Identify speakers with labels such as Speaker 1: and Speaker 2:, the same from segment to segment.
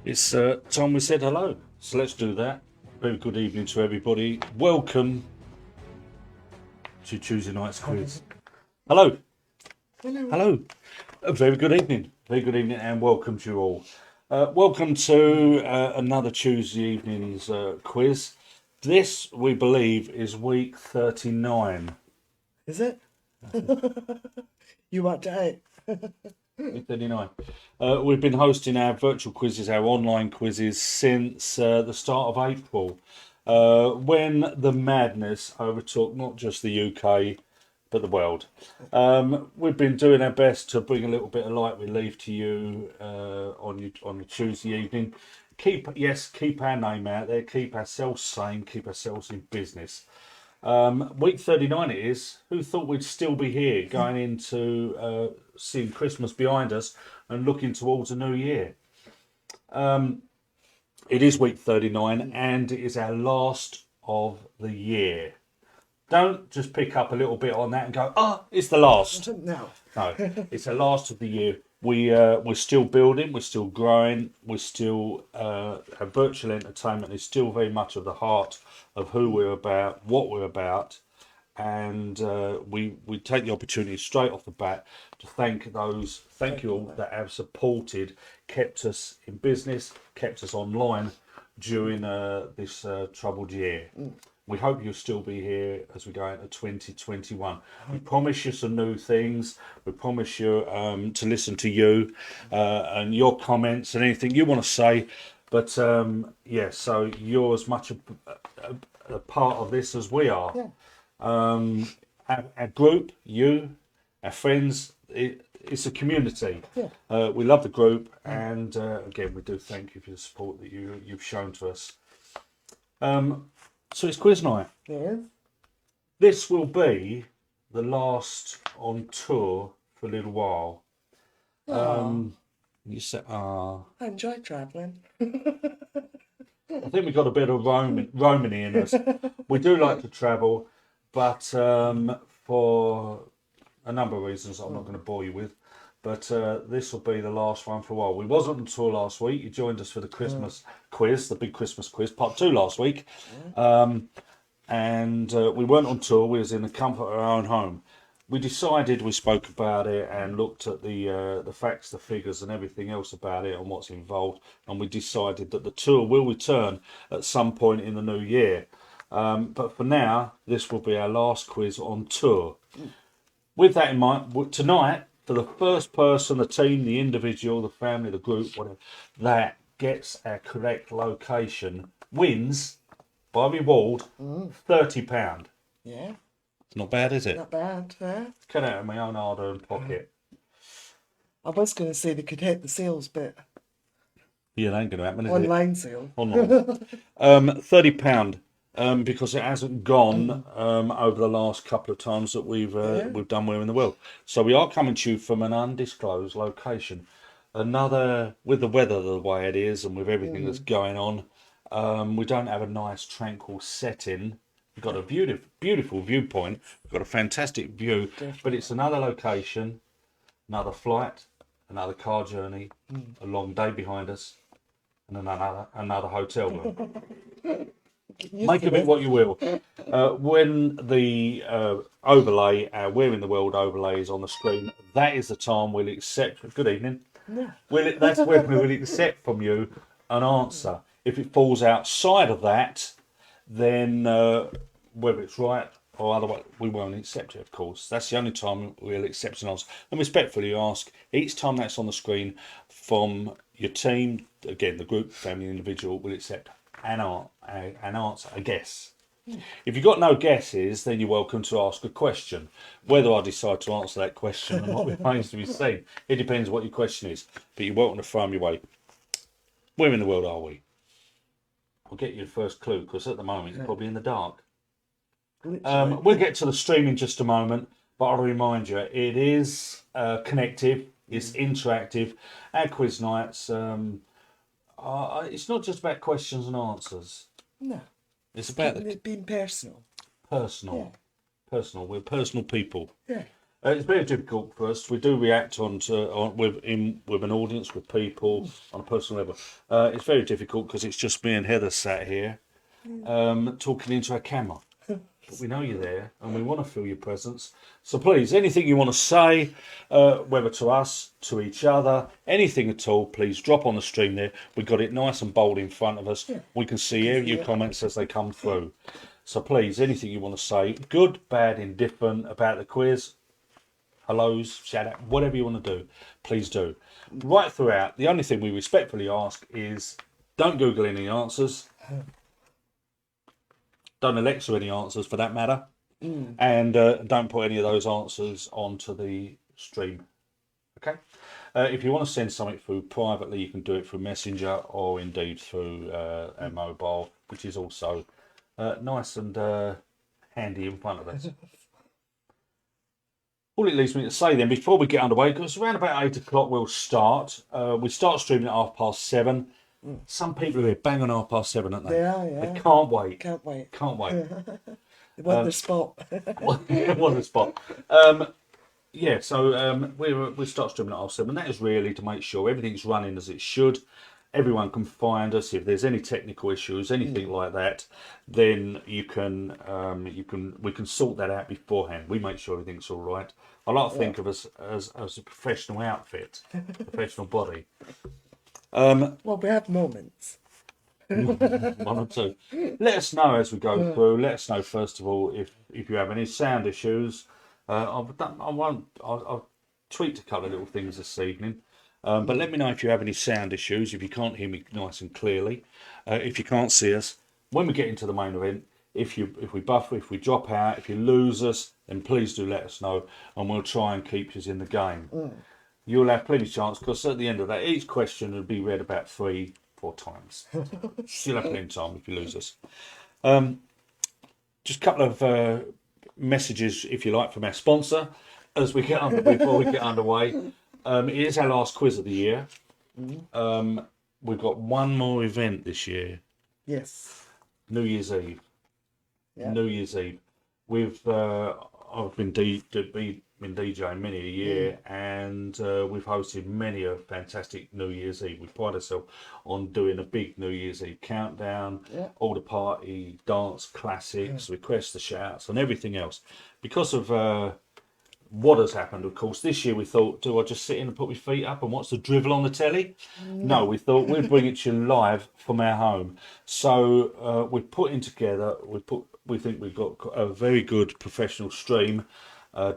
Speaker 1: It's time we said hello, so let's do that. Very good evening to everybody. Welcome to Tuesday night's quiz. Hello,
Speaker 2: Hello.
Speaker 1: hello. A very good evening, and welcome to you all. Welcome to another Tuesday evening's quiz. This, we believe, is week 39.
Speaker 2: Is it? You worked it out.
Speaker 1: Week 39. We've been hosting our virtual quizzes, our online quizzes, since the start of April, when the madness overtook not just the UK, but the world. We've been doing our best to bring a little bit of light relief to you on a Tuesday evening. Keep our name out there, keep ourselves sane, keep ourselves in business. Week 39 it is. Who thought we'd still be here going into seeing Christmas behind us and looking towards a new year? It is week 39 and it is our last of the year. Don't just pick up a little bit on that and go, it's the last.
Speaker 2: No.
Speaker 1: No, it's the last of the year. We're still building, we're still growing, we're still our virtual entertainment is still very much at the heart of who we're about, what we're about, and we take the opportunity straight off the bat to thank you all that have supported, kept us in business, kept us online during this troubled year. We hope you'll still be here as we go into 2021. We promise you some new things. We promise you to listen to you and your comments and anything you want to say. But so you're as much a part of this as we are.
Speaker 2: Yeah.
Speaker 1: Our group, you, our friends, it's a community.
Speaker 2: Yeah.
Speaker 1: We love the group, and again, we do thank you for the support that you've shown to us. So it's quiz night.
Speaker 2: Yes.
Speaker 1: This will be the last on tour for a little while. You said,
Speaker 2: I enjoy travelling.
Speaker 1: I think we've got a bit of Romany in us. We do like to travel, but for a number of reasons I'm not going to bore you with. But this will be the last one for a while. We wasn't on tour last week. You joined us for the Christmas quiz, the big Christmas quiz, part 2 last week. And we weren't on tour. We was in the comfort of our own home. We spoke about it and looked at the facts, the figures, and everything else about it and what's involved. And we decided that the tour will return at some point in the new year. But for now, this will be our last quiz on tour. With that in mind, tonight, for the first person, the team, the individual, the family, the group, whatever, that gets our correct location wins by reward £30.
Speaker 2: Yeah.
Speaker 1: Not bad, is it?
Speaker 2: Not bad.
Speaker 1: Cut out of my own hard-earned pocket.
Speaker 2: I was going to say they could hit the sales bit.
Speaker 1: Yeah, that ain't going to happen, is
Speaker 2: Online sale.
Speaker 1: it? Online. £30. Because it hasn't gone over the last couple of times that we've done Where in the World. So we are coming to you from an undisclosed location. Another, with the weather the way it is and with everything that's going on, we don't have a nice tranquil setting. We've got a beautiful viewpoint. We've got a fantastic view, but it's another location, another flight, another car journey, a long day behind us, and another hotel room. Make of it what you will. When the overlay, our Where in the World overlay is on the screen, that is the time we'll accept. Good evening.
Speaker 2: Yeah.
Speaker 1: That's when we will accept from you an answer. If it falls outside of that, then whether it's right or otherwise, we won't accept it, of course. That's the only time we'll accept an answer. And respectfully ask, each time that's on the screen from your team, again, the group, family, individual, will accept an answer, a guess. If you've got no guesses, then you're welcome to ask a question. Whether I decide to answer that question or not remains to be seen. It depends what your question is. But you're welcome to throw them your way. Where in the world are we? I'll get you the first clue, because at the moment you're probably in the dark. We'll get to the stream in just a moment, but I'll remind you, it is connective, it's interactive. Our quiz nights, it's not just about questions and answers.
Speaker 2: No.
Speaker 1: It's about
Speaker 2: It being personal.
Speaker 1: personal.
Speaker 2: Yeah.
Speaker 1: Personal. We're personal people.
Speaker 2: Yeah.
Speaker 1: It's very difficult for us. We do react with an audience, with people on a personal level. It's very difficult because it's just me and Heather sat here talking into a camera. But we know you're there and we want to feel your presence. So please, anything you want to say, whether to us, to each other, anything at all, please drop on the stream there. We've got it nice and bold in front of us. Yeah. We can see your comments as they come through. So please, anything you want to say, good, bad, indifferent, about the quiz, hellos, shout out, whatever you want to do, please do. Right throughout, the only thing we respectfully ask is don't Google any answers. Don't Alexa any answers for that matter. And don't put any of those answers onto the stream. Okay? If you want to send something through privately, you can do it through Messenger or indeed through our mobile, which is also nice and handy in front of us. All it leaves me to say then, before we get underway, because around about 8 o'clock we'll start. We start streaming at 7:30. Some people are here bang on 7:30, aren't they?
Speaker 2: They are, yeah.
Speaker 1: They can't wait.
Speaker 2: Can't wait.
Speaker 1: Can't wait.
Speaker 2: They want their spot.
Speaker 1: Want the spot. Yeah, so we start streaming at 7:30. That is really to make sure everything's running as it should. Everyone can find us. If there's any technical issues, anything like that, then we can sort that out beforehand. We make sure everything's all right. I like to think of us as a professional outfit, professional body.
Speaker 2: Well, we have moments.
Speaker 1: One or two. Let us know as we go through. Let us know first of all if you have any sound issues. I'll tweet a couple of little things this evening. But let me know if you have any sound issues, if you can't hear me nice and clearly, if you can't see us. When we get into the main event, if we buffer, if we drop out, if you lose us, then please do let us know and we'll try and keep you in the game. You'll have plenty of chance because at the end of that, each question will be read about 3-4 times. You'll have plenty of time if you lose us. Just a couple of messages, if you like, from our sponsor as we get before we get underway. It is our last quiz of the year. We've got one more event this year.
Speaker 2: Yes.
Speaker 1: New Year's Eve. Yeah. New Year's Eve. I've been DJing many a year, and we've hosted many a fantastic New Year's Eve. We pride ourselves on doing a big New Year's Eve countdown, all the party, dance classics, request the shouts, and everything else. Because of what has happened, of course, this year we thought, do I just sit in and put my feet up and watch the drivel on the telly? No, we thought we'd bring it to you live from our home. So we're putting together, we think we've got a very good professional stream,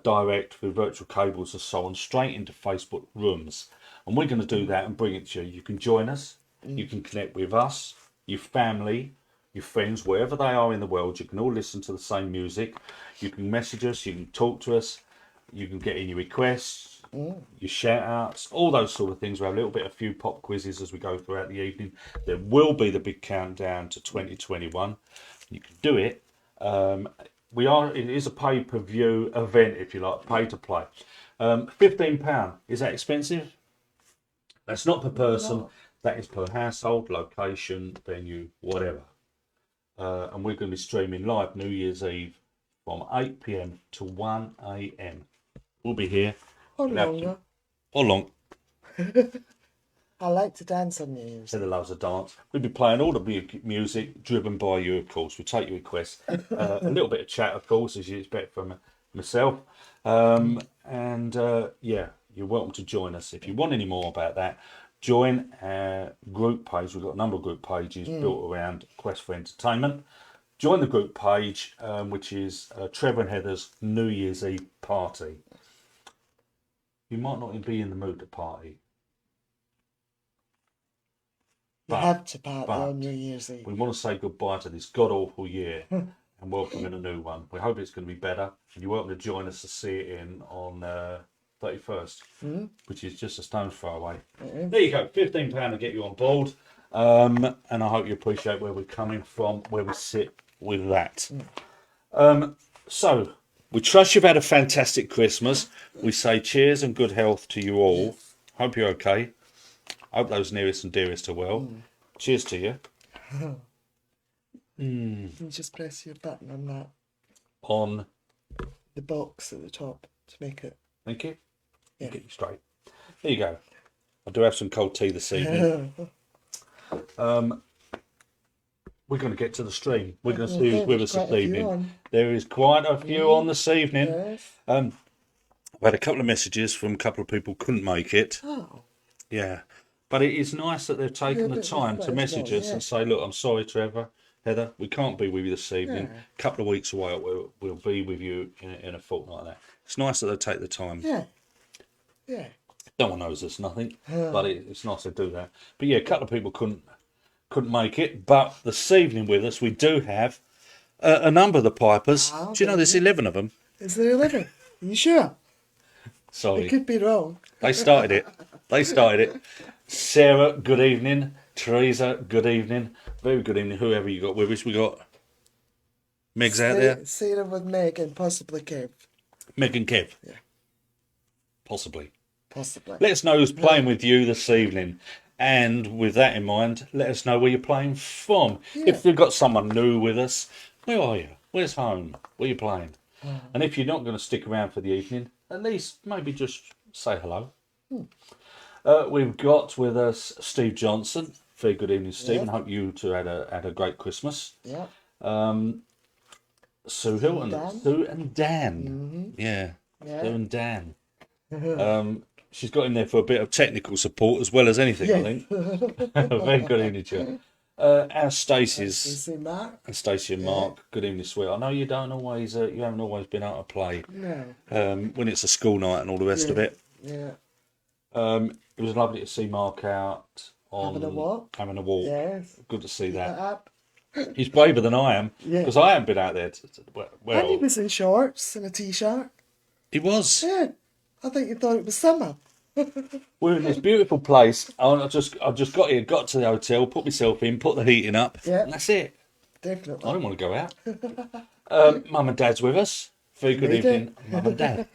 Speaker 1: direct with virtual cables and so on, straight into Facebook rooms. And we're going to do that and bring it to you. You can join us, you can connect with us, your family, your friends, wherever they are in the world. You can all listen to the same music. You can message us, you can talk to us. You can get in your requests, your shout outs, all those sort of things. We'll have a few pop quizzes as we go throughout the evening. There will be the big countdown to 2021. You can do it. It is a pay-per-view event, if you like, pay to play. £15. Is that expensive? That's not per person. No. That is per household, location, venue, whatever. And we're going to be streaming live New Year's Eve from 8 p.m. to 1 a.m. We'll be here.
Speaker 2: Or longer.
Speaker 1: Or long.
Speaker 2: I like to dance on New Year's.
Speaker 1: Heather loves a dance. We'll be playing all the music driven by you, of course. We'll take your requests. A little bit of chat, of course, as you expect from myself. Yeah, you're welcome to join us. If you want any more about that, join our group page. We've got a number of group pages built around Quest for Entertainment. Join the group page, which is Trevor and Heather's New Year's Eve party. You might not be in the mood to party.
Speaker 2: You have to party on New Year's Eve.
Speaker 1: We want to say goodbye to this god-awful year and welcome in a new one. We hope it's going to be better. And you're welcome to join us to see it in on 31st, which is just a stone's throw away. There you go, £15 to get you on board. And I hope you appreciate where we're coming from, where we sit with that. So we trust you've had a fantastic Christmas. We say cheers and good health to you all. Hope you're okay. Hope those nearest and dearest are well. Cheers to you.
Speaker 2: You just press your button on that.
Speaker 1: On
Speaker 2: the box at the top to make it
Speaker 1: Thank you.
Speaker 2: Yeah.
Speaker 1: Get you straight. There you go. I do have some cold tea this evening. We're going to get to the stream. We're going to see who's with us this evening. There is quite a few on this evening.
Speaker 2: Yes.
Speaker 1: I've had a couple of messages from a couple of people who couldn't make it.
Speaker 2: Oh,
Speaker 1: Yeah. But it is nice that they've taken the time to message us and say, look, I'm sorry, Trevor, Heather, we can't be with you this evening. A couple of weeks away, we'll be with you in a fortnight like that. It's nice that they take the time.
Speaker 2: yeah. Yeah.
Speaker 1: No one knows us nothing, but it's nice to do that. But yeah, a couple of people couldn't make it. But this evening with us, we do have a number of the Pipers.
Speaker 2: Oh,
Speaker 1: Do you know there's 11 of them?
Speaker 2: Is there 11? Are you sure?
Speaker 1: Sorry.
Speaker 2: It could be wrong.
Speaker 1: They started it. Sarah, good evening. Teresa, good evening. Very good evening. Whoever you got with us, we got Meg's out there.
Speaker 2: Sarah with Meg and possibly Kev.
Speaker 1: Meg and Kev.
Speaker 2: Yeah.
Speaker 1: Possibly.
Speaker 2: Possibly.
Speaker 1: Let us know who's playing with you this evening. And with that in mind, let us know where you're playing from.
Speaker 2: Yeah.
Speaker 1: If you've got someone new with us, where are you? Where's home? Where are you playing? And if you're not going to stick around for the evening, at least maybe just say hello. We've got with us Steve Johnson. Very good evening, Stephen. Hope you two had a great Christmas.
Speaker 2: Yeah.
Speaker 1: Sue Hill and Sue and Dan. Yeah. Sue and Dan. She's got in there for a bit of technical support as well as anything, I think. Very good evening to you. Our Stacey's
Speaker 2: Mark.
Speaker 1: and Stacey and Mark. Good evening, sweet. I know you don't always, you haven't always been able to play
Speaker 2: No.
Speaker 1: when it's a school night and all the rest of it.
Speaker 2: Yeah.
Speaker 1: It was lovely to see Mark out on
Speaker 2: Having a walk. Yes.
Speaker 1: Good to see that.
Speaker 2: Up.
Speaker 1: He's braver than I am
Speaker 2: Yeah.
Speaker 1: because I haven't been out there.
Speaker 2: And he was in shorts and a t-shirt.
Speaker 1: He was.
Speaker 2: Yeah. I think you thought it was summer.
Speaker 1: We're in this beautiful place. I just got here, got to the hotel, put myself in, put the heating up,
Speaker 2: Yeah.
Speaker 1: and that's it.
Speaker 2: Definitely.
Speaker 1: I don't want to go out. Mum and Dad's with us. Very good evening, Mum and Dad.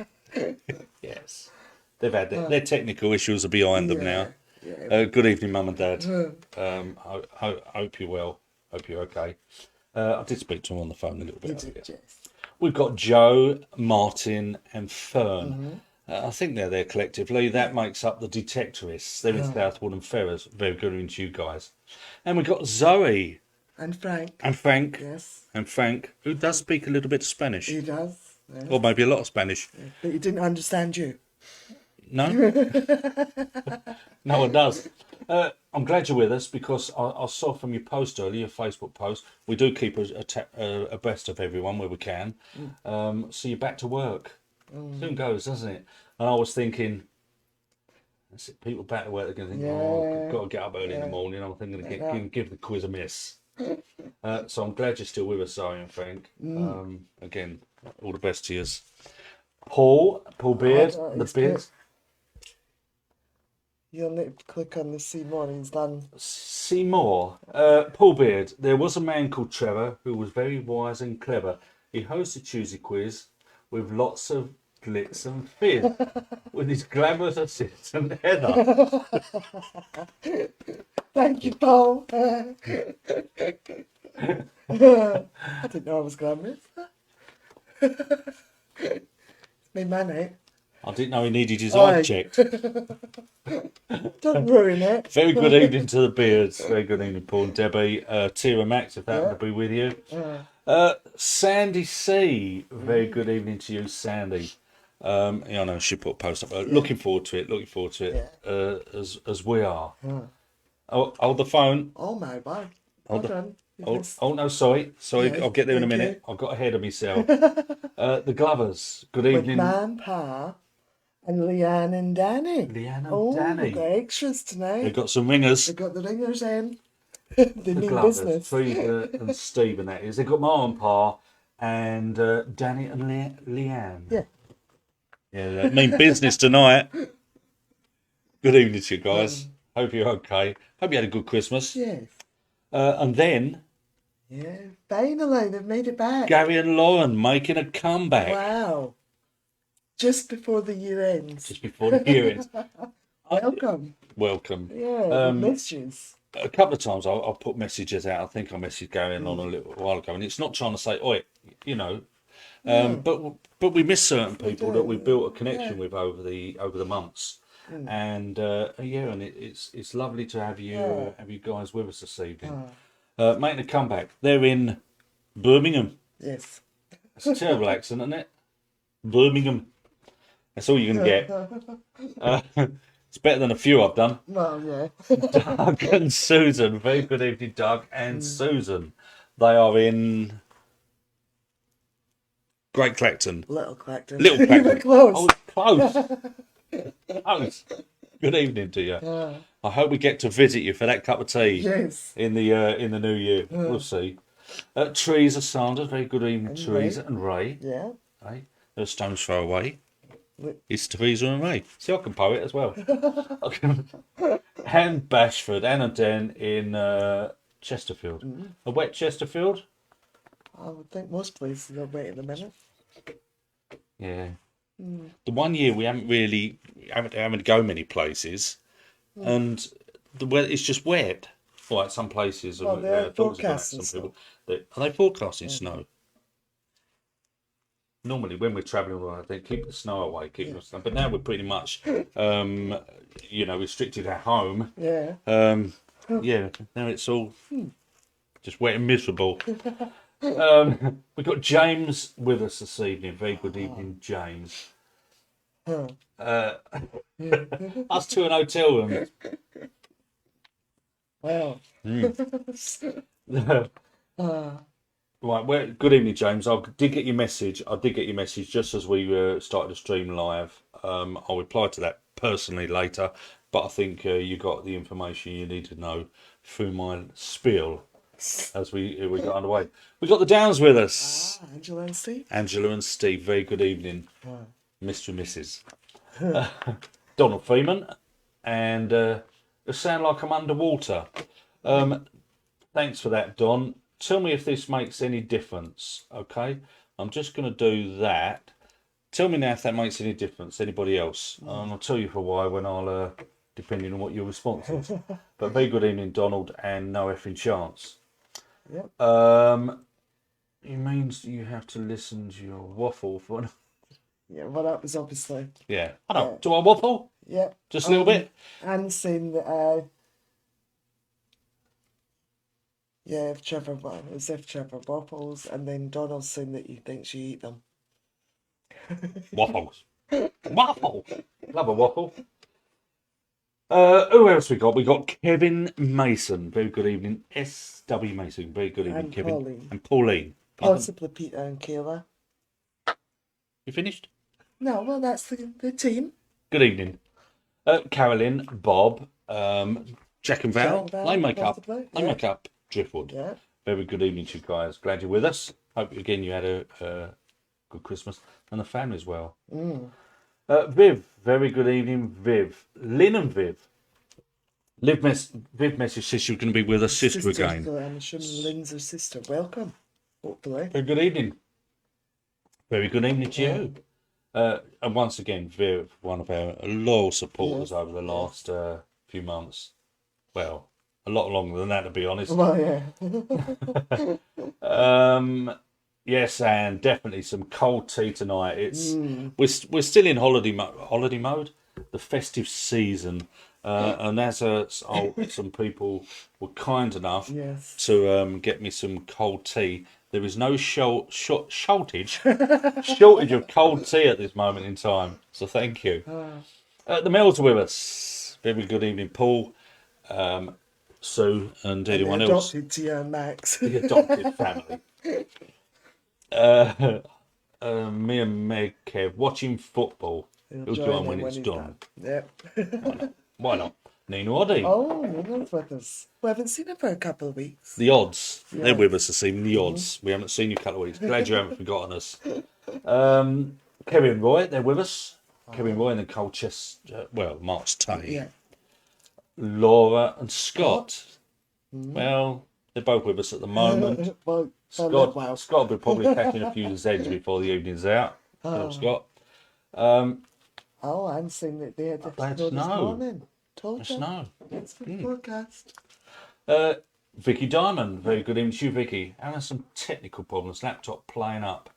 Speaker 1: Yes, they've had their technical issues are behind them now.
Speaker 2: Yeah.
Speaker 1: Good evening, Mum and Dad. Hope you're well. Hope you're okay. I did speak to him on the phone a little bit earlier.
Speaker 2: Yes.
Speaker 1: We've got Joe, Martin, and Fern. I think they're there collectively. That makes up the Detectorists. They're in Southwood and Ferrers. Very good into you guys. And we've got Zoe.
Speaker 2: And Frank.
Speaker 1: And Frank.
Speaker 2: Yes.
Speaker 1: And Frank, who does speak a little bit of Spanish.
Speaker 2: He does. Yes.
Speaker 1: Or maybe a lot of Spanish.
Speaker 2: But he didn't understand you.
Speaker 1: No? No one does. I'm glad you're with us because I saw from your post earlier, your Facebook post, we do keep abreast of everyone where we can. So you're back to work. Soon goes, doesn't it? And I was thinking, that's it, people back to work, they're going to think, oh, I've got to get up early in the morning. I'm thinking, give the quiz a miss. So I'm glad you're still with us, Zoe and Frank. Again, all the best to you. Paul Beard, the Beard.
Speaker 2: You'll need to click on the see more. He's done.
Speaker 1: See more. Paul Beard. There was a man called Trevor who was very wise and clever. He hosted Tuesday quiz with lots of glitz and fizz with his glamorous assistant Heather.
Speaker 2: Thank you, Paul. I didn't know I was glamorous. It's me money.
Speaker 1: I didn't know he needed his eye checked.
Speaker 2: Don't ruin it.
Speaker 1: Very good evening to the Beards. Very good evening, Paul and Debbie. Tira Max, if that would be with you. Sandy C. Very good evening to you, Sandy. I know she put a post up. Looking forward to it. As we are. Hold the phone.
Speaker 2: Oh my God.
Speaker 1: Hold
Speaker 2: Hold
Speaker 1: the-
Speaker 2: on.
Speaker 1: Oh no, sorry.
Speaker 2: Yes,
Speaker 1: I'll get there in a
Speaker 2: okay.
Speaker 1: minute. I got ahead of myself. The Glovers. Good
Speaker 2: With
Speaker 1: evening.
Speaker 2: Mum, Pa, and Leanne and Danny.
Speaker 1: Leanne and
Speaker 2: Oh,
Speaker 1: Danny.
Speaker 2: we've got extras tonight.
Speaker 1: We've got some ringers.
Speaker 2: They've got the ringers in. They
Speaker 1: The
Speaker 2: mean
Speaker 1: Glovers,
Speaker 2: business.
Speaker 1: Frida and Steve, and that is. They've got Mom and Pa and Danny and Leanne.
Speaker 2: Yeah.
Speaker 1: Yeah, that mean business tonight. Good evening to you guys. Hope you're okay. Hope you had a good Christmas.
Speaker 2: Yes.
Speaker 1: And then
Speaker 2: Yeah. Finally, they've made it back.
Speaker 1: Gary and Lauren making a comeback
Speaker 2: Wow. Just before the year ends.
Speaker 1: just before the year ends.
Speaker 2: Welcome.
Speaker 1: Welcome.
Speaker 2: Yeah, we missed you.
Speaker 1: A couple of times I'll put messages out. I think I messaged Gary and Lauren a little while ago, and it's not trying to say, oi, But we miss certain people that we
Speaker 2: do,
Speaker 1: built a connection with over the months, and and it's lovely to have you guys with us this evening, making a comeback. They're in Birmingham.
Speaker 2: Yes.
Speaker 1: It's a terrible accent, isn't it? Birmingham. That's all you can get. It's better than a few I've done.
Speaker 2: Well, yeah.
Speaker 1: Doug and Susan. Very good evening, Doug and Susan. They are in Great Clacton.
Speaker 2: Little Clacton.
Speaker 1: Little Clacton.
Speaker 2: Close.
Speaker 1: Oh, close. Close. Good evening to you.
Speaker 2: Yeah.
Speaker 1: I hope we get to visit you for that cup of tea
Speaker 2: Yes.
Speaker 1: in the new year. We'll see. Teresa Sanders. Very good evening, Teresa and Ray.
Speaker 2: Yeah.
Speaker 1: Hey, they're a stone's throw away.
Speaker 2: Wait.
Speaker 1: It's Teresa and Ray. See, I can poet as well. Anne Bashford, Anna Den in Chesterfield. A wet Chesterfield?
Speaker 2: I would think most places are wait in a minute.
Speaker 1: Yeah. The one year we haven't to go many places, and the weather it's just wet. Like some places,
Speaker 2: Well, they're
Speaker 1: thought it was gonna-
Speaker 2: forecasting
Speaker 1: some people, are they forecasting snow? Normally, when we're travelling, they keep the snow away, the snow. But now we're pretty much, restricted at home.
Speaker 2: Yeah.
Speaker 1: Now it's all just wet and miserable. We've got James with us this evening. Very good evening, James. Us to an hotel room.
Speaker 2: Well.
Speaker 1: Right, well, good evening, James. I did get your message. Just as we started the stream live. I'll reply to that personally later, but I think you got the information you need to know through my spiel as we got underway. We've got the Downs with us.
Speaker 2: Angela and Steve.
Speaker 1: Angela and Steve, very good evening, Mr. and Mrs. Donald Freeman, and it sound like I'm underwater. Thanks for that, Don. Tell me if this makes any difference, okay? I'm just going to do that. Tell me now if that makes any difference. Anybody else? And I'll tell you for why when I'll, depending on what your response is. But very good evening, Donald, and no effing chance.
Speaker 2: Yep.
Speaker 1: It means you have to listen to your waffle for.
Speaker 2: Yeah, well, that was obviously.
Speaker 1: Yeah. I don't. Do I waffle?
Speaker 2: Yeah.
Speaker 1: Just a little bit?
Speaker 2: And saying that, if Trevor waffles, and then Donald's saying that he thinks you eat them.
Speaker 1: Waffles. Waffle. Love a waffle. Who else we got? We got Kevin Mason. Very good evening. S.W. Mason. Very good evening,
Speaker 2: And
Speaker 1: Kevin.
Speaker 2: Pauline.
Speaker 1: And Pauline.
Speaker 2: Possibly Peter and Kayla.
Speaker 1: You finished?
Speaker 2: No, well, that's the team.
Speaker 1: Good evening. Carolyn, Bob, Jack and Val.
Speaker 2: Jack and Val,
Speaker 1: They make
Speaker 2: possibly, yeah.
Speaker 1: up Driftwood.
Speaker 2: Yeah.
Speaker 1: Very good evening to you guys. Glad you're with us. Hope again you had a good Christmas and the family as well. Viv, very good evening, Viv. Lynn and Viv. Viv message says she was going to be with her sister again.
Speaker 2: So I'm assuming Lynn's her sister. Welcome, hopefully.
Speaker 1: Very good evening. Very good evening to you. And once again, Viv, one of our loyal supporters over the last few months. Well, a lot longer than that, to be honest.
Speaker 2: Well, yeah.
Speaker 1: Yes, and definitely some cold tea tonight. It's we're still in holiday mode, the festive season, and as some people were kind enough
Speaker 2: Yes.
Speaker 1: to get me some cold tea. There is no shortage of cold tea at this moment in time. So thank you. The Mills are with us. Very good evening, Paul, Sue, and anyone else.
Speaker 2: Adopted Tia and Max.
Speaker 1: The adopted family. Me and Meg, Kev, watching football. He'll join when it's done.
Speaker 2: Yep.
Speaker 1: Why not? Nina Oddy.
Speaker 2: Oh, Nina's with us. We haven't seen her for a couple of weeks.
Speaker 1: The odds. They're with us this evening. The odds. We haven't seen you a couple of weeks. Glad you haven't forgotten us. Kevin Roy, they're with us. Kevin Roy and then Colchester. Mark's Tay.
Speaker 2: Yeah.
Speaker 1: Laura and Scott. Well, they're both with us at the moment.
Speaker 2: Well,
Speaker 1: Scott
Speaker 2: wow.
Speaker 1: will be probably catching a few Zeds before the evening's out. Scott.
Speaker 2: Oh, I'm saying that they had the
Speaker 1: Bad
Speaker 2: snow this
Speaker 1: snow.
Speaker 2: morning. Told you.
Speaker 1: Snow.
Speaker 2: It's the forecast.
Speaker 1: Vicky Diamond, very good evening to you, Vicky. Having some technical problems, laptop playing up.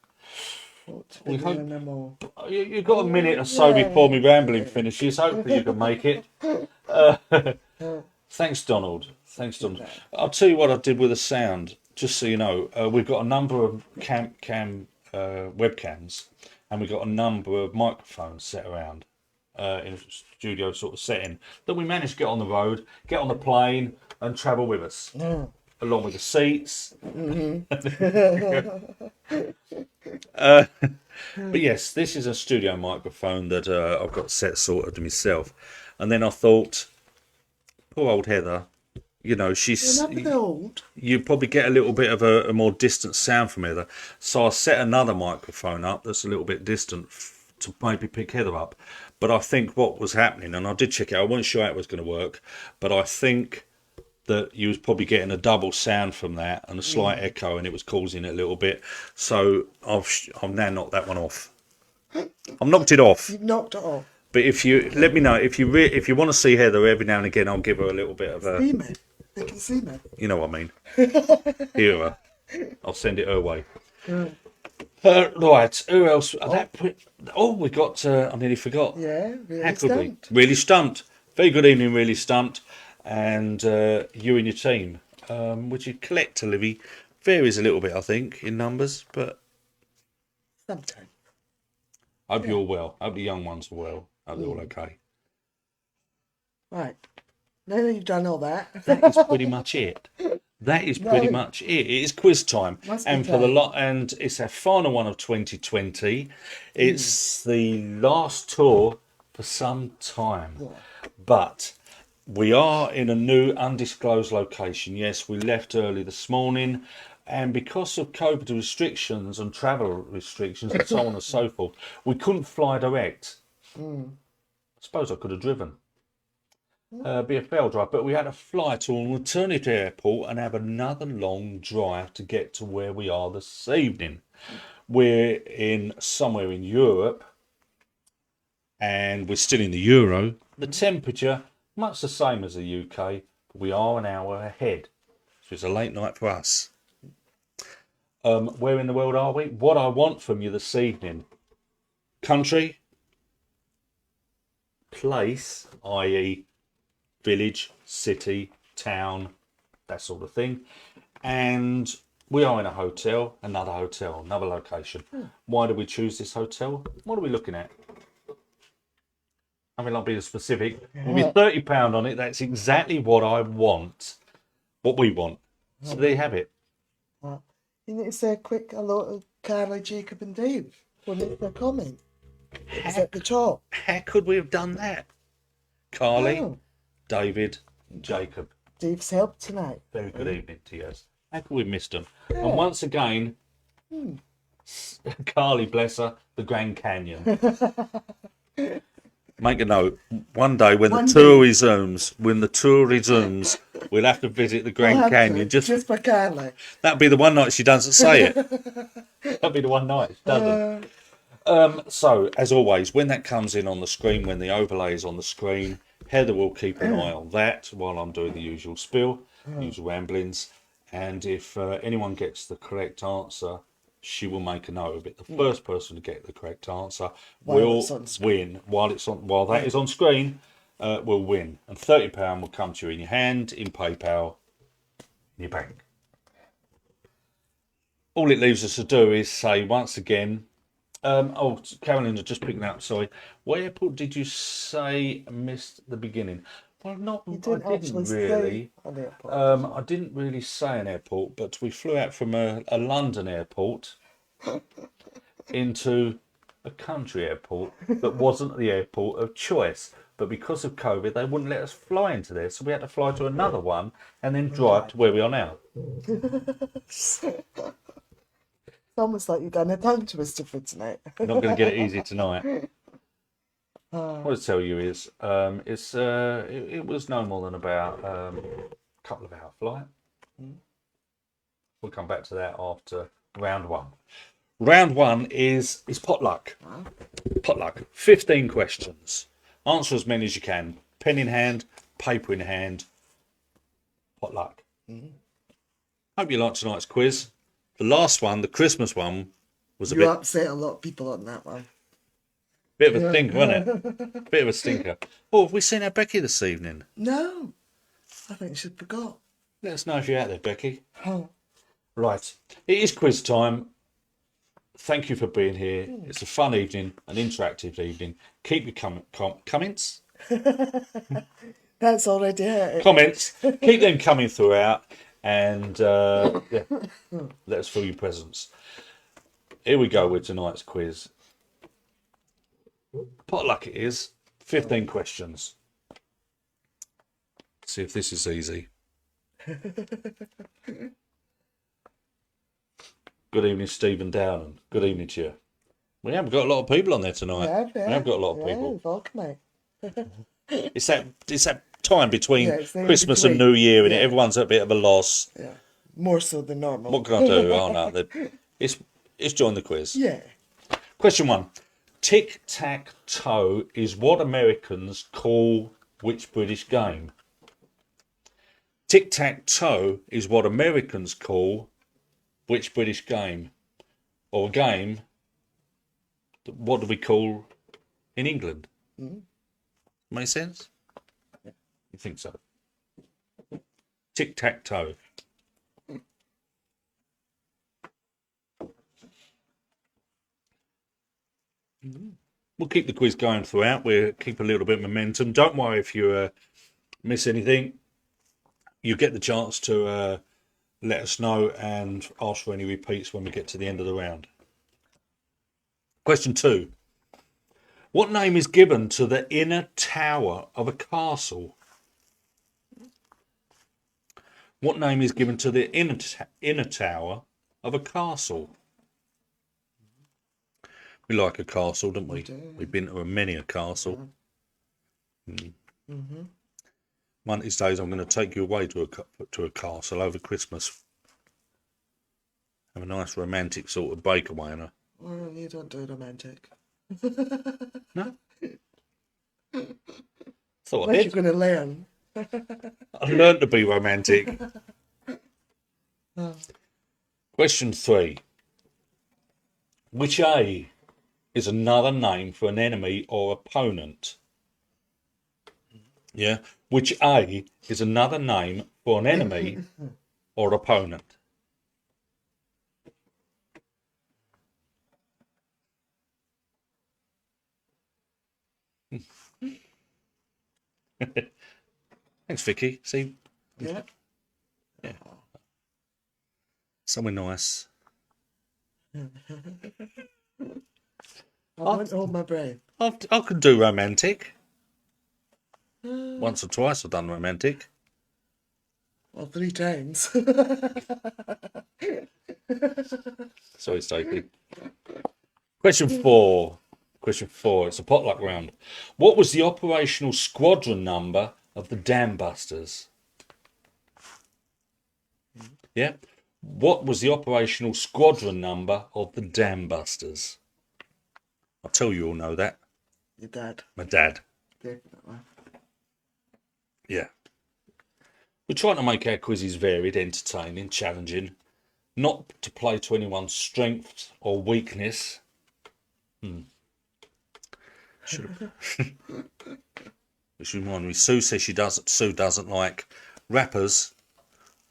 Speaker 2: Ought to
Speaker 1: We
Speaker 2: be
Speaker 1: hope-
Speaker 2: doing them all.
Speaker 1: You've got a minute or so before me rambling finishes. Hopefully you can make it. Thanks, Donald. Thanks, Donald. I'll tell you what I did with the sound, just so you know. We've got a number of webcams, and we've got a number of microphones set around in a studio sort of setting that we managed to get on the road, get on the plane, and travel with us, along with the seats. But yes, this is a studio microphone that I've got set sorted to myself. And then I thought, poor old Heather, you know,
Speaker 2: You're not old.
Speaker 1: you probably get a little bit of a more distant sound from Heather. So I set another microphone up that's a little bit distant to maybe pick Heather up. But I think what was happening, and I did check it, I wasn't sure how it was going to work, but I think that you was probably getting a double sound from that and a slight echo, and it was causing it a little bit. So I've now knocked that one off. I've knocked it off.
Speaker 2: You've knocked it off.
Speaker 1: But if you let me know if you want to see Heather every now and again, I'll give her a little bit of a.
Speaker 2: See me. They can see me.
Speaker 1: You know what I mean. Hear her. I'll send it her way. Right. Who else? We got. I nearly forgot.
Speaker 2: Yeah, really
Speaker 1: How could we?
Speaker 2: stumped.
Speaker 1: Really stumped. Very good evening. Really stumped. And you and your team, which you collectively varies a little bit, I think, in numbers. But
Speaker 2: Sometimes.
Speaker 1: I hope you're well. I hope the young ones are well. I hope they're all okay.
Speaker 2: Right. Now that you've done all that.
Speaker 1: That is pretty much it. That is pretty much it. It is quiz time,
Speaker 2: Must be
Speaker 1: and for the
Speaker 2: time.
Speaker 1: lot, and it's our final one of 2020. It's the last tour for some time, but we are in a new undisclosed location. Yes, we left early this morning, and because of COVID restrictions and travel restrictions and so on and so forth, we couldn't fly direct. I suppose I could have driven. Be a fail drive, but we had to fly to an alternative airport and have another long drive to get to where we are this evening. We're in somewhere in Europe, and we're still in the Euro. The temperature much the same as the UK, but we are an hour ahead, so it's a late night for us. Where in the world are we? What I want from you this evening: country, place, i.e. village, city, town, that sort of thing. And we are in a hotel, another location. Why do we choose this hotel? What are we looking at? I mean, I'll be specific. With £30 on it, that's exactly what I want, what we want. So there you have it.
Speaker 2: You need to say a quick hello to Carly, Jacob and Dave when they're coming. It's at the top.
Speaker 1: How could we have done that? Carly,
Speaker 2: Oh,
Speaker 1: David, and Jacob.
Speaker 2: Dave's helped tonight.
Speaker 1: Very good evening to you. How could we have missed them? And once again, Carly, bless her, the Grand Canyon. Make a note. One day when the tour resumes, we'll have to visit the Grand Canyon.
Speaker 2: Just for Carly.
Speaker 1: That'll be the one night she doesn't say it. That'll be the one night she doesn't. So, as always, when that comes in on the screen, when the overlay is on the screen, Heather will keep an eye on that while I'm doing the usual spiel, usual ramblings. And if anyone gets the correct answer, she will make a note of it. The first person to get the correct answer will win. While that is on screen, will win. And £30 will come to you in your hand, in PayPal, in your bank. All it leaves us to do is say once again, Carolina, just picking up, sorry. What airport did you say missed the beginning? Well, I didn't really. I didn't really say an airport, but we flew out from a London airport into a country airport that wasn't the airport of choice. But because of COVID, they wouldn't let us fly into there, so we had to fly to another one and then drive to where we are now.
Speaker 2: It's almost like you've done a tongue twister for tonight.
Speaker 1: We're not going to get it easy tonight. What I'll tell you is, it was no more than about a couple of hour flight. We'll come back to that after round one. Round one is potluck. Potluck. 15 questions. Answer as many as you can. Pen in hand, paper in hand. Potluck. Hope you like tonight's quiz. The last one, the Christmas one, was a
Speaker 2: You
Speaker 1: bit
Speaker 2: upset a lot of people on that one.
Speaker 1: of a stinker, wasn't it? Bit of a stinker. Oh, have we seen our Becky this evening?
Speaker 2: No, I think she forgot.
Speaker 1: Let us know if you're out there, Becky.
Speaker 2: Huh.
Speaker 1: Right, it is quiz time. Thank you for being here. It's a fun evening, an interactive evening. Keep your comments.
Speaker 2: That's already it.
Speaker 1: Comments. Keep them coming throughout, and yeah, let us feel your presence. Here we go with tonight's quiz. Potluck it is. 15 questions. See if this is easy. Good evening, Stephen Downen. Good evening to you. We haven't got a lot of people on there tonight.
Speaker 2: Yeah.
Speaker 1: We have got a lot of
Speaker 2: Yeah,
Speaker 1: people.
Speaker 2: welcome, mate.
Speaker 1: It's that time between
Speaker 2: it's the
Speaker 1: Christmas
Speaker 2: in
Speaker 1: and
Speaker 2: between.
Speaker 1: New Year, and
Speaker 2: Yeah.
Speaker 1: everyone's at a bit of a loss.
Speaker 2: Yeah, more so than normal.
Speaker 1: What can I do? Oh no, it's join the quiz.
Speaker 2: Yeah.
Speaker 1: Question 1. Tic-tac-toe is what Americans call which British game? Tic-tac-toe is what Americans call which British game? Or a game, what do we call in England? Make sense? You think so? Tic-tac-toe. We'll keep the quiz going throughout. We'll keep a little bit of momentum. Don't worry if you miss anything. You get the chance to let us know and ask for any repeats when we get to the end of the round. Question 2. What name is given to the inner tower of a castle? What name is given to the inner tower of a castle? We like a castle, don't we? We've been to many a castle. One of these days, I'm going to take you away to a castle over Christmas. Have a nice romantic sort of breakaway.
Speaker 2: Well, you don't do romantic.
Speaker 1: No? Thought I
Speaker 2: Like you're
Speaker 1: did.
Speaker 2: going to learn.
Speaker 1: I learned to be romantic. Question 3. Which A is another name for an enemy or opponent? Yeah. Which A is another name for an enemy or opponent? Thanks, Vicky. See,
Speaker 2: Yeah.
Speaker 1: somewhere nice.
Speaker 2: I won't hold my breath.
Speaker 1: I could do romantic. Once or twice I've done romantic.
Speaker 2: Well, 3 times.
Speaker 1: Sorry, Stacey. Question 4. Question 4. It's a potluck round. What was the operational squadron number of the Dam Busters? Yeah? What was the operational squadron number of the Dam Busters? I'll tell you all know that.
Speaker 2: Your dad.
Speaker 1: My dad.
Speaker 2: Definitely.
Speaker 1: Yeah. We're trying to make our quizzes varied, entertaining, challenging, not to play to anyone's strength or weakness. Which reminds me, Sue says Sue doesn't like rappers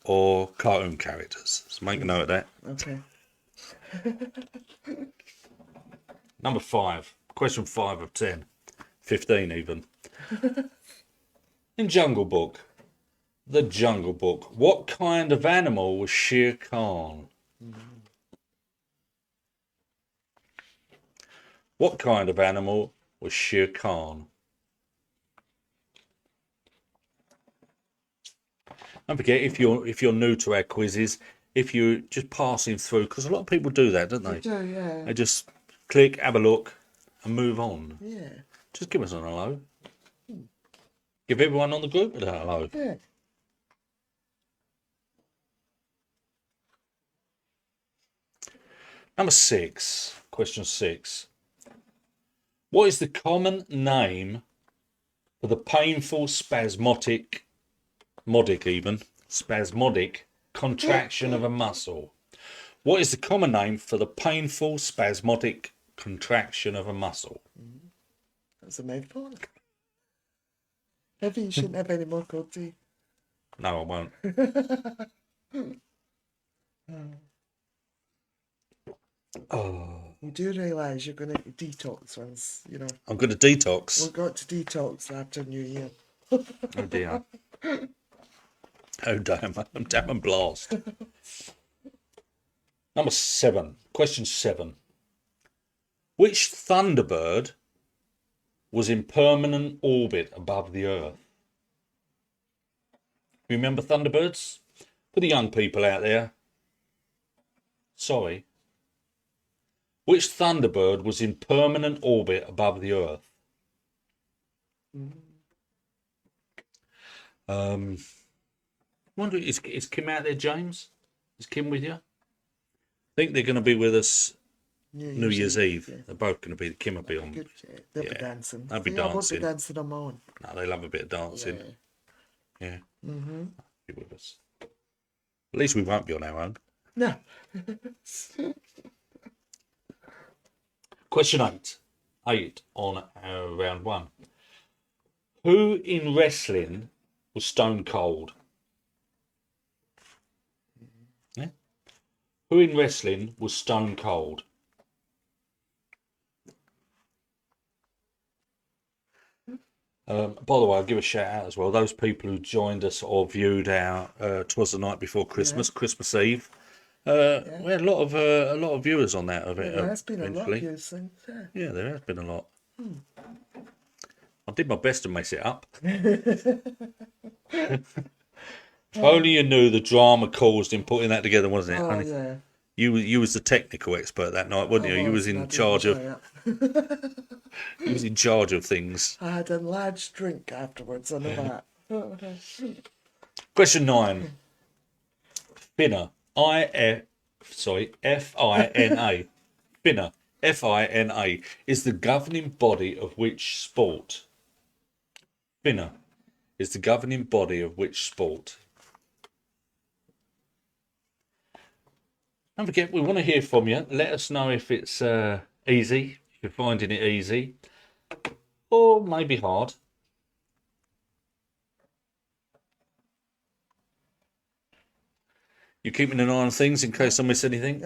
Speaker 1: or cartoon characters. So make a note of that.
Speaker 2: Okay.
Speaker 1: Number 5. Question 5 of 10. 15 even. In Jungle Book. The Jungle Book. What kind of animal was Shere Khan? What kind of animal was Shere Khan? Don't forget, if you're new to our quizzes, if you're just passing through, because a lot of people do that, don't they?
Speaker 2: You do, yeah.
Speaker 1: They just click, have a look, and move on.
Speaker 2: Yeah.
Speaker 1: Just give us an hello. Give everyone on the group a hello.
Speaker 2: Yeah.
Speaker 1: Number 6. Question 6. What is the common name for the painful spasmodic contraction of a muscle? What is the common name for the painful spasmodic contraction of a muscle?
Speaker 2: That's a mouthful. Maybe you shouldn't have any more cold tea.
Speaker 1: No, I won't. Oh,
Speaker 2: You do realise you're going to detox once, you know.
Speaker 1: I'm going to detox.
Speaker 2: We've got to detox after New Year.
Speaker 1: Oh dear. Oh damn, I'm damn and blast. Number 7. Question 7. Which Thunderbird was in permanent orbit above the Earth? Remember Thunderbirds? For the young people out there. Sorry. Which Thunderbird was in permanent orbit above the Earth? Wonder, is Kim out there, James? Is Kim with you? I think they're going to be with us New Year's Eve.
Speaker 2: Yeah.
Speaker 1: They're both going to be. Kim will be on.
Speaker 2: Good. They'll be
Speaker 1: Yeah,
Speaker 2: dancing.
Speaker 1: they'll be
Speaker 2: See, I won't
Speaker 1: dancing.
Speaker 2: be dancing on my own.
Speaker 1: No, they love a bit of dancing.
Speaker 2: Yeah.
Speaker 1: Yeah. Be with us. At least we won't be on our own.
Speaker 2: No.
Speaker 1: Question 8. 8 on round 1. Who in wrestling was Stone Cold? Yeah. Who in wrestling was Stone Cold? By the way, I'll give a shout out as well. Those people who joined us or viewed our "Twas the Night Before Christmas," Christmas Eve. We had a lot of viewers on that of it.
Speaker 2: There has been a lot of
Speaker 1: eventually.
Speaker 2: views since. Yeah.
Speaker 1: Yeah, there has been a lot. I did my best to mess it up. If only you knew the drama caused in putting that together, wasn't it?
Speaker 2: Oh,
Speaker 1: Honey?
Speaker 2: yeah.
Speaker 1: You was the technical expert that night, wasn't you? You was in charge of. You was in charge of things.
Speaker 2: I had a large drink afterwards on the mat.
Speaker 1: Question 9. FINA. FINA. FINA. FINA is the governing body of which sport? FINA is the governing body of which sport? Don't forget, we want to hear from you. Let us know if it's easy, if you're finding it easy, or maybe hard. You keeping an eye on things in case I miss anything?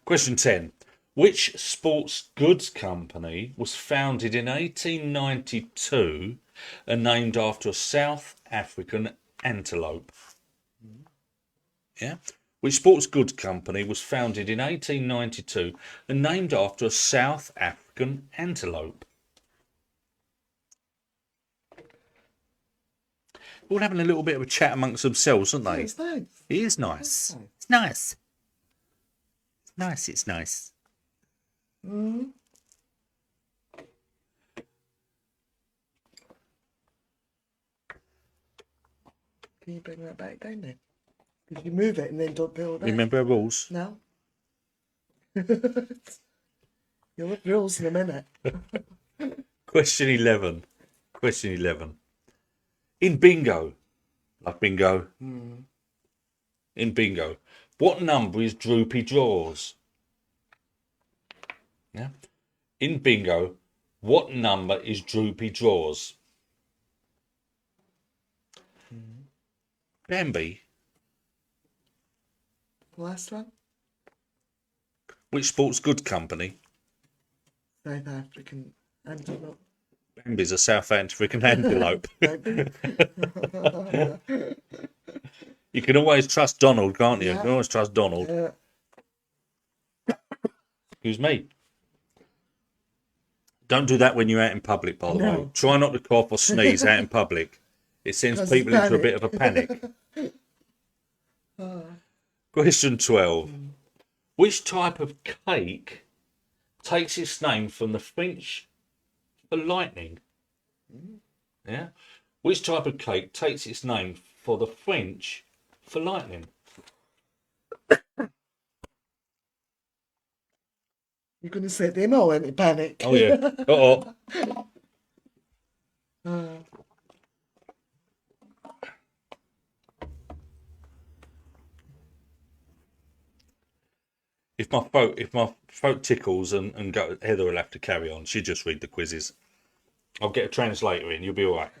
Speaker 1: Question 10. Which sports goods company was founded in 1892 and named after a South African antelope? Yeah. Which sports goods company was founded in 1892 and named after a South African antelope? All having a little bit of a chat amongst themselves, aren't they?
Speaker 2: It's nice.
Speaker 1: It is nice. It's nice. It's nice. It's nice.
Speaker 2: Can you bring that back down then? Because you move it and then don't pull it back.
Speaker 1: Remember our rules?
Speaker 2: No. You'll have rules in a minute.
Speaker 1: Question 11. Question 11. In bingo, like bingo, in bingo, what number is Droopy Drawers? Yeah. In bingo, what number is Droopy Drawers? Bambi.
Speaker 2: Last one.
Speaker 1: Which sports goods company?
Speaker 2: South African antelope.
Speaker 1: Bambi's a South African antelope. You can always trust Donald, can't you? You can always trust Donald. Excuse me. Don't do that when you're out in public, by the way. Try not to cough or sneeze out in public. It sends people into a bit of a panic. Question 12. Which type of cake takes its name from the French for lightning? Yeah. Which type of cake takes its name for the French for lightning?
Speaker 2: You're going to set them all into panic.
Speaker 1: Oh, yeah. Uh-oh. If my throat tickles and go, Heather will have to carry on. She just read the quizzes. I'll get a translator in. You'll be all right.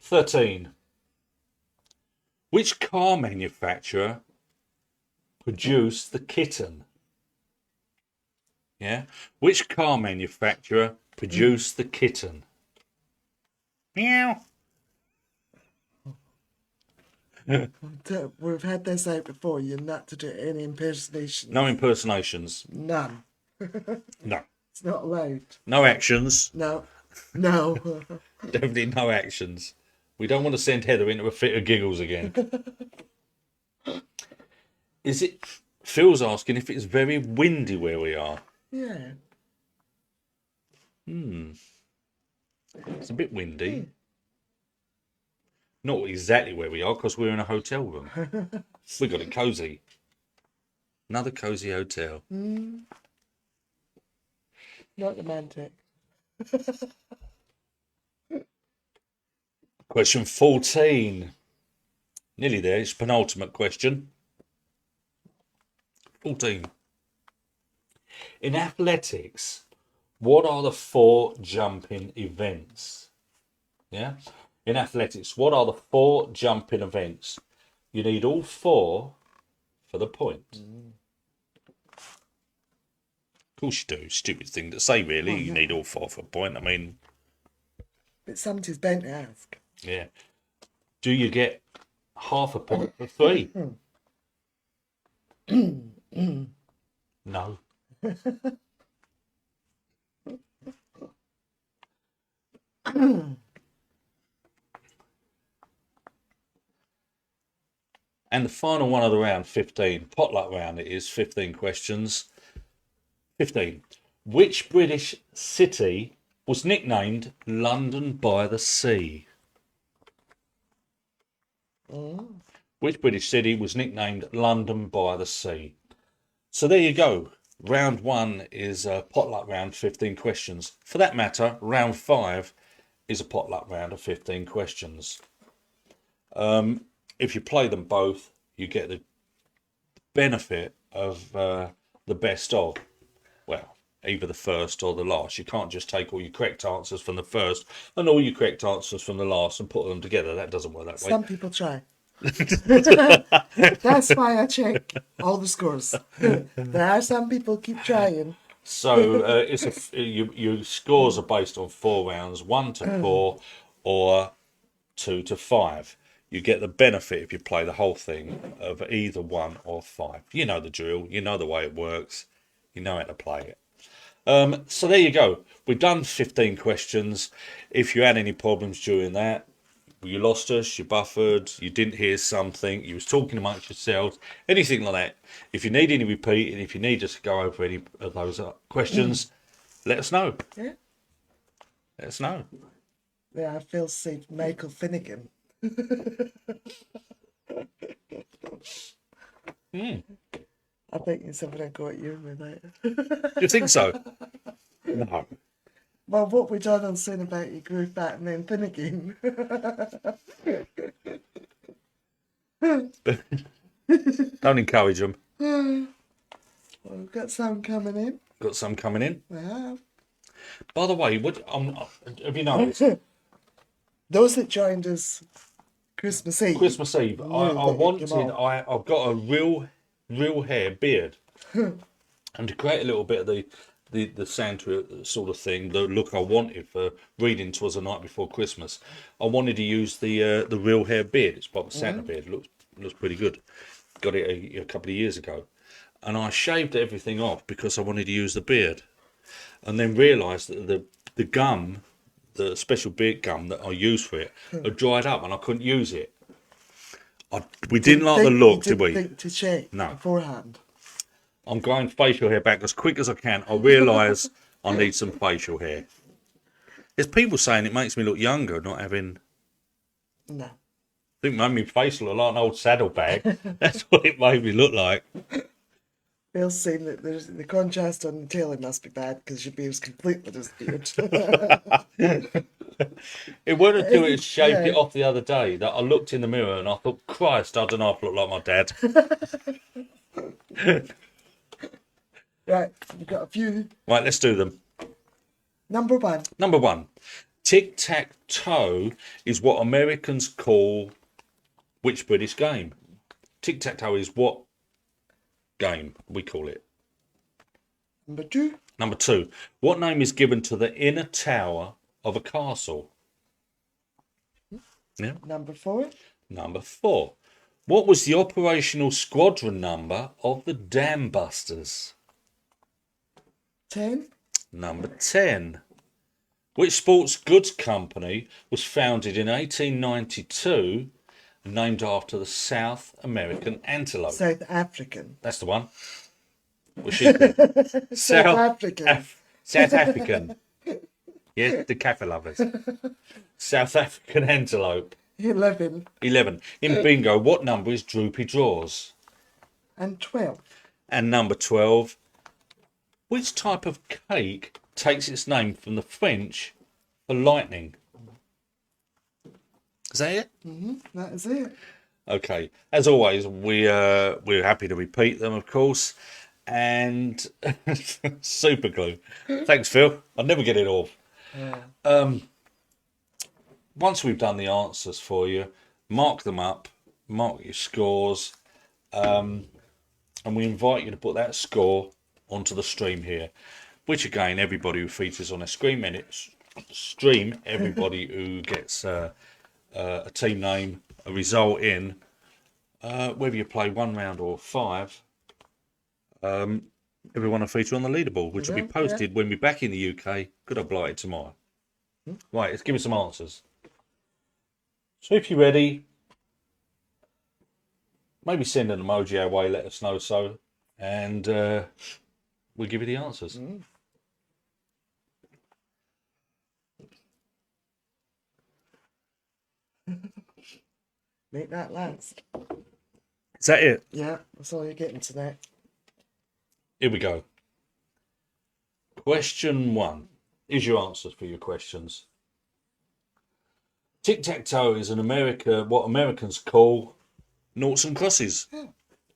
Speaker 1: 13. Which car manufacturer produced the kitten? Yeah. Which car manufacturer produced the kitten? Meow.
Speaker 2: We've had this out before. You're not to do any impersonations.
Speaker 1: No impersonations.
Speaker 2: None.
Speaker 1: No.
Speaker 2: It's not allowed.
Speaker 1: No actions.
Speaker 2: No. No.
Speaker 1: Definitely no actions. We don't want to send Heather into a fit of giggles again. Is it? Phil's asking if it's very windy where we are.
Speaker 2: Yeah.
Speaker 1: It's a bit windy. Not exactly where we are because we're in a hotel room. We got it cosy. Another cosy hotel.
Speaker 2: Not romantic.
Speaker 1: Question 14. Nearly there. It's penultimate question. 14. In athletics, what are the 4 jumping events? Yeah? In athletics, what are the 4 jumping events? You need all 4 for the point. Of course you do. Stupid thing to say, really. You need all 4 for a point. I mean...
Speaker 2: But somebody's bound to ask.
Speaker 1: Yeah. Do you get half a point for 3? No. And the final one of the round, 15. Potluck round it is, 15 questions. 15. Which British city was nicknamed London by the Sea? Which British city was nicknamed London by the Sea? So there you go. Round 1 is a potluck round, 15 questions. For that matter, round 5 is a potluck round of 15 questions. If you play them both, you get the benefit of the best of. Well, either the first or the last. You can't just take all your correct answers from the first and all your correct answers from the last and put them together. That doesn't work that way.
Speaker 2: Some people try. That's why I check all the scores. There are some people keep trying.
Speaker 1: So your scores are based on 4 rounds, 1 to 4 or 2 to 5. You get the benefit if you play the whole thing of either 1 or 5. You know the drill. You know the way it works. You know how to play it. So there you go. We've done 15 questions. If you had any problems during that, you lost us, you buffered, you didn't hear something, you was talking amongst yourselves, anything like that. If you need any repeating, if you need us to go over any of those questions, let us know.
Speaker 2: Yeah.
Speaker 1: Let us know.
Speaker 2: Yeah, I feel safe. Michael Finnegan. I think it's something I got you with that.
Speaker 1: Do you think so? No.
Speaker 2: Well, what we done on saying about your group back and then Finnegan.
Speaker 1: Don't encourage them.
Speaker 2: Well, we've got some coming in.
Speaker 1: Got some coming in.
Speaker 2: Yeah.
Speaker 1: By the way, have you noticed?
Speaker 2: Those that joined us Christmas Eve.
Speaker 1: Christmas Eve, I've got a real hair beard. And to create a little bit of the Santa sort of thing, the look I wanted for reading "'Twas the Night Before Christmas," I wanted to use the real hair beard. It's like a Santa beard. Looks pretty good. Got it a couple of years ago, and I shaved everything off because I wanted to use the beard, and then realised that the gum, the special beard gum that I used for it, had dried up and I couldn't use it. We didn't like the look, did we?
Speaker 2: Think to check beforehand.
Speaker 1: I'm growing facial hair back as quick as I can. I realise I need some facial hair. There's people saying it makes me look younger, not having...
Speaker 2: No.
Speaker 1: I think it made me face look like an old saddlebag. That's what it made me look like.
Speaker 2: Bill's saying that there's the contrast on the tail must be bad because your beard's completely disappeared.
Speaker 1: It weren't until it shaved
Speaker 2: Yeah.
Speaker 1: it off the other day that I looked in the mirror and I thought, Christ, I don't know if I look like my dad.
Speaker 2: Right, we've got a few.
Speaker 1: Right, let's do them.
Speaker 2: Number one,
Speaker 1: Number one, tic-tac-toe is what Americans call which British game? Tic-tac-toe is what game we call it?
Speaker 2: number two,
Speaker 1: Number two, what name is given to the inner tower of a castle? Yeah.
Speaker 2: number four,
Speaker 1: Number four, what was the operational squadron number of the Dam Busters?
Speaker 2: 10,
Speaker 1: Number 10. Which sports goods company was founded in 1892 and named after the South American antelope?
Speaker 2: South African.
Speaker 1: That's the one. What's she called?
Speaker 2: South African.
Speaker 1: South African. Yes, the cafe lovers. South African antelope.
Speaker 2: 11
Speaker 1: 11. In bingo, what number is Droopy Drawers?
Speaker 2: and 12.
Speaker 1: And number 12. Which type of cake takes its name from the French for lightning? Is that it?
Speaker 2: That is it.
Speaker 1: Okay. As always, we're happy to repeat them, of course. And super glue. Thanks, Phil. I'll never get it off.
Speaker 2: Yeah.
Speaker 1: Once we've done the answers for you, mark them up, mark your scores, and we invite you to put that score onto the stream here, which again, everybody who features on a stream, everybody who gets a team name, a result in, whether you play 1 round or 5, everyone will feature on the leaderboard, which will be posted when we're back in the UK. Could have blighted tomorrow. Right, let's give me some answers. So if you're ready, maybe send an emoji our way, let us know so, and we'll give you the answers.
Speaker 2: Make that last.
Speaker 1: Is that it?
Speaker 2: Yeah, that's all you're getting tonight.
Speaker 1: Here we go. Question 1. Here's your answers for your questions. Tic-tac-toe is what Americans call noughts and crosses.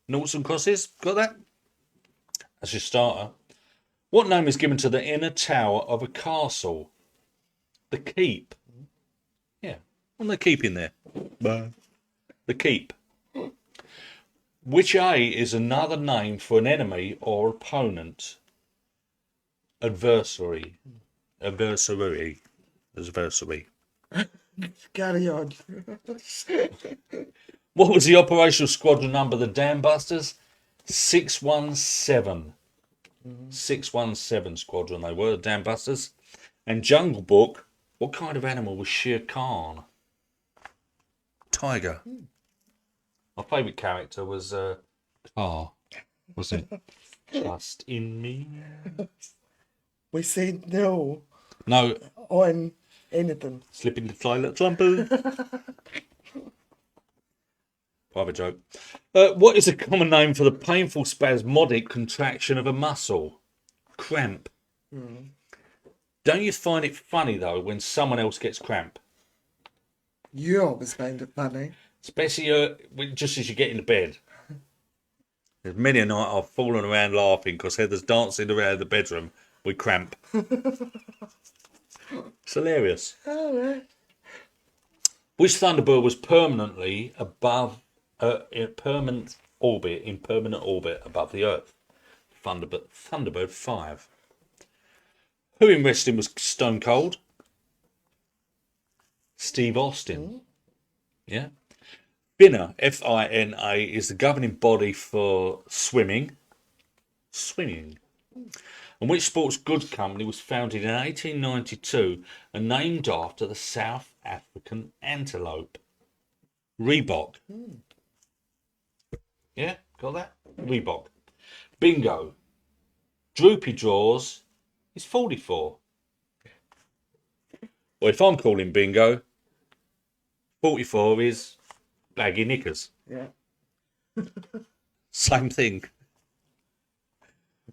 Speaker 1: Noughts and crosses, got that? That's your starter. What name is given to the inner tower of a castle? The keep. Yeah, what are they keeping there? The keep. Which A is another name for an enemy or opponent? Adversary. Adversary. Adversary.
Speaker 2: Carry on.
Speaker 1: What was the operational squadron number of the Dam Busters? 617. 617 squadron they were, the Dam Busters. And Jungle Book, what kind of animal was Shere Khan? Tiger. My favourite character was Car, wasn't it? Trust in me.
Speaker 2: We said no
Speaker 1: No,
Speaker 2: on anything.
Speaker 1: slip into toilet trumpet. Private joke. What is a common name for the painful spasmodic contraction of a muscle? Cramp. Don't you find it funny, though, when someone else gets cramp?
Speaker 2: You always find it funny.
Speaker 1: Especially just as you get into bed. There's many a night I've fallen around laughing because Heather's dancing around the bedroom with cramp. It's hilarious.
Speaker 2: All right.
Speaker 1: Which Thunderbird was permanently above, in permanent orbit above the Earth? Thunderbird 5. Who in wrestling was Stone Cold? Steve Austin. Yeah. FINA, F-I-N-A, is the governing body for swimming. Swimming. And which sports goods company was founded in 1892 and named after the South African antelope? Reebok. Yeah, got that? Reebok. Bingo. Droopy Drawers is 44. Well, if I'm calling bingo, 44 is baggy knickers.
Speaker 2: Yeah.
Speaker 1: Same thing.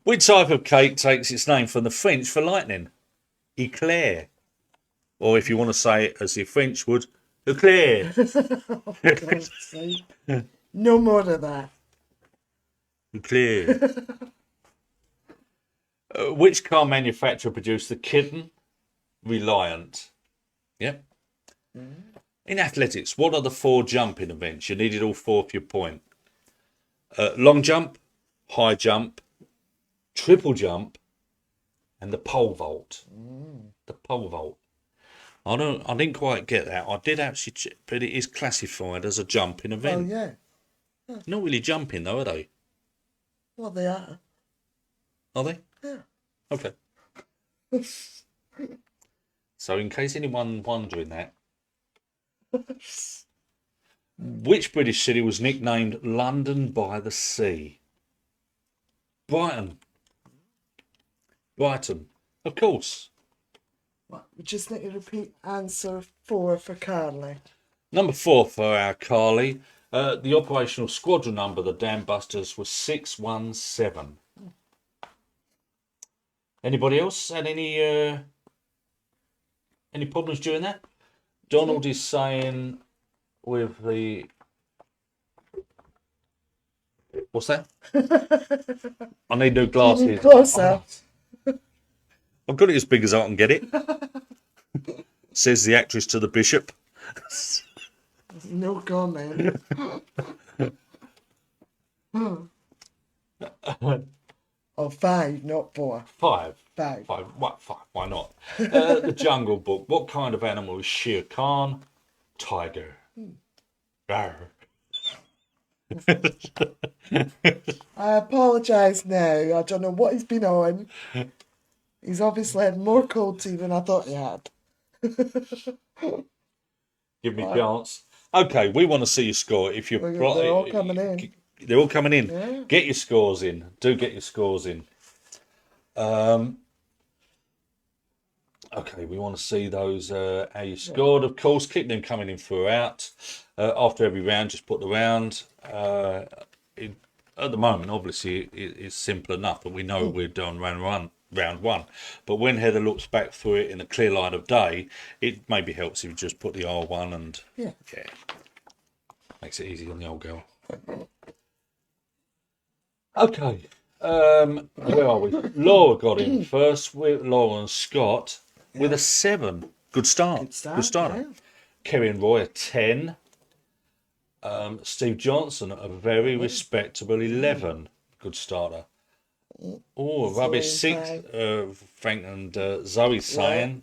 Speaker 1: Which type of cake takes its name from the French for lightning? Eclair. Or if you want to say it as the French would, Leclerc.
Speaker 2: God's sake. No more of that.
Speaker 1: Leclerc. Which car manufacturer produced the kitten Reliant? Yep. In athletics, what are the 4 jumping events? You needed all 4 for your point. Long jump, high jump, triple jump, and the pole vault. The pole vault. I didn't quite get that. I did actually check, but it is classified as a jumping
Speaker 2: Oh,
Speaker 1: event.
Speaker 2: yeah.
Speaker 1: Not really jumping though, are they?
Speaker 2: Well, they are.
Speaker 1: Are they?
Speaker 2: Yeah.
Speaker 1: Okay. So, in case anyone wondering that, which British city was nicknamed London by the Sea? Brighton. Brighton. Of course.
Speaker 2: Well, we just need to repeat answer 4 for Carly.
Speaker 1: Number 4 for our Carly. The operational squadron number of the Dam Busters was 617. Anybody else had any problems during that? Donald is saying with the... What's that? I need new glasses.
Speaker 2: Closer.
Speaker 1: I've got it as big as I can get it. Says the actress to the bishop.
Speaker 2: No comment. Oh, 5, not 4.
Speaker 1: 5.
Speaker 2: 5.
Speaker 1: 5. What? 5. Why not? The Jungle Book. What kind of animal is Shere Khan? Tiger. Rawr.
Speaker 2: I apologise now. I don't know what he's been on. He's obviously had more cold tea than I thought he had.
Speaker 1: Give me a chance. Okay, we want to see your score. If you're
Speaker 2: They're all coming in.
Speaker 1: They're all coming in.
Speaker 2: Yeah.
Speaker 1: Get your scores in. Do get your scores in. Okay, we want to see those, how you scored, of course. Keep them coming in throughout. After every round, just put the round. At the moment, obviously, it's simple enough, but we know we're done round one. But when Heather looks back through it in a clear light of day, it maybe helps if you just put the R1 and...
Speaker 2: Yeah.
Speaker 1: Makes it easy on the old girl. Okay. Where are we? Laura got in first with Laura and Scott with a 7. Good start. Good start.
Speaker 2: Yeah.
Speaker 1: Kerry and Roy a 10. Steve Johnson a very respectable 11. Good starter. Oh, rubbish 6. Frank and Zoe saying.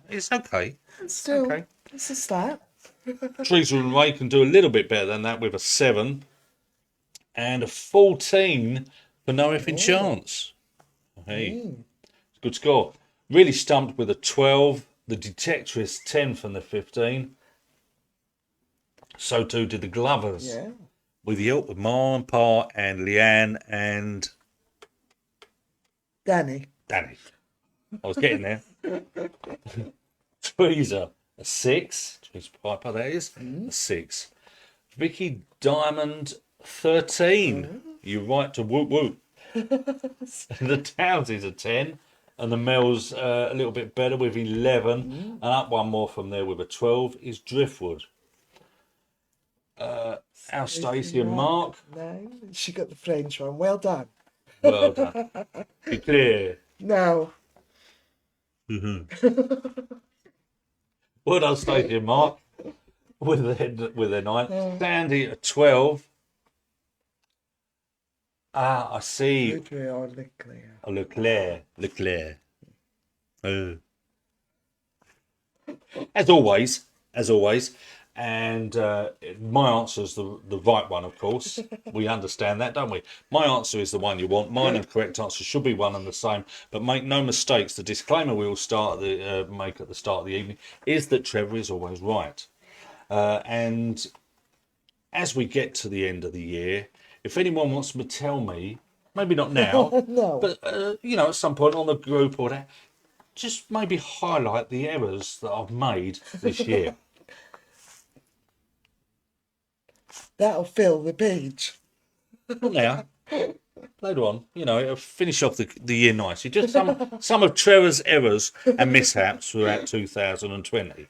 Speaker 1: It's okay.
Speaker 2: Still,
Speaker 1: okay.
Speaker 2: it's a start.
Speaker 1: Teresa and Ray can do a little bit better than that with a 7. And a 14 for No Effing Chance. Hey, good score. Really stumped with a 12. The Detectorist 10 from the 15. So too did the Glovers.
Speaker 2: Yeah.
Speaker 1: With the help of Ma and Pa and Leanne and
Speaker 2: Danny.
Speaker 1: Danny. I was getting there. Teresa, a 6. Teresa Piper, that is. A 6. Vicky Diamond, 13. You're right to whoop whoop. The Townsies a 10. And the Mel's a little bit better with 11. And up one more from there with a 12 is Driftwood. Our Stacey and Mark.
Speaker 2: No, she got the French one. Well done.
Speaker 1: Well done. Be clear.
Speaker 2: No.
Speaker 1: Well done, Stacey and Mark. With their 9. Sandy a 12. Ah, I see.
Speaker 2: Leclerc.
Speaker 1: Leclerc. As always. And my answer is the right one, of course. We understand that, don't we? My answer is the one you want. Mine and correct answer should be one and the same. But make no mistakes. The disclaimer we will make at the start of the evening is that Trevor is always right. And as we get to the end of the year, if anyone wants to tell me, maybe not now,
Speaker 2: No.
Speaker 1: but at some point on the group or that, just maybe highlight the errors that I've made this year.
Speaker 2: That'll fill the page.
Speaker 1: Not now. Later on, it'll finish off the year nicely. Just some of Trevor's errors and mishaps throughout 2020.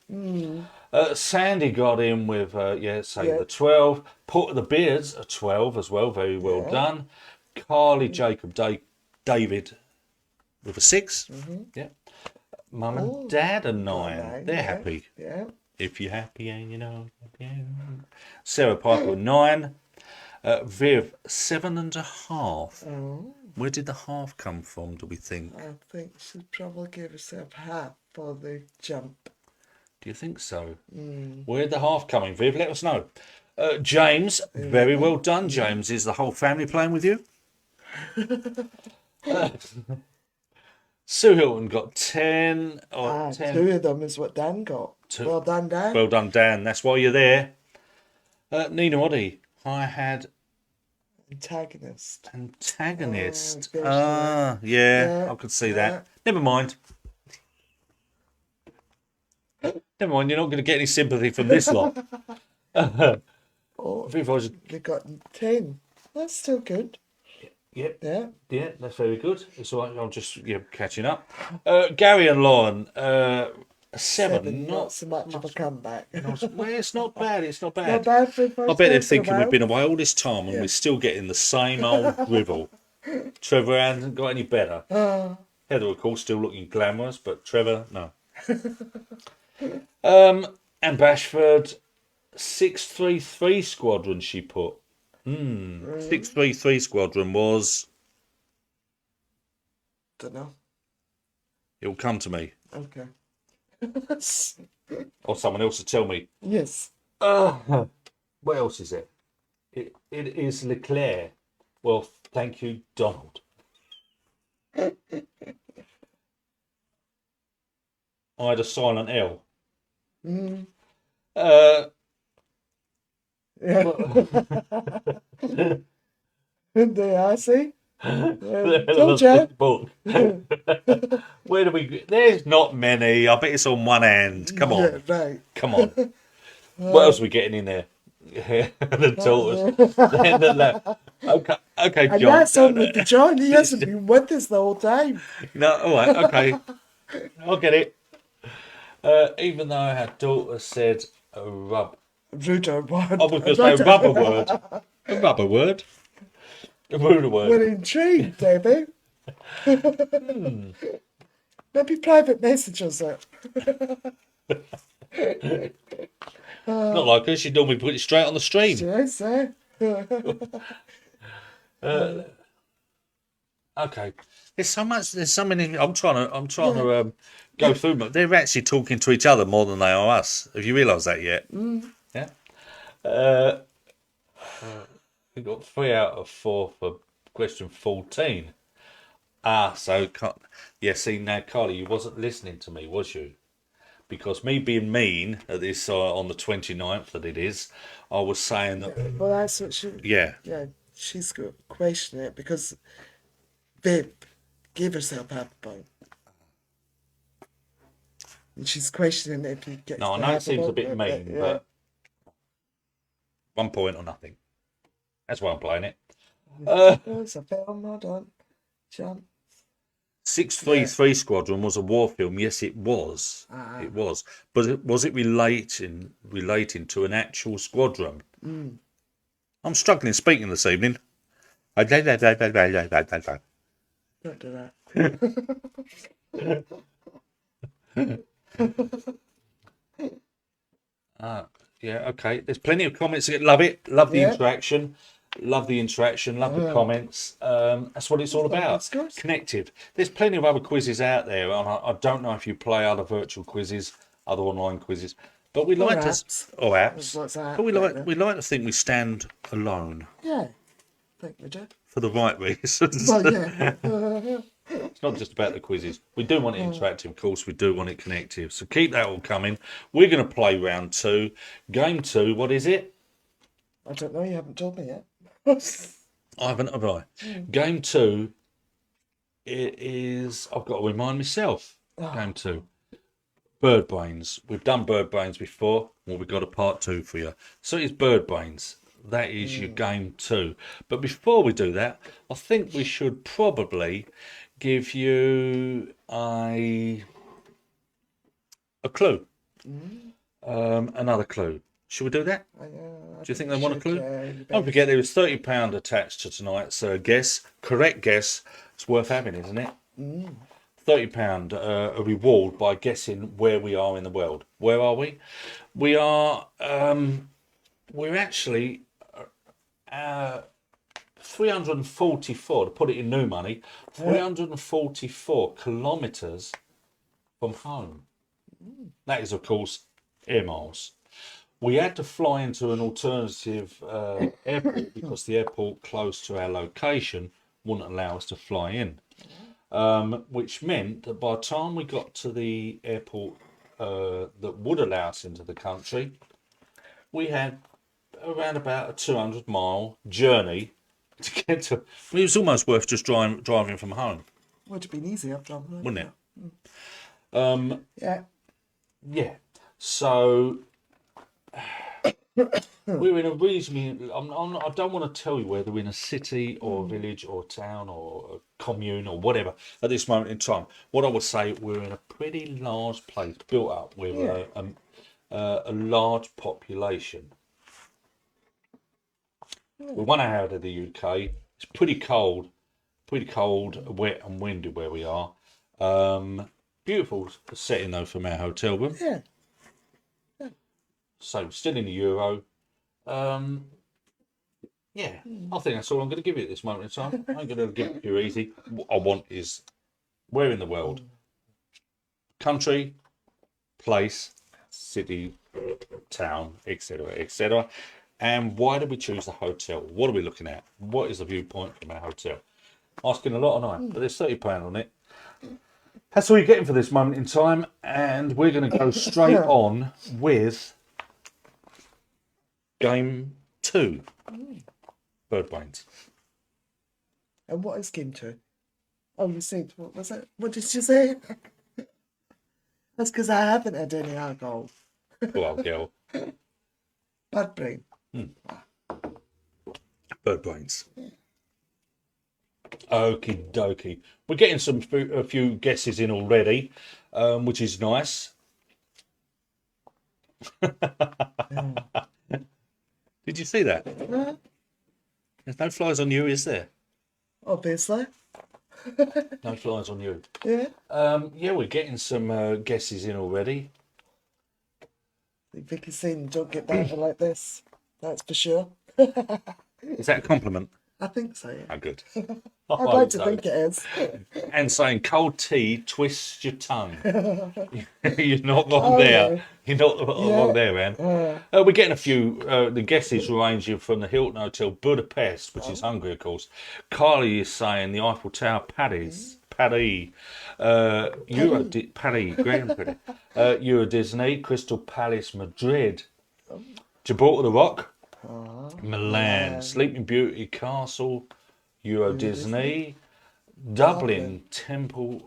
Speaker 1: Sandy got in with, the 12. Put the Beards a 12 as well. Very well done. Carly, Jacob, David with a 6. Yeah. Mum and Dad a 9. They're happy.
Speaker 2: Yeah.
Speaker 1: If you're happy and Sarah Piper 9. Viv 7.5.
Speaker 2: Oh,
Speaker 1: Where did the half come from, do we think?
Speaker 2: I think she probably gave herself half for the jump.
Speaker 1: Do you think so? Where'd the half coming, Viv? Let us know. James, very well done, James. Is the whole family playing with you? Sue Hilton got 10. 10.
Speaker 2: 2 of them is what Dan got. Well done, Dan.
Speaker 1: Well done, Dan. That's why you're there. Nina Oddy, I had
Speaker 2: Antagonist.
Speaker 1: yeah, I could see that. Never mind. Never mind, you're not going to get any sympathy from this lot.
Speaker 2: They got 10. That's still good.
Speaker 1: Yep.
Speaker 2: Yeah.
Speaker 1: That's very good. It's all right. I'm just catching up. Gary and Lauren, 7.
Speaker 2: Not so much of a comeback.
Speaker 1: Well, it's not bad. It's not bad.
Speaker 2: Not bad for
Speaker 1: I bet they're thinking we've been away all this time and we're still getting the same old drivel. Trevor hasn't got any better. Heather, of course, still looking glamorous, but Trevor, no. And Bashford, 633 squadron she put. 633 squadron was...
Speaker 2: Don't know.
Speaker 1: It'll come to me.
Speaker 2: Okay.
Speaker 1: Or someone else will tell me.
Speaker 2: Yes.
Speaker 1: What else is it? It is Leclerc. Well, thank you, Donald. I had a silent L.
Speaker 2: Yeah. There, I see. Told you.
Speaker 1: Book. Where do we? There's not many. I bet it's on one hand. Come on.
Speaker 2: Yeah, right.
Speaker 1: Come on. What else are we getting in there? The tortoise. Okay,
Speaker 2: And
Speaker 1: John.
Speaker 2: that's on with the John. He hasn't been with us the whole time.
Speaker 1: No, all right, okay. I'll get it. Even though her daughter said a
Speaker 2: Ruder word.
Speaker 1: I was going to say a rubber word. A rubber word. A ruder word.
Speaker 2: We're intrigued, David. Maybe private messages it.
Speaker 1: Not like her. She'd normally put it straight on the stream.
Speaker 2: Yes, eh?
Speaker 1: Okay. There's so much. There's so many. I'm trying to go through them. They're actually talking to each other more than they are us. Have you realised that yet? Yeah. We got 3 out of 4 for question 14. See now, Carly, you wasn't listening to me, was you? Because me being mean at this on the 29th that it is, I was saying that.
Speaker 2: Well, that's what she.
Speaker 1: Yeah.
Speaker 2: Yeah, she's got to question it because Viv gave herself half a point. And she's questioning if he gets.
Speaker 1: No, I
Speaker 2: the
Speaker 1: know it
Speaker 2: half
Speaker 1: seems a
Speaker 2: point,
Speaker 1: bit mean, but 1 point or nothing. That's why I'm playing it.
Speaker 2: It's a film, hold on. Jump.
Speaker 1: 633 Squadron was a war film. Yes, it was. It was. But was it relating to an actual squadron? I'm struggling speaking this evening.
Speaker 2: Don't do that.
Speaker 1: Yeah, okay. There's plenty of comments. Love it. Love the
Speaker 2: Yeah.
Speaker 1: interaction. Love the interaction. Love the comments. That's what it's all about.
Speaker 2: That's good.
Speaker 1: Connective. There's plenty of other quizzes out there. And I don't know if you play other virtual quizzes, other online quizzes. But we like
Speaker 2: apps.
Speaker 1: to... Or apps.
Speaker 2: What's that?
Speaker 1: But we like to think we stand alone
Speaker 2: Yeah, I think we do.
Speaker 1: for the right reasons.
Speaker 2: Well, yeah.
Speaker 1: It's not just about the quizzes. We do want it interactive, of course. We do want it connective. So keep that all coming. We're going to play round 2. Game 2, what is it?
Speaker 2: I don't know, you haven't told me yet.
Speaker 1: I haven't, have I? Game 2, it is... I've got to remind myself. Game 2. Bird Brains. We've done Bird Brains before. Well, we've got a part 2 for you. So it's Bird Brains. That is your game 2. But before we do that, I think we should probably give you a clue. Another clue. Should we do that?
Speaker 2: I
Speaker 1: Do you think they want a clue?
Speaker 2: you
Speaker 1: Don't
Speaker 2: bet.
Speaker 1: forget there was £30 attached to tonight's guess. Correct guess. It's worth having, isn't it? £30 a reward by guessing where we are in the world. Where are we? We are. We're actually 344. To put it in new money, 344 kilometres from home. That is, of course, air miles. We had to fly into an alternative airport because the airport close to our location wouldn't allow us to fly in, which meant that by the time we got to the airport that would allow us into the country, we had around about a 200-mile journey to get to. It was almost worth just driving from home,
Speaker 2: Would have been easier, probably.
Speaker 1: wouldn't it?
Speaker 2: Yeah.
Speaker 1: Yeah. So we're in a reasonably. I don't want to tell you whether we're in a city or a village or a town or a commune or whatever at this moment in time. What I would say, we're in a pretty large place built up with a large population. We want out of the UK. It's pretty cold, wet and windy where we are. Beautiful setting though from our hotel room.
Speaker 2: Yeah.
Speaker 1: So still in the Euro. Yeah, I think that's all I'm going to give you at this moment in time. I ain't going to give it to you easy. What I want is where in the world, country, place, city, town, etc., etc. And why did we choose the hotel? What are we looking at? What is the viewpoint from our hotel? Asking a lot of night, but there's £30 on it. That's all you're getting for this moment in time, and we're going to go straight on with game 2. Birdbrains.
Speaker 2: And what is game 2? Oh, you said, what was it? What did you say? That's because I haven't had any alcohol.
Speaker 1: Well, girl.
Speaker 2: Bad brain.
Speaker 1: Birdbrains. Okie dokie. We're getting a few guesses in already, which is nice. Did you see that? There's no flies on you, is there?
Speaker 2: Obviously.
Speaker 1: No flies on you.
Speaker 2: Yeah.
Speaker 1: Yeah, we're getting some guesses in already.
Speaker 2: Vicky's saying don't get better like this. That's for sure.
Speaker 1: Is that a compliment?
Speaker 2: I think so, yeah.
Speaker 1: Oh, good.
Speaker 2: I'd like to think it is.
Speaker 1: And saying cold tea twists your tongue. You're not wrong
Speaker 2: Oh,
Speaker 1: there.
Speaker 2: no.
Speaker 1: You're not wrong there, man. We're getting a few. The guesses ranging from the Hilton Hotel Budapest, which is Hungary, of course. Kylie is saying the Eiffel Tower, Paris, Grand Prix, Euro Disney, Crystal Palace, Madrid, Gibraltar the Rock, Milan, Sleeping Beauty Castle, Euro Disney, Dublin, Temple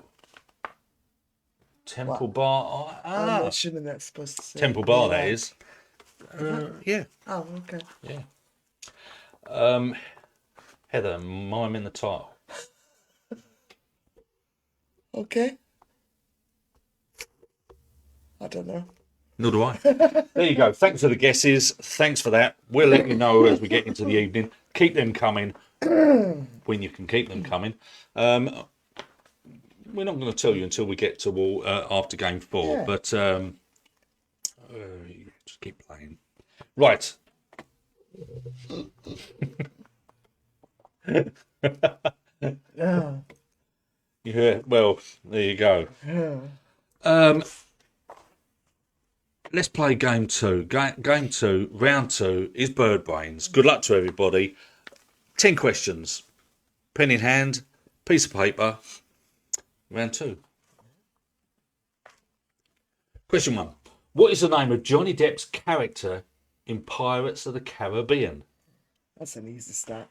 Speaker 1: Bar.
Speaker 2: I'm assuming that's supposed to say.
Speaker 1: Temple Bar, that is. Yeah,
Speaker 2: Oh, okay.
Speaker 1: yeah. Heather, mime in the title.
Speaker 2: Okay. I don't know.
Speaker 1: Nor do I. There you go. Thanks for the guesses. Thanks for that. We'll let you know as we get into the evening. Keep them coming when you can keep them coming. We're not going to tell you until we get to after game 4,
Speaker 2: Yeah.
Speaker 1: but just keep playing. Right.
Speaker 2: Yeah.
Speaker 1: Yeah. Well, there you go.
Speaker 2: Yeah.
Speaker 1: Let's play game 2. Game 2, round 2 is Birdbrains. Good luck to everybody. 10 questions. Pen in hand, piece of paper. Round 2. Question 1. What is the name of Johnny Depp's character in Pirates of the Caribbean?
Speaker 2: That's an easy start.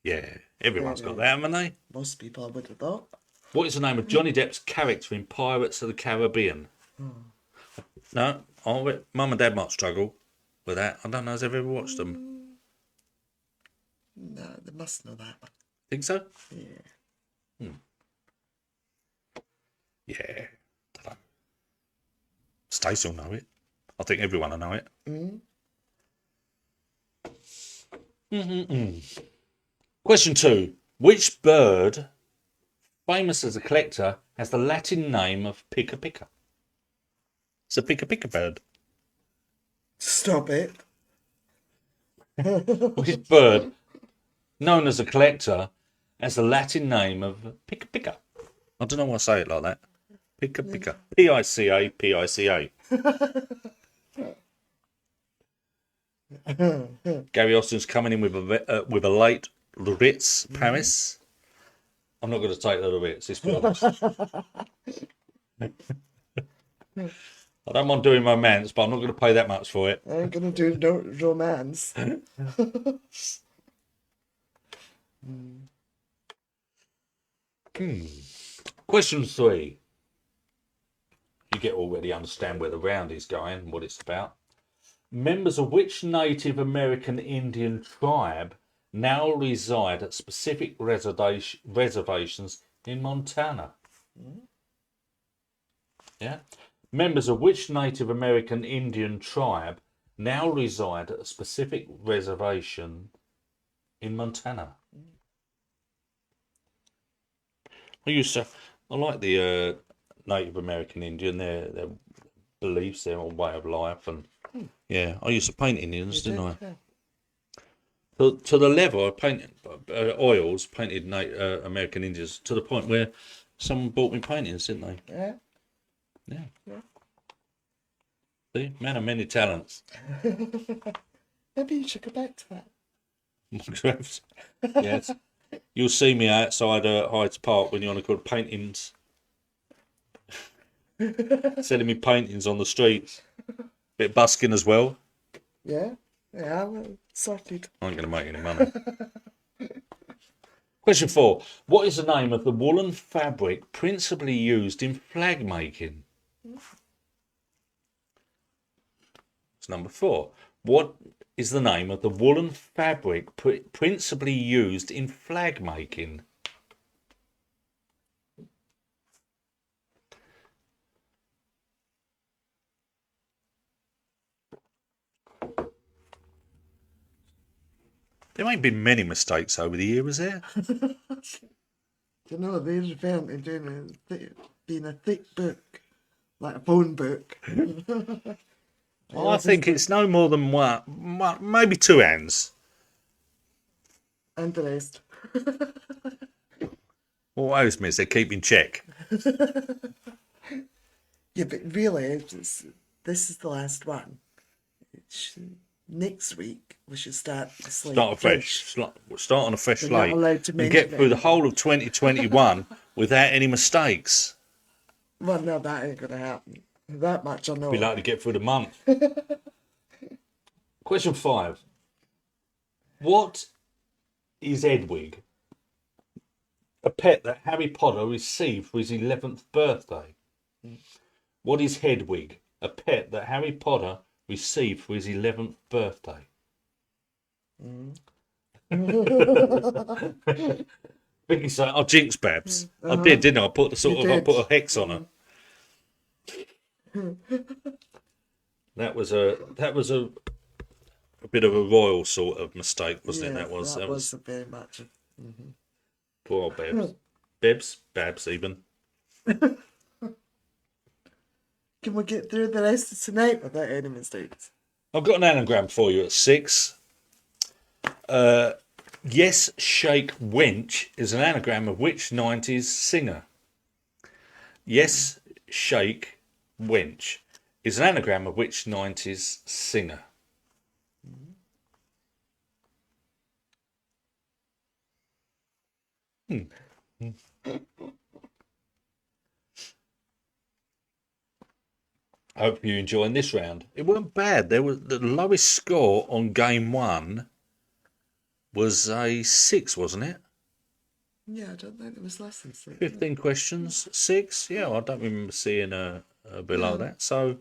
Speaker 1: Yeah, everyone's got that, haven't they?
Speaker 2: Most people I would have thought.
Speaker 1: What is the name of Johnny Depp's character in Pirates of the Caribbean? No, Mum and Dad might struggle with that. I don't know if they've ever watched them.
Speaker 2: No, they must know that one.
Speaker 1: Think so?
Speaker 2: Yeah.
Speaker 1: Yeah. Dunno. Stacey will know it. I think everyone will know it. Question 2. Which bird, famous as a collector, has the Latin name of Pica Pica? It's a Pica Pica bird.
Speaker 2: Stop it.
Speaker 1: Which bird, known as a collector, has the Latin name of Pica Pica? I don't know why I say it like that. Pica Pica. Pica, Pica. Gary Austin's coming in with a late Ritz Paris. I'm not going to take the Ritz, let's be honest. I don't mind doing romance, but I'm not going to pay that much for it.
Speaker 2: I ain't gonna do no romance.
Speaker 1: Question 3. You already understand where the round is going and what it's about. Members of which Native American Indian tribe now reside at specific reservations in Montana? Yeah. Members of which Native American Indian tribe now reside at a specific reservation in Montana? I like the Native American Indian, their beliefs, their way of life, and yeah, I used to paint Indians, didn't I?
Speaker 2: Yeah.
Speaker 1: To the level I painted oils, painted American Indians to the point where someone bought me paintings, didn't they?
Speaker 2: Yeah.
Speaker 1: Yeah. See, man of many talents.
Speaker 2: Maybe you should go back to that.
Speaker 1: Yes. You'll see me outside Hyde's Park when you're on a called paintings. Selling me paintings on the streets. Bit busking as well.
Speaker 2: Yeah. Yeah, well, sorted.
Speaker 1: I ain't going to make any money. Question 4. What is the name of the woolen fabric principally used in flag making? It's number 4. What is the name of the woolen fabric principally used in flag making? There ain't been many mistakes over the years, there?
Speaker 2: You know, they're referring to being a thick book, like a phone book.
Speaker 1: I think it's no more than one, maybe 2 hands.
Speaker 2: And the rest.
Speaker 1: What owes me is they keep in check.
Speaker 2: Yeah, but really, this is the last one. Next week, we should start the slate
Speaker 1: Start afresh. Start on a fresh
Speaker 2: We're not
Speaker 1: slate.
Speaker 2: allowed to
Speaker 1: And get
Speaker 2: mention
Speaker 1: through the
Speaker 2: it.
Speaker 1: whole of 2021 without any mistakes.
Speaker 2: Well, no, that ain't going to happen. That much I know.
Speaker 1: Be lucky to get through the month. Question 5. What is Edwig? A pet that Harry Potter received for his 11th birthday. What is Hedwig? A pet that Harry Potter received for his 11th birthday. Vicky said, "I jinx Babs." I did, didn't I? I put I put a hex on her. That was a bit of a royal sort of mistake, wasn't it? That was
Speaker 2: very much.
Speaker 1: poor old Babs even.
Speaker 2: Can we get through the rest of tonight without any mistakes?
Speaker 1: I've got an anagram for you at 6. Yes, Shake Wench is an anagram of which 90s singer? Yes, Shake Wench is an anagram of which 90s singer? I hope you're enjoying this round. It weren't bad. There was the lowest score on game 1 was a 6, wasn't it?
Speaker 2: Yeah, I don't think it was less than 6.
Speaker 1: 15 questions, 6. Yeah, I don't remember seeing a below that. So,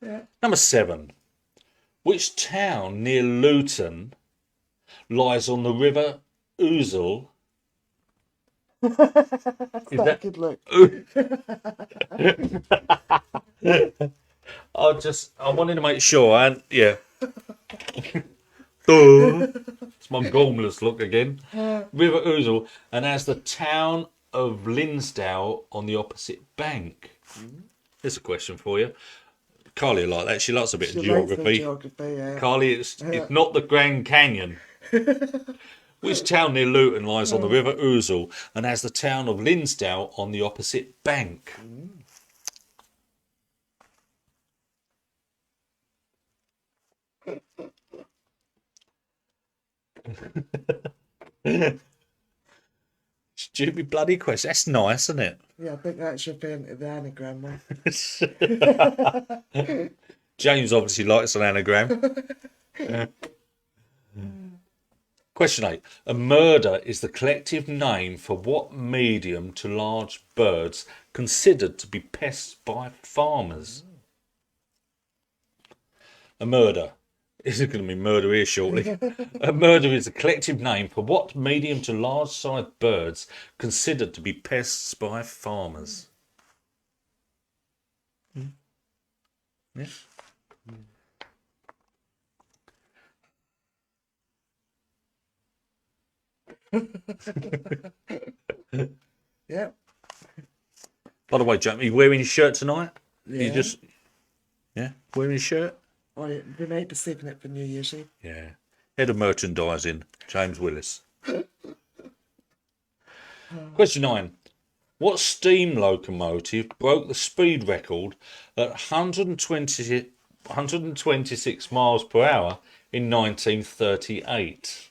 Speaker 2: Yeah.
Speaker 1: number 7. Which town near Luton lies on the River Ousel.
Speaker 2: That's
Speaker 1: Is
Speaker 2: not
Speaker 1: that
Speaker 2: a good look.
Speaker 1: I wanted to make sure, and yeah. Duh. It's my gormless look again. River Ousel, and has the town of Linsdale on the opposite bank. Here's a question for you. Carly will like that. She likes a bit
Speaker 2: She
Speaker 1: of
Speaker 2: likes the
Speaker 1: geography.
Speaker 2: geography, yeah.
Speaker 1: Carly, it's not the Grand Canyon. Which town near Luton lies on the River Ousel and has the town of Linsdale on the opposite bank? Stupid bloody question. That's nice, isn't it?
Speaker 2: Yeah, I think that's your the anagram one.
Speaker 1: James obviously likes an anagram. Question 8. A murder is the collective name for what medium to large birds considered to be pests by farmers? A murder. Is it going to be murder here shortly? A murder is a collective name for what medium to large sized birds considered to be pests by farmers? Yeah.
Speaker 2: Yeah.
Speaker 1: By the way, Jamie, you wearing your shirt tonight?
Speaker 2: Yeah.
Speaker 1: You just, yeah, wearing your shirt?
Speaker 2: Oh, yeah. We might be saving it for New Year's Eve.
Speaker 1: Yeah. Head of merchandising, James Willis. Question 9. What steam locomotive broke the speed record at 126 miles per hour in 1938?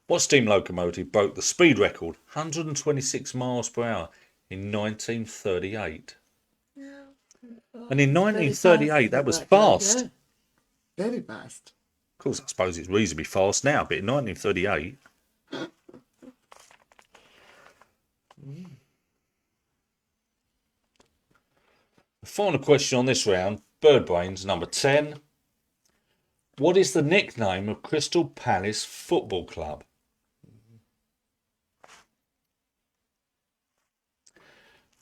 Speaker 1: What steam locomotive broke the speed record 126 miles per hour in 1938? And in 1938, that was fast.
Speaker 2: Yeah. Very fast.
Speaker 1: Of course, I suppose it's reasonably fast now, but in 1938... The final question on this round, Bird Brains, number 10. What is the nickname of Crystal Palace Football Club?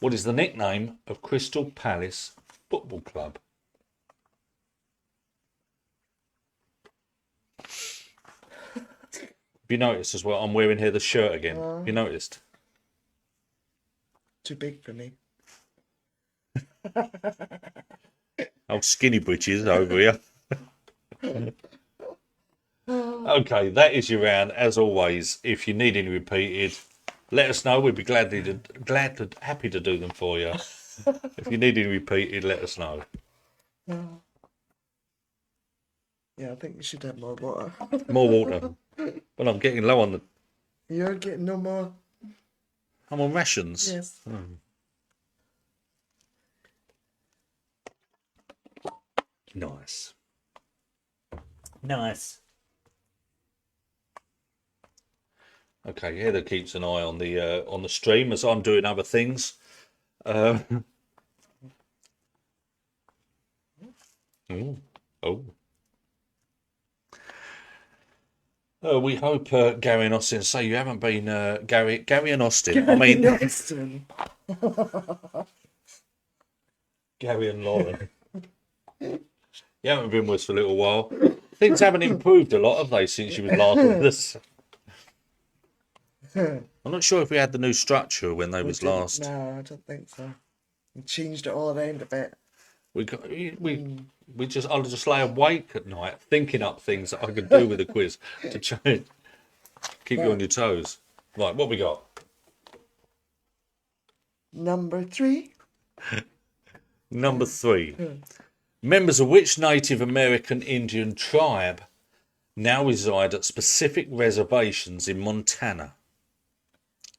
Speaker 1: What is the nickname of Crystal Palace Football Club? Have you noticed as well? I'm wearing here the shirt again. Have you noticed?
Speaker 2: Too big for me.
Speaker 1: Oh, skinny britches over here. Okay, that is your round. As always, if you need any repeated, let us know. We'd be happy to do them for you. If you need any repeated, let us know.
Speaker 2: Yeah, I think you should have more water.
Speaker 1: More water. Well, I'm getting low on the...
Speaker 2: You're getting no more?
Speaker 1: I'm on rations.
Speaker 2: Yes.
Speaker 1: Nice. Nice. Okay, Heather keeps an eye on the stream as I'm doing other things. Oh. We hope Gary and Austin say you haven't been Gary and Austin. I mean
Speaker 2: Austin.
Speaker 1: Gary and Lauren. You haven't been with us for a little while. Things haven't improved a lot, have they, since you was last with us? I'm not sure if we had the new structure when they was last.
Speaker 2: No, I don't think so. We changed it all around a bit.
Speaker 1: I'll just lay awake at night thinking up things that I could do with a quiz to change, keep you on your toes. Right, what we got?
Speaker 2: Number 3.
Speaker 1: Number 3. Members of which Native American Indian tribe now reside at specific reservations in Montana?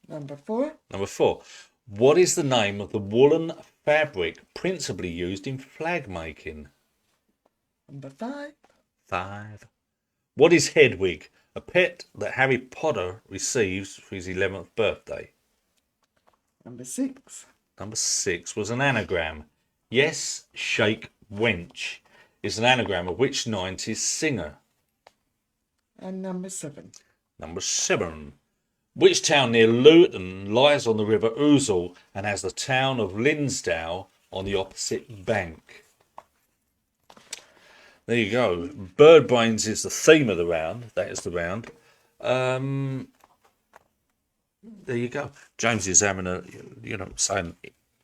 Speaker 2: Number 4.
Speaker 1: Number 4. What is the name of the woolen fabric principally used in flag making?
Speaker 2: Number 5.
Speaker 1: 5. What is Hedwig, a pet that Harry Potter receives for his 11th birthday?
Speaker 2: Number 6.
Speaker 1: Number 6 was an anagram. Yes, Shake Wench is an anagram of which 90s singer?
Speaker 2: And number 7.
Speaker 1: Number 7. Which town near Luton lies on the River Ousel and has the town of Linsdale on the opposite bank? There you go. Bird brains is the theme of the round. That is the round. There you go. James is having a, saying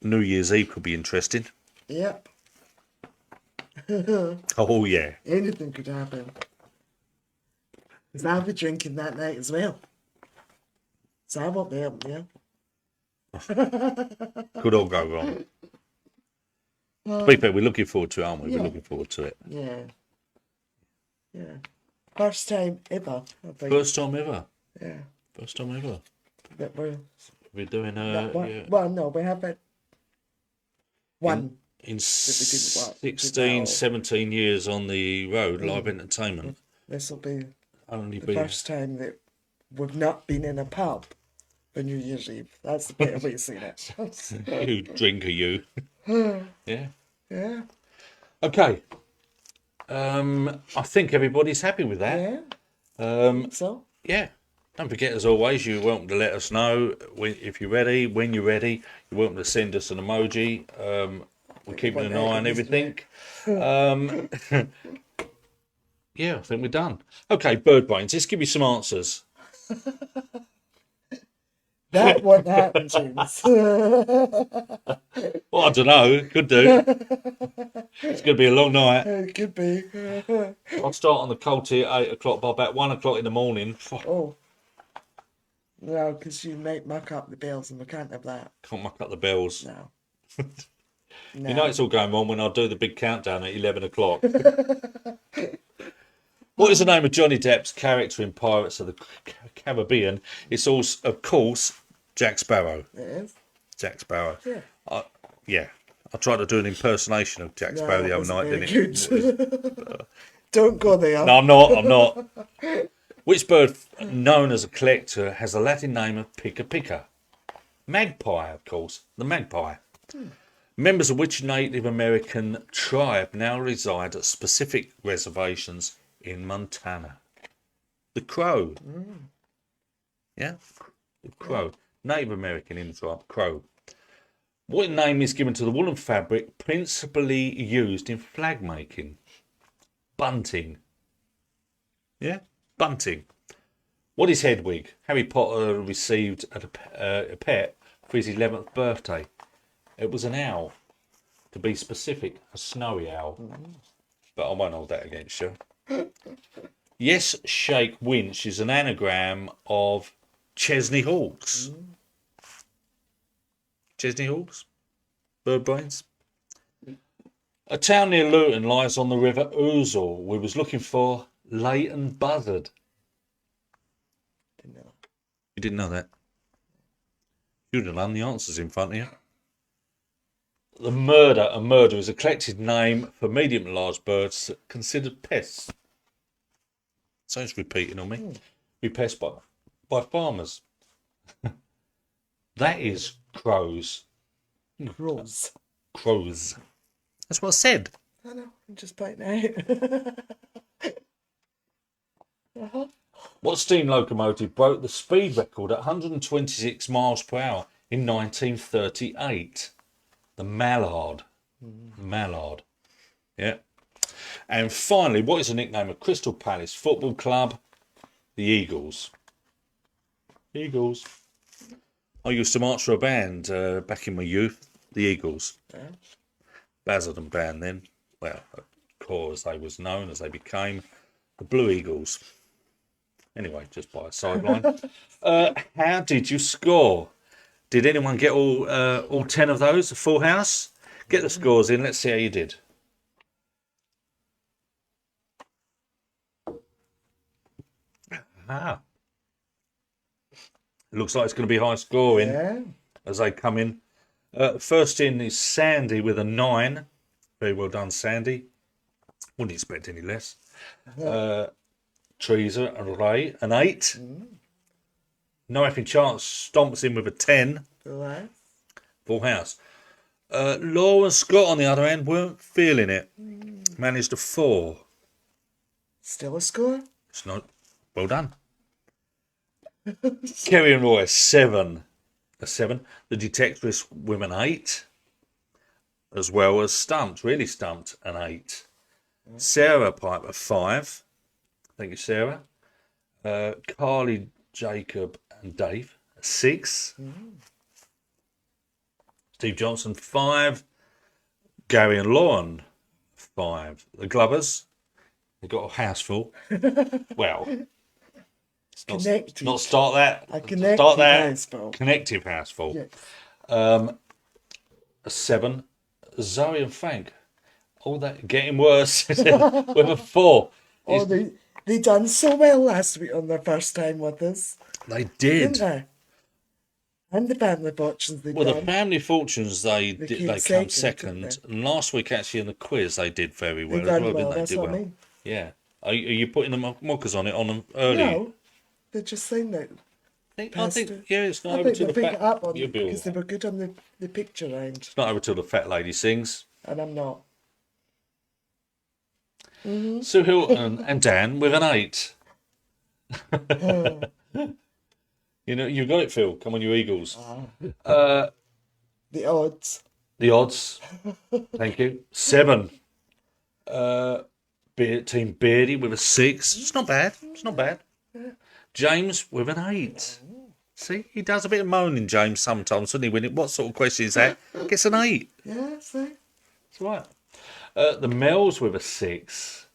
Speaker 1: New Year's Eve could be interesting.
Speaker 2: Yep.
Speaker 1: Oh, yeah.
Speaker 2: Anything could happen. Because I'll be drinking that night as well. So I won't be able to.
Speaker 1: Could all go wrong. To be fair, we're looking forward to it, aren't we?
Speaker 2: Yeah.
Speaker 1: We're looking forward to it.
Speaker 2: Yeah. Yeah. First time ever, I think.
Speaker 1: First time ever.
Speaker 2: Yeah.
Speaker 1: First time ever.
Speaker 2: That we're,
Speaker 1: We're doing
Speaker 2: that Well, no, we haven't. One.
Speaker 1: in
Speaker 2: didn't
Speaker 1: 16, 17 years on the road, live entertainment.
Speaker 2: This will be
Speaker 1: Only
Speaker 2: the
Speaker 1: been
Speaker 2: first time that we've not been in a pub for New Year's Eve. That's the better way to say that.
Speaker 1: you drinker, you. Yeah.
Speaker 2: Yeah.
Speaker 1: Okay. I think everybody's happy with that.
Speaker 2: Yeah. So?
Speaker 1: Yeah. Don't forget, as always, you're welcome to let us know if you're ready, when you're ready. You're welcome to send us an emoji. We're keeping an eye on everything. Yeah, I think we're done. Okay, bird brains. Let's give you some answers.
Speaker 2: That won't happen, James.
Speaker 1: Well, I don't know. Could do. It's going to be a long night.
Speaker 2: It could be.
Speaker 1: I'll start on the cold tea at 8 o'clock. By about 1 o'clock in the morning,
Speaker 2: Oh. No, because you might muck up the bells and we can't have that.
Speaker 1: can't muck up the bells.
Speaker 2: No.
Speaker 1: You know it's all going on when I do the big countdown at 11 o'clock. What is the name of Johnny Depp's character in Pirates of the Caribbean? It's also, of course, Jack Sparrow.
Speaker 2: It is.
Speaker 1: Jack Sparrow.
Speaker 2: Yeah.
Speaker 1: Yeah. I tried to do an impersonation of Jack Sparrow the other night, didn't
Speaker 2: it? Don't go there.
Speaker 1: No, I'm not. Which bird, known as a collector, has the Latin name of pica pica? Magpie, of course. The magpie. Members of which Native American tribe now reside at specific reservations in Montana? The Crow. Yeah? The Crow. Native American in the tribe, Crow. What name is given to the woolen fabric principally used in flag making? Bunting. Yeah? Bunting. What is Hedwig? Harry Potter received a pet for his 11th birthday. It was an owl. To be specific, a snowy owl. But I won't hold that against you. Yes, Shake Winch is an anagram of Chesney Hawks. Chesney Hawks? Bird brains? A town near Luton lies on the River Ousel. We was looking for Leighton Buzzard.
Speaker 2: Didn't know.
Speaker 1: You didn't know that? You'd have done the answers in front of you. A murder is a collective name for medium and large birds considered pests. So it's repeating on me. Be pests by farmers. That is crows.
Speaker 2: Crows.
Speaker 1: Crows. That's what I said.
Speaker 2: I know. I'm just pointing out.
Speaker 1: What steam locomotive broke the speed record at 126 miles per hour in 1938? The Mallard. Mallard. Yeah. And finally, what is the nickname of Crystal Palace Football Club? The Eagles. Eagles. I used to march for a band back in my youth. The Eagles.
Speaker 2: Yeah.
Speaker 1: Basildon band then. Well, corps as they was known, as they became. The Blue Eagles. Anyway, just by a sideline. How did you score? Did anyone get all 10 of those? A full house? Get the scores in. Let's see how you did. Looks like it's going to be high scoring
Speaker 2: Yeah.
Speaker 1: as they come in. First in is Sandy with a 9. Very well done, Sandy. Wouldn't expect any less. Teresa and Ray, an 8. No effing chance stomps in with a 10.
Speaker 2: Right.
Speaker 1: Full house. Laura and Scott, on the other hand, weren't feeling it. Managed a 4.
Speaker 2: Still a score?
Speaker 1: It's not. Well done. Kerry and Roy, 7. A 7. The Detectorists with an 8. As well as Stumped, really Stumped, an 8. Sarah Piper, 5. Thank you, Sarah. Carly, Jacob, and Dave, 6. Steve Johnson, 5. Gary and Lauren, 5. The Glovers, they've got a house full. Well, it's
Speaker 2: Connected.
Speaker 1: not start that.
Speaker 2: A connected
Speaker 1: Start that.
Speaker 2: house full.
Speaker 1: Connective house full.
Speaker 2: Yes.
Speaker 1: A 7. Zoe and Frank. All that getting worse with a 4.
Speaker 2: Oh, they done so well last week on their first time with us,
Speaker 1: They
Speaker 2: didn't
Speaker 1: did.
Speaker 2: they? And the family fortunes they
Speaker 1: Well, the
Speaker 2: done.
Speaker 1: family fortunes they
Speaker 2: came
Speaker 1: come
Speaker 2: second,
Speaker 1: second.
Speaker 2: didn't
Speaker 1: And last week actually in the quiz they did very well
Speaker 2: They
Speaker 1: as
Speaker 2: done
Speaker 1: well,
Speaker 2: well,
Speaker 1: didn't they?
Speaker 2: that's
Speaker 1: Did
Speaker 2: what I
Speaker 1: well.
Speaker 2: mean.
Speaker 1: Yeah. Are you putting the mockers on it on them early?
Speaker 2: No, they just saying that.
Speaker 1: I think yeah, it's not
Speaker 2: I
Speaker 1: over
Speaker 2: think
Speaker 1: till
Speaker 2: they
Speaker 1: the
Speaker 2: pick
Speaker 1: fat.
Speaker 2: it up on
Speaker 1: You'll be all
Speaker 2: because they
Speaker 1: right.
Speaker 2: were good on the picture round,
Speaker 1: It's not over till the fat lady sings.
Speaker 2: and I'm not.
Speaker 1: Sue Hilton and Dan with an 8. You know, you got it, Phil. Come on, you Eagles.
Speaker 2: The odds.
Speaker 1: The odds. Thank you. 7. Team Beardy with a 6. It's not bad. It's not bad. James with an 8. See, he does a bit of moaning, James, sometimes, doesn't he? What sort of question is that? Gets an 8.
Speaker 2: Yeah, see?
Speaker 1: That's right. The Mells with a 6.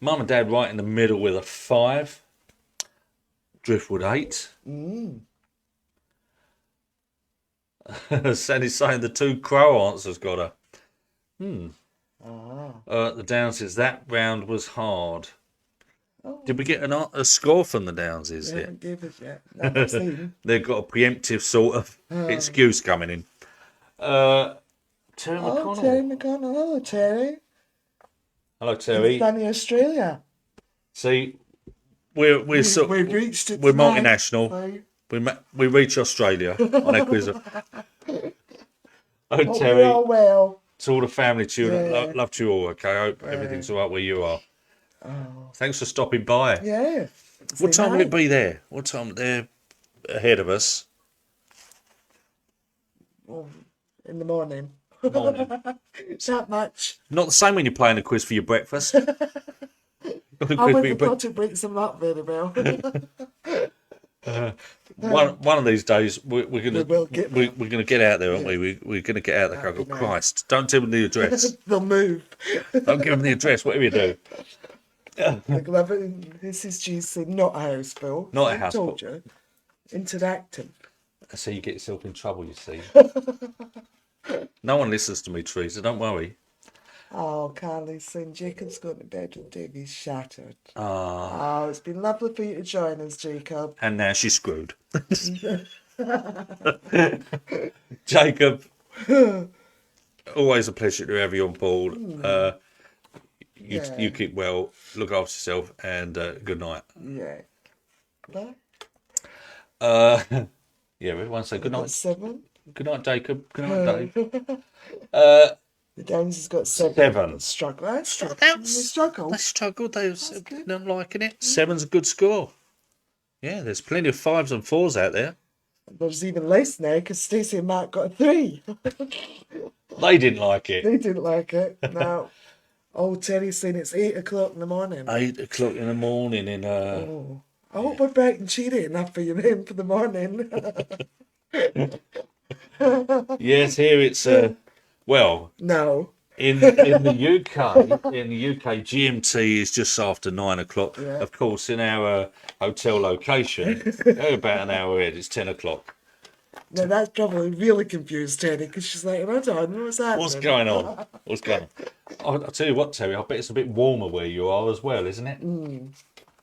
Speaker 1: Mum and Dad right in the middle with a 5. Driftwood 8. Sandy's saying the 2 Crow answers got her. The Downses, that round was hard. Did we get a score from the Downses
Speaker 2: They
Speaker 1: yet?
Speaker 2: haven't given us yet. Not I've seen.
Speaker 1: They've got a preemptive sort of excuse coming in. Terry
Speaker 2: Oh,
Speaker 1: McConnell.
Speaker 2: Terry McConnell. Hello, Terry.
Speaker 1: Hello, Terry.
Speaker 2: Sunny Australia.
Speaker 1: See, we're
Speaker 2: We've reached it.
Speaker 1: we're
Speaker 2: tonight,
Speaker 1: multinational.
Speaker 2: so
Speaker 1: We reach Australia on our quiz. Oh,
Speaker 2: hope
Speaker 1: Terry,
Speaker 2: you're all well.
Speaker 1: to all the family, children,
Speaker 2: Yeah.
Speaker 1: love to you all. Okay, I hope everything's all right where you are. Thanks for stopping by.
Speaker 2: Yeah.
Speaker 1: What
Speaker 2: Say
Speaker 1: time will
Speaker 2: hi.
Speaker 1: it be there? What time they're ahead of us?
Speaker 2: In the morning.
Speaker 1: Morning.
Speaker 2: It's that much.
Speaker 1: Not the same when you're playing a quiz for your breakfast.
Speaker 2: I wouldn't have thought it breaks them up very well.
Speaker 1: One of these days we're gonna
Speaker 2: will get
Speaker 1: we're gonna get out there, aren't we? We're gonna get out there. Oh, Christ! Don't tell them the address.
Speaker 2: They'll move.
Speaker 1: Don't give them the address. Whatever you do.
Speaker 2: Like, love it. This is GC, not a house bill.
Speaker 1: Not a
Speaker 2: I
Speaker 1: house
Speaker 2: told
Speaker 1: bill.
Speaker 2: you. Interactive.
Speaker 1: That's how you get yourself in trouble. You see. No one listens to me, Teresa. Don't worry.
Speaker 2: Oh, Carly's saying Jacob's going to bed with Davey's shattered.
Speaker 1: Ah.
Speaker 2: Oh, it's been lovely for you to join us, Jacob.
Speaker 1: And now she's screwed. Jacob, always a pleasure to have you on board. You keep well, look after yourself, and good night.
Speaker 2: Yeah. Bye.
Speaker 1: Yeah, everyone say good
Speaker 2: Got
Speaker 1: night.
Speaker 2: 7.
Speaker 1: Good night, Jacob. Good night, Dave.
Speaker 2: The Downs has got 7.
Speaker 1: 7.
Speaker 2: Struggle. I struggle.
Speaker 1: That's-
Speaker 2: They struggle.
Speaker 1: They struggled. They was
Speaker 2: good.
Speaker 1: not liking it. 7's a good score. Yeah, there's plenty of 5s and 4s out there.
Speaker 2: There's even less now because Stacey and Matt got a 3.
Speaker 1: They didn't like it.
Speaker 2: They didn't like it. No. Oh, Terry's saying it's 8 o'clock in the morning.
Speaker 1: 8 o'clock in the morning in
Speaker 2: Oh. I hope we're bright and cheery enough for you then for the morning.
Speaker 1: Yes, here it's well,
Speaker 2: No.
Speaker 1: in the UK, GMT is just after 9 o'clock.
Speaker 2: Yeah.
Speaker 1: Of course, in our hotel location, they're about an hour ahead. It's 10 o'clock.
Speaker 2: Now that's probably really confused Terry because she's like, hold on, what's happening?
Speaker 1: What's going on? What's going on? I'll tell you what, Terry. I bet it's a bit warmer where you are as well, isn't it?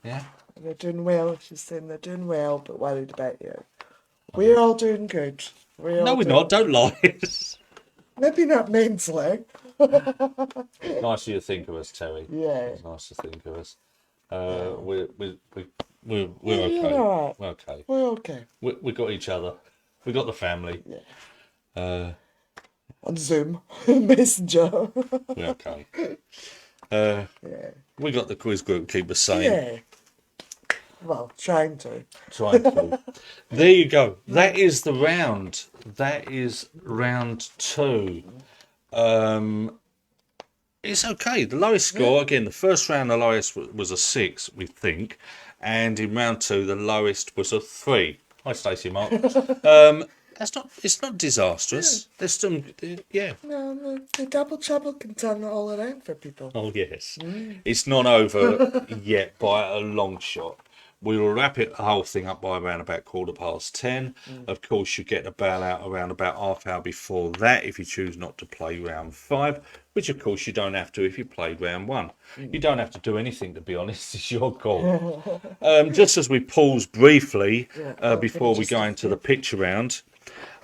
Speaker 1: Yeah.
Speaker 2: They're doing well. She's saying they're doing well, but worried about you. We're all doing good.
Speaker 1: No, we're not. Don't lie.
Speaker 2: Maybe not mentally.
Speaker 1: Nice of you to think of us, Terry.
Speaker 2: Yeah.
Speaker 1: It's nice to think of us. We're okay.
Speaker 2: You're all right.
Speaker 1: We're okay.
Speaker 2: We're okay.
Speaker 1: We got each other. We got the family.
Speaker 2: On Zoom. Messenger.
Speaker 1: We're okay.
Speaker 2: Yeah.
Speaker 1: We got the quiz group keep us sane.
Speaker 2: Yeah. Well, trying to.
Speaker 1: Trying to. There you go. That is the round. That is round 2. It's okay. The lowest score, again, the first round, the lowest was a 6, we think. And in round 2, the lowest was a 3. Hi, Stacey Mark. It's not disastrous. There's some, yeah.
Speaker 2: No, the double trouble can turn it all around for people.
Speaker 1: Oh, yes. It's not over yet by a long shot. We will wrap the whole thing up by around about 10:15. Of course, you get the bailout around about half hour before that if you choose not to play round 5, which of course you don't have to if you played round 1. You don't have to do anything, to be honest. It's your call. Just as we pause briefly before we go into the picture round,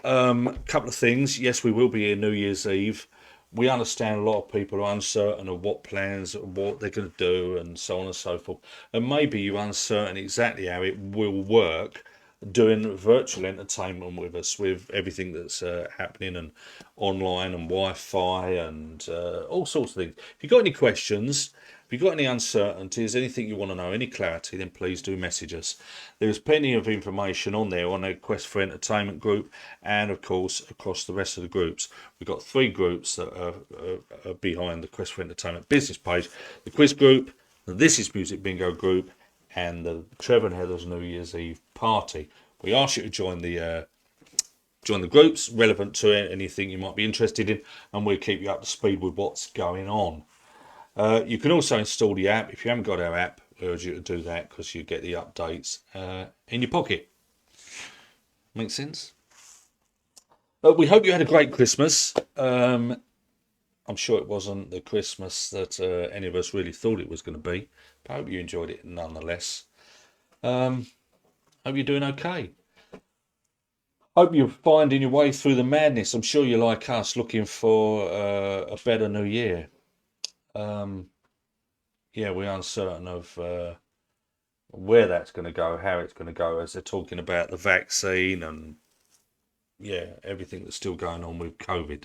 Speaker 1: a couple of things. Yes, we will be here New Year's Eve. We understand a lot of people are uncertain of what plans, what they're going to do, and so on and so forth. And maybe you're uncertain exactly how it will work doing virtual entertainment with us, with everything that's happening and online and Wi-Fi and all sorts of things. If you've got any questions, if you've got any uncertainties, anything you want to know, any clarity, then please do message us. There's plenty of information on there on the Quest for Entertainment group and, of course, across the rest of the groups. We've got 3 groups that are behind the Quest for Entertainment business page. The Quiz group, the This Is Music Bingo group, and the Trevor and Heather's New Year's Eve party. We ask you to join the groups relevant to anything you might be interested in, and we'll keep you up to speed with what's going on. You can also install the app. If you haven't got our app, I urge you to do that because you get the updates in your pocket. Makes sense? We hope you had a great Christmas. I'm sure it wasn't the Christmas that any of us really thought it was going to be, but I hope you enjoyed it nonetheless. Hope you're doing okay. Hope you're finding your way through the madness. I'm sure you're like us, looking for a better new year. Yeah, we're uncertain of where that's going to go, how it's going to go, as they're talking about the vaccine and everything that's still going on with COVID.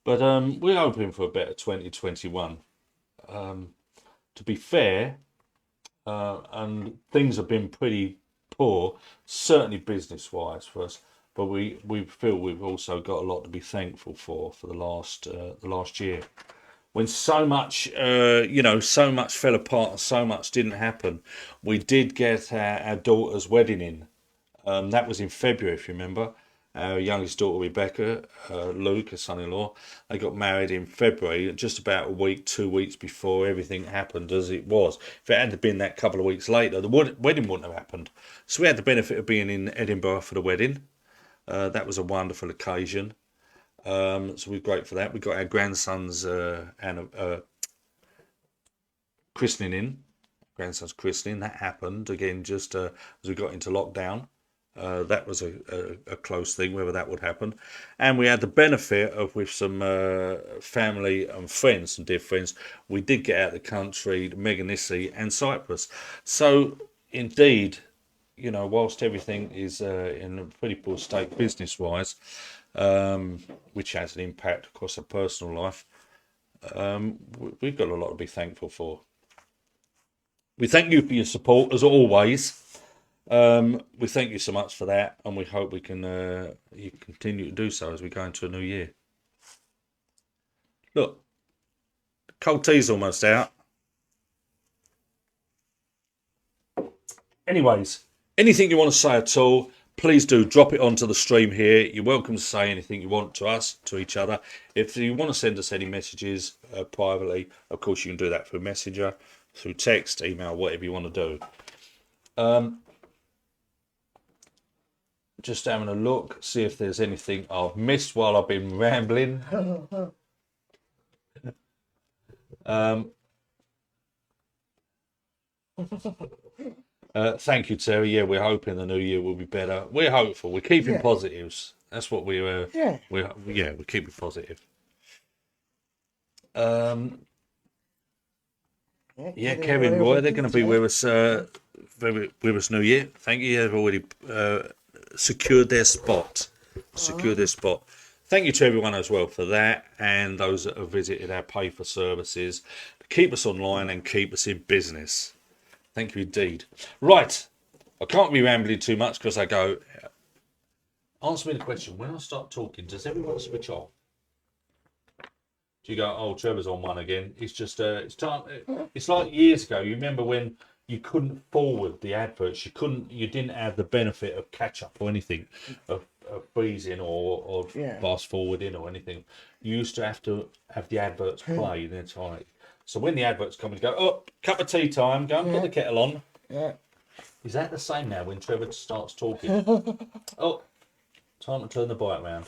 Speaker 1: But we're hoping for a better 2021. To be fair, and things have been pretty poor, certainly business-wise for us. But we feel we've also got a lot to be thankful for the last year, when so much so much fell apart and so much didn't happen. We did get our daughter's wedding in. That was in February, if you remember. Our youngest daughter, Rebecca, Luke, her son-in-law, they got married in February, just about a week, 2 weeks before everything happened as it was. If it had been that couple of weeks later, the wedding wouldn't have happened. So we had the benefit of being in Edinburgh for the wedding. That was a wonderful occasion. So we're great for that. We got our grandson's christening in. Grandson's christening. That happened again just as we got into lockdown. That was a close thing, whether that would happen. And we had the benefit of, with some family and friends, some dear friends, we did get out of the country, Meganisi and Cyprus. So indeed, whilst everything is in a pretty poor state business-wise, which has an impact across our personal life, we've got a lot to be thankful for. We thank you for your support, as always. We thank you so much for that, and we hope we can you continue to do so as we go into a new year. Look, cold tea's almost out. Anyways, anything you want to say at all, please do drop it onto the stream here. You're welcome to say anything you want to us, to each other. If you want to send us any messages privately, of course you can do that through Messenger, through text, email, whatever you want to do. Just having a look, see if there's anything I've missed while I've been rambling. Thank you, Terry. Yeah, we're hoping the new year will be better. We're hopeful. We're keeping positives. That's what we're keeping positive. Kevin Roy, they're going to be with us New Year. Thank you. They've already secured their spot. Thank you to everyone as well for that, and those that have visited our pay for services to keep us online and keep us in business. Thank you indeed. Right, I can't be rambling too much because I go. Answer me the question. When I start talking, does everyone switch off? Do you go, oh, Trevor's on one again? It's just, it's time. It's like years ago. You remember when you couldn't forward the adverts? You didn't have the benefit of catch up or anything, of freezing or fast forwarding or anything. You used to have the adverts play in entirety. So when the adverts come, you go, oh, cup of tea time. Go and put the kettle on.
Speaker 2: Yeah.
Speaker 1: Is that the same now when Trevor starts talking? Oh, time to turn the bike round.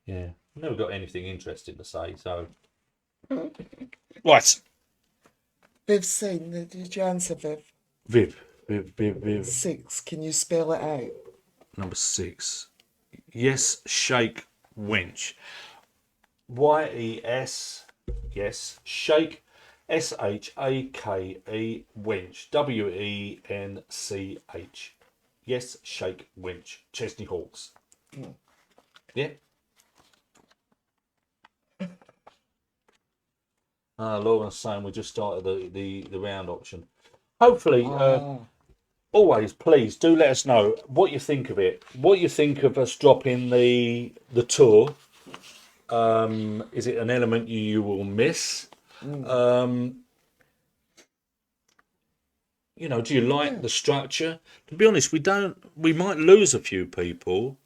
Speaker 1: Yeah. Never got anything interesting to say, so. Right.
Speaker 2: Viv seen. Did you answer, Viv?
Speaker 1: Viv.
Speaker 2: 6. Can you spell it out?
Speaker 1: Number 6. Yes, shake, wench. Y-E-S. Yes, shake. S-H-A-K-E, wench. W-E-N-C-H. Yes, shake, wench. Chesney Hawks. Yeah. Laura's saying we just started the round option. Hopefully, always, please do let us know what you think of it. What you think of us dropping the tour. Is it an element you will miss? You know, do you like the structure? To be honest, we might lose a few people.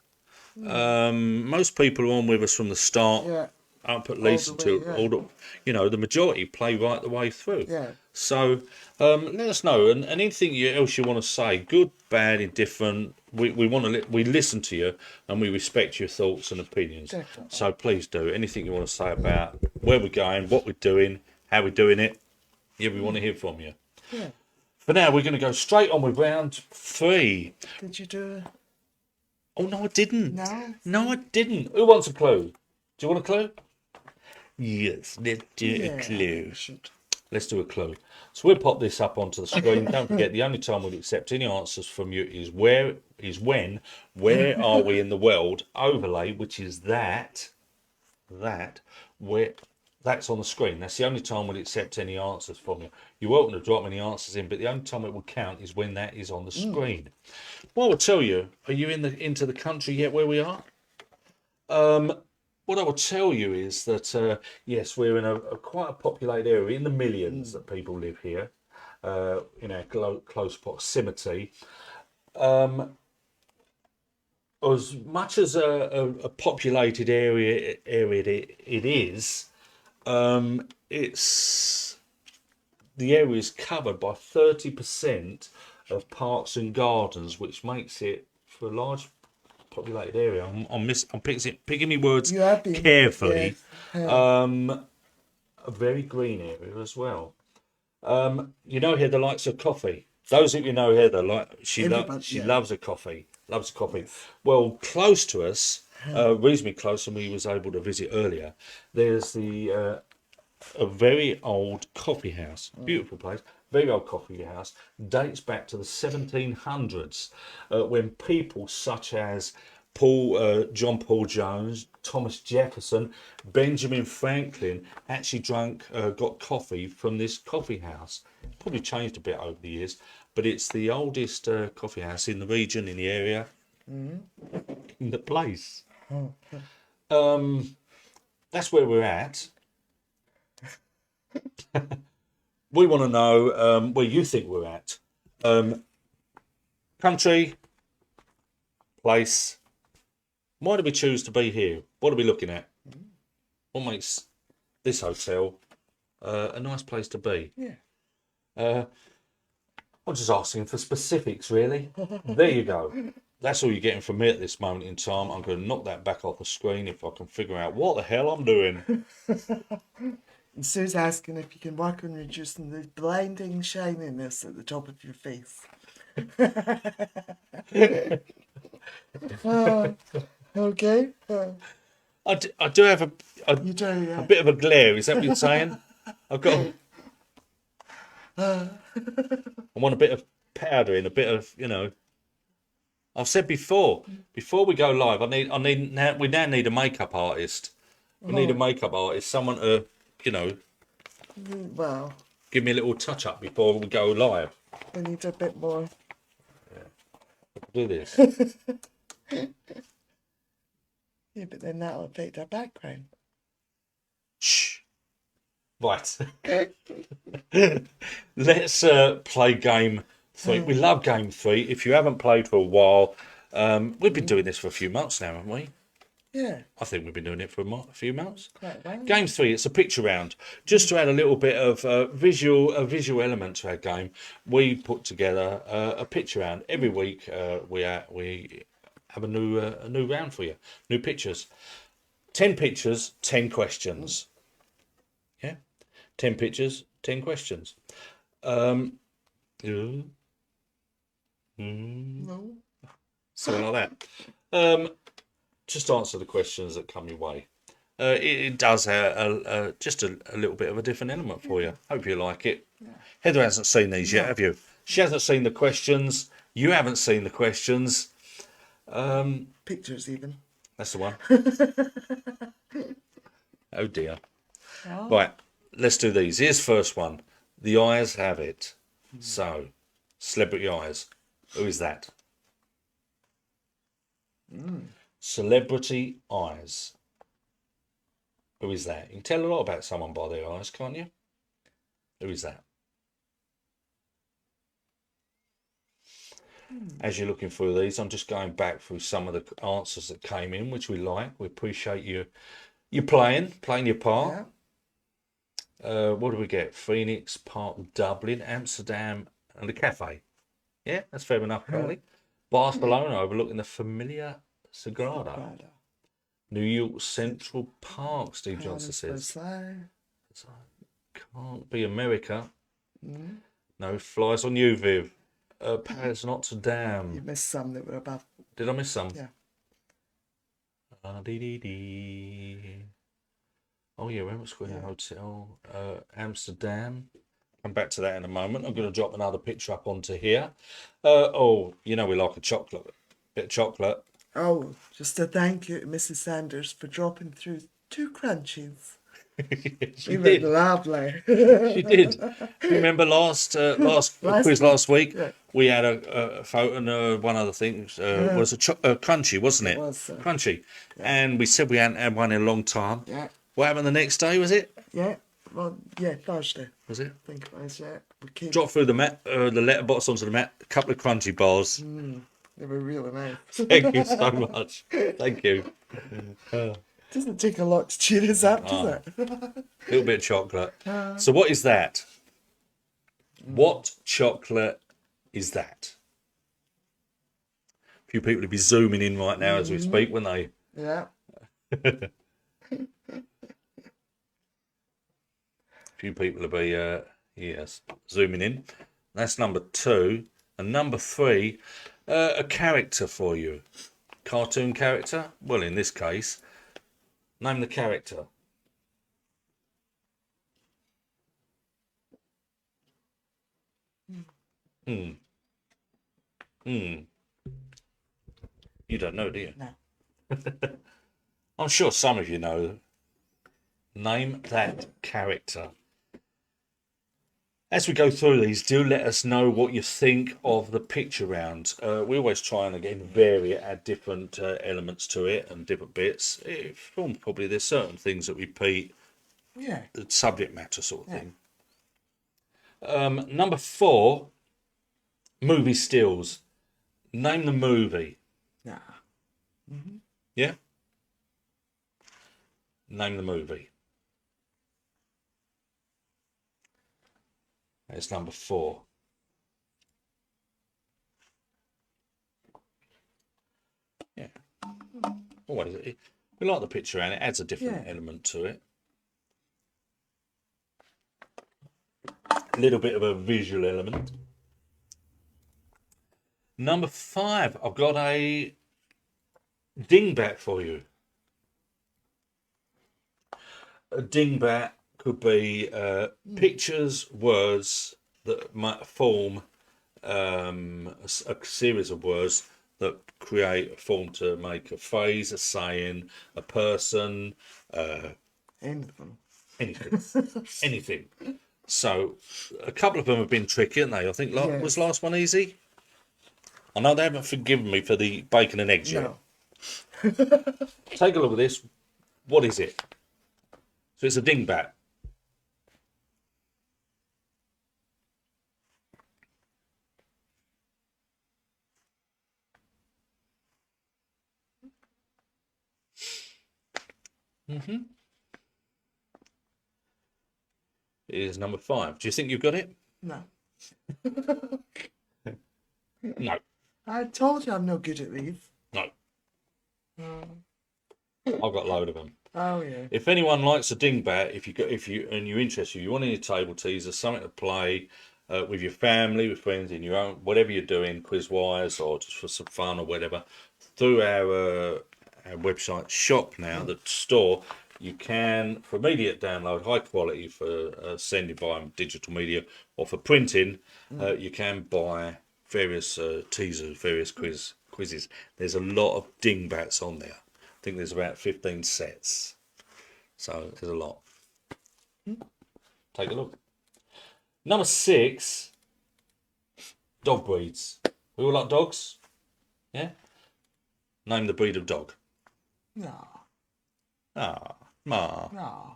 Speaker 1: Most people are on with us from the start.
Speaker 2: Yeah.
Speaker 1: Up at least until the majority play right the way through.
Speaker 2: Yeah.
Speaker 1: So let us know, and anything else you want to say, good, bad, indifferent. We we listen to you, and we respect your thoughts and opinions.
Speaker 2: Definitely.
Speaker 1: So please do anything you want to say about where we're going, what we're doing, how we're doing it. Yeah, we want to hear from you.
Speaker 2: Yeah.
Speaker 1: For now, we're going to go straight on with round 3.
Speaker 2: Did you do it?
Speaker 1: Oh no, I didn't.
Speaker 2: No,
Speaker 1: I didn't. Who wants a clue? Do you want a clue? Yes, let's do a clue. Let's do a clue. So we'll pop this up onto the screen. Don't forget, the only time we'll accept any answers from you is where are we in the world overlay, which is that where that's on the screen. That's the only time we'll accept any answers from you. You're welcome to drop any answers in, but the only time it will count is when that is on the screen. What I will tell you, are you into the country yet where we are? What I will tell you is that, yes, we're in a quite a populated area, in the millions that people live here, in our close proximity. As much as a populated area it is, the area is covered by 30% of parks and gardens, which makes it, for a large populated area, I'm picking my words carefully. A very green area as well. You know, Heather likes her coffee. Those of you know Heather, she loves her coffee. Loves coffee. Well, close to us, reasonably close, and we was able to visit earlier. There's a very old coffee house, beautiful place. Very old coffee house, dates back to the 1700s, when people such as John Paul Jones, Thomas Jefferson, Benjamin Franklin actually got coffee from this coffee house. Probably changed a bit over the years, but it's the oldest coffee house in the region, in the area, in the place. That's where we're at. We want to know where you think we're at. Country, place. Why do we choose to be here? What are we looking at? What makes this hotel a nice place to be? Yeah. I'm just asking for specifics, really. There you go. That's all you're getting from me at this moment in time. I'm going to knock that back off the screen if I can figure out what the hell I'm doing.
Speaker 2: And Sue's asking if you can work on reducing the blinding shininess at the top of your face. Okay.
Speaker 1: I do have a bit of a glare. Is that what you're saying? I've got. I want a bit of powder in, a bit of, I've said before we go live, we now need a makeup artist. We need a makeup artist, someone to,
Speaker 2: Well,
Speaker 1: give give me a little touch up before we go live.
Speaker 2: We need a bit more.
Speaker 1: Do this.
Speaker 2: Yeah, but then that'll affect our background.
Speaker 1: Shh. Right. Let's play game 3. We love game 3. If you haven't played for a while, we've been doing this for a few months now, haven't we?
Speaker 2: Yeah,
Speaker 1: I think we've been doing it for a few months.
Speaker 2: quite well.
Speaker 1: Game 3, it's a picture round. Just to add a little bit of visual element to our game, we put together a picture round. Every week we have a new round for you, new pictures. 10 pictures, 10 questions. Yeah, 10 pictures, 10 questions.
Speaker 2: No.
Speaker 1: Something like that. Just answer the questions that come your way. It does have just a little bit of a different element for you. Hope you like it. Yeah. Heather hasn't seen these yet, have you? She hasn't seen the questions. You haven't seen the questions.
Speaker 2: Pictures even.
Speaker 1: That's the one. Oh dear.
Speaker 2: Oh.
Speaker 1: Right, let's do these. Here's first one. The eyes have it. So, celebrity eyes. Who is that? Celebrity eyes. Who is that? You can tell a lot about someone by their eyes, can't you? Who is that? As you're looking through these, I'm just going back through some of the answers that came in, which we like. We appreciate you playing your part.
Speaker 2: Yeah.
Speaker 1: What do we get? Phoenix Park, Dublin, Amsterdam, and the cafe. Yeah, that's fair enough, Carly. Barcelona, overlooking the familiar Sagrada. New York Central Park, Steve Johnson says. Can't be America. No, flies on you, Viv. Paris, Notre-Dame.
Speaker 2: You missed some that were above.
Speaker 1: Did I miss some?
Speaker 2: Yeah.
Speaker 1: Oh yeah, Reynolds Square Hotel, Amsterdam. Come back to that in a moment. I'm going to drop another picture up onto here. Oh, you know we like a chocolate, bit of chocolate.
Speaker 2: Oh, just a thank you to Mrs. Sanders for dropping through 2 crunchies.
Speaker 1: She
Speaker 2: They
Speaker 1: did.
Speaker 2: were lovely.
Speaker 1: She did. Remember last quiz last week?
Speaker 2: Yeah.
Speaker 1: We had a photo, and one of the things was a crunchy, wasn't it?
Speaker 2: It was,
Speaker 1: crunchy. And we said we hadn't had one in a long time.
Speaker 2: Yeah.
Speaker 1: What happened the next day, was it?
Speaker 2: Yeah. Well, yeah, Thursday.
Speaker 1: Was it?
Speaker 2: I think it was, yeah. We came.
Speaker 1: Drop through the letterbox onto the mat, a couple of crunchy bars.
Speaker 2: They were really nice.
Speaker 1: Thank you so much. Thank you.
Speaker 2: Doesn't take a lot to cheer us up, does it?
Speaker 1: A little bit of chocolate. So what is that? What chocolate is that? A few people will be zooming in right now as we speak, won't they?
Speaker 2: Yeah.
Speaker 1: A few people will be yes, zooming in. That's number 2. And number 3, a character for you. Cartoon character? Well, in this case, name the character. You don't know, do you?
Speaker 2: No.
Speaker 1: I'm sure some of you know. Name that character. As we go through these, do let us know what you think of the picture round. We always try and again vary it, add different elements to it and different bits. Probably there's certain things that repeat.
Speaker 2: Yeah.
Speaker 1: The subject matter sort of thing. Number 4, movie stills. Name the movie.
Speaker 2: Nah.
Speaker 1: Yeah? Name the movie. That's number 4. Yeah. Always. We like the picture and it adds a different element to it. A little bit of a visual element. Number 5, I've got a dingbat for you. A dingbat could be pictures, words that might form a series of words that create a form to make a phrase, a saying, a person,
Speaker 2: Anything.
Speaker 1: anything. Anything. So, a couple of them have been tricky, haven't they? I think was
Speaker 2: Yes.
Speaker 1: last one easy? I know they haven't forgiven me for the bacon and eggs yet.
Speaker 2: No.
Speaker 1: Take a look at this. What is it? So it's a dingbat. It is number 5. Do you think you've got it?
Speaker 2: No.
Speaker 1: No.
Speaker 2: I told you I'm no good at these.
Speaker 1: No.
Speaker 2: Oh,
Speaker 1: I've got a load of them.
Speaker 2: oh yeah.
Speaker 1: If anyone likes a dingbat, and you're interested, you want any table teaser, something to play with your family, with friends, in your own, whatever you're doing, quiz wise or just for some fun or whatever, through our website shop now, the store, you can, for immediate download, high quality for sending by digital media or for printing, you can buy various teasers, various quizzes. There's a lot of dingbats on there. I think there's about 15 sets. So there's a lot. Take a look. Number 6, dog breeds. We all like dogs? Yeah? Name the breed of dog.
Speaker 2: No.
Speaker 1: Ah, Ma.
Speaker 2: No.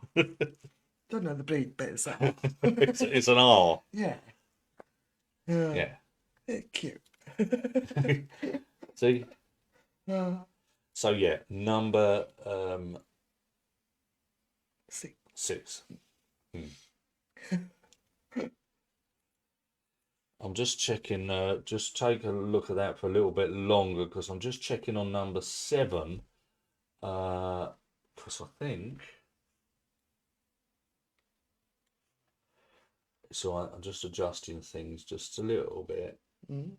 Speaker 2: Don't know the breed, but it's that.
Speaker 1: It's an R.
Speaker 2: Yeah.
Speaker 1: Yeah.
Speaker 2: They're cute.
Speaker 1: See?
Speaker 2: Uh,
Speaker 1: So yeah, number
Speaker 2: see.
Speaker 1: 6. I'm just checking, just take a look at that for a little bit longer because I'm just checking on number 7. Because I think it's all right. I'm just adjusting things just a little bit.
Speaker 2: Mm.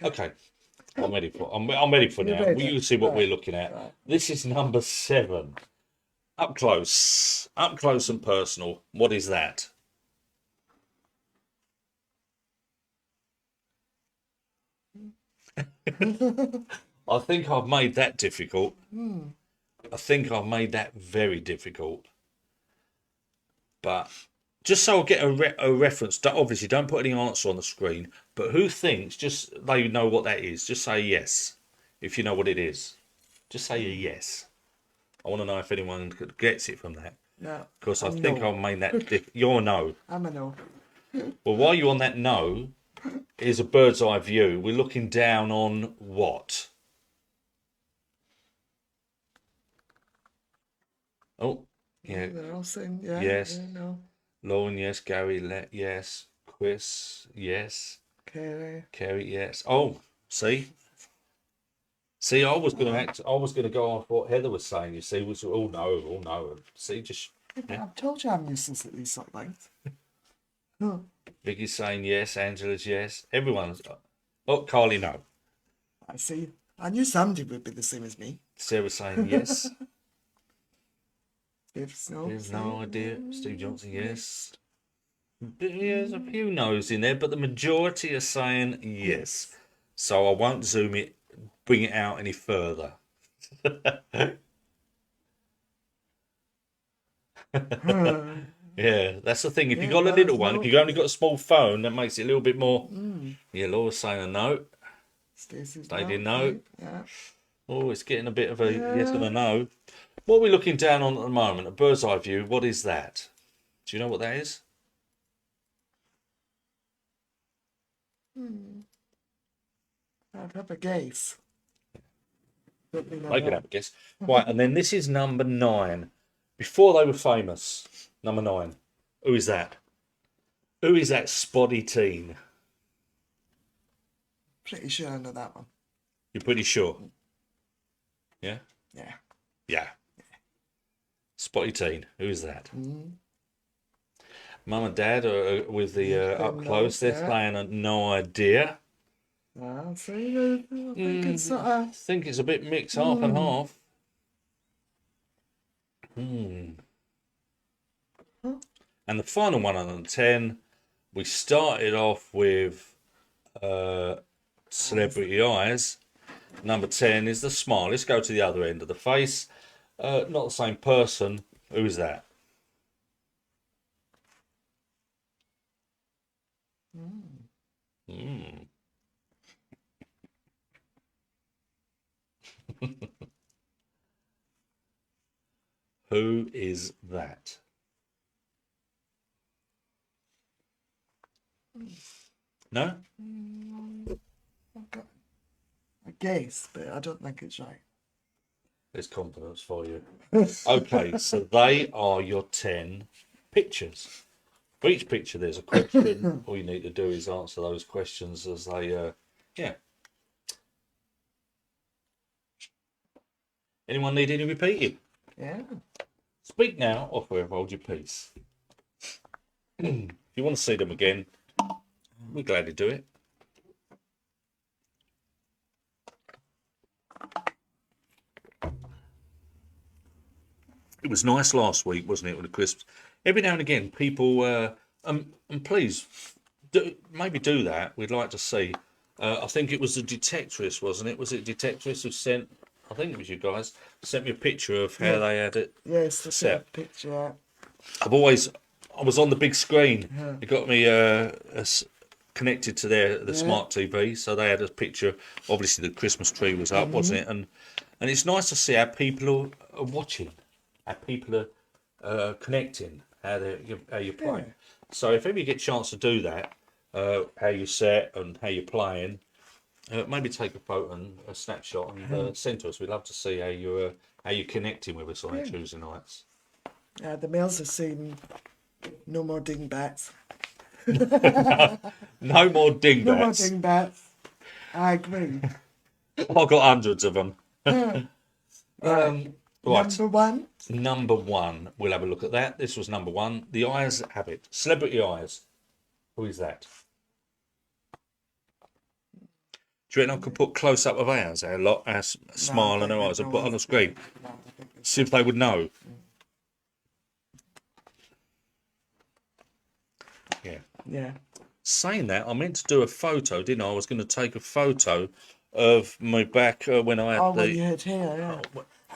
Speaker 1: Okay. I'm ready for
Speaker 2: You're
Speaker 1: now.
Speaker 2: ready?
Speaker 1: You can see what
Speaker 2: Right,
Speaker 1: we're looking at.
Speaker 2: right.
Speaker 1: This is number 7. Up close and personal. What is that? I think I've made that difficult. I think I've made that very difficult. But just so I get a reference, obviously don't put any answer on the screen, but who thinks, just they know what that is, just say yes. If you know what it is, just say a yes. I want to know if anyone gets it from that.
Speaker 2: No.
Speaker 1: Because I
Speaker 2: I'm
Speaker 1: think
Speaker 2: no.
Speaker 1: I've made that, you're no.
Speaker 2: I'm a no.
Speaker 1: Well, while you're on that no, here's a bird's eye view. We're looking down on what? Oh, yeah.
Speaker 2: They're all saying, yeah.
Speaker 1: Yes.
Speaker 2: Yeah, no.
Speaker 1: Lauren, yes. Gary, yes. Chris, yes.
Speaker 2: Kerry.
Speaker 1: Yes. Oh, see, I was going to go off what Heather was saying. You see, was all no. See, just
Speaker 2: Yeah. I've told you I'm useless at these sort of things. Huh.
Speaker 1: Vicky's saying yes. Angela's yes. Everyone's. Oh, Carly, no.
Speaker 2: I see. I knew somebody would be the same as me.
Speaker 1: Sarah's saying yes.
Speaker 2: If no.
Speaker 1: There's no idea. Steve Johnson, yes. There's a few no's in there, but the majority are saying yes. So I won't bring it out any further. Yeah, that's the thing. If you've got a little one, if you've only got a small phone, that makes it a little bit more. Yeah, Laura's saying a no.
Speaker 2: Stacey's
Speaker 1: Stacey, no.
Speaker 2: Yeah.
Speaker 1: Oh, it's getting a bit of a yes and a no. What are we looking down on at the moment? A bird's eye view. What is that? Do you know what that is?
Speaker 2: I'd have a guess.
Speaker 1: I could have a guess. Right, and then this is number 9. Before they were famous, number 9. Who is that? Who is that spotty teen?
Speaker 2: Pretty sure I know that one.
Speaker 1: You're pretty sure? Yeah?
Speaker 2: Yeah.
Speaker 1: Yeah. Spotty teen. Who is that? Mum and Dad are with the up close. They're saying no idea.
Speaker 2: So I think it's sort
Speaker 1: I
Speaker 2: of.
Speaker 1: think it's a bit mixed, half and half. And the final one on 10, we started off with Celebrity Eyes. Number 10 is the smile. Let's go to the other end of the face. Not the same person. Who is that? Mm. Who is that? No?
Speaker 2: I've got a guess, but I don't think it's right.
Speaker 1: There's confidence for you. Okay, so they are your 10 pictures. For each picture, there's a question. All you need to do is answer those questions as they, yeah. Anyone need any repeating?
Speaker 2: Yeah.
Speaker 1: Speak now or forever hold your peace. If you want to see them again, we're glad to do it. It was nice last week, wasn't it, with the crisps? Every now and again, people, and please, maybe do that. We'd like to see. I think it was the Detectorist, wasn't it? Was it Detectorist who sent, I think it was you guys, sent me a picture of how they had it
Speaker 2: Yes, the
Speaker 1: set.
Speaker 2: picture out.
Speaker 1: I was on the big screen. It got me connected to the smart TV, so they had a picture. Obviously, the Christmas tree was up, wasn't it? And it's nice to see how people are watching, how people are connecting, how you're playing.
Speaker 2: Yeah.
Speaker 1: So if ever you get a chance to do that, how you set and how you're playing, maybe take a photo and a snapshot and send to us. We'd love to see how you're connecting with us on Tuesday nights.
Speaker 2: The males are saying no more dingbats.
Speaker 1: No more dingbats.
Speaker 2: No more dingbats. I agree.
Speaker 1: I've got hundreds of them. Right.
Speaker 2: Number one.
Speaker 1: Number one. We'll have a look at that. This was number one. The Eyes Habit. Celebrity Eyes. Who is that? Do you reckon I could put close up of ours, our smile and our eyes, and put on the screen? See if they would know. Yeah.
Speaker 2: Yeah.
Speaker 1: Saying that, I meant to do a photo, didn't I? I was going to take a photo of my back when I had
Speaker 2: when you had hair, yeah.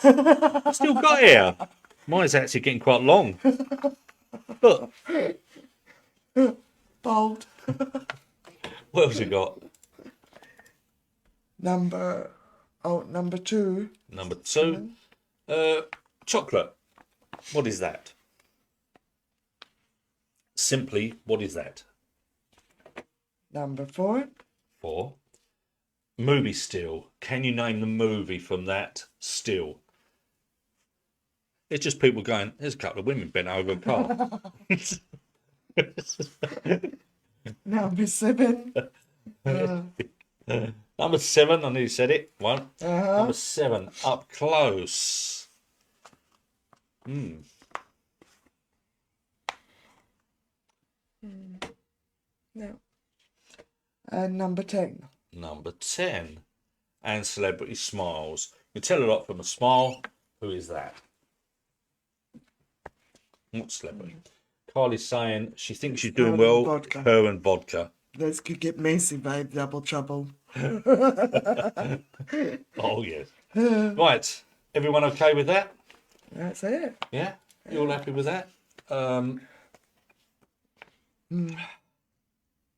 Speaker 1: I still got hair. Mine's actually getting quite long. Look.
Speaker 2: Bald.
Speaker 1: What else you got?
Speaker 2: Number two.
Speaker 1: Number two. Chocolate. What is that? Simply, what is that?
Speaker 2: Number four.
Speaker 1: Four. Movie still. Can you name the movie from that still? It's just people going, there's a couple of women bent over a car.
Speaker 2: Number seven.
Speaker 1: Number seven, I nearly said it. One.
Speaker 2: Uh-huh.
Speaker 1: Number seven, up close.
Speaker 2: No. And number 10.
Speaker 1: Number 10. And celebrity smiles. You tell a lot from a smile. Who is that? What celebrity? Carly's saying she thinks she's doing well.
Speaker 2: Vodka.
Speaker 1: Her and vodka.
Speaker 2: This could get messy by double trouble.
Speaker 1: Oh, yes. Right. Everyone okay with that?
Speaker 2: That's it.
Speaker 1: Yeah? You all happy with that?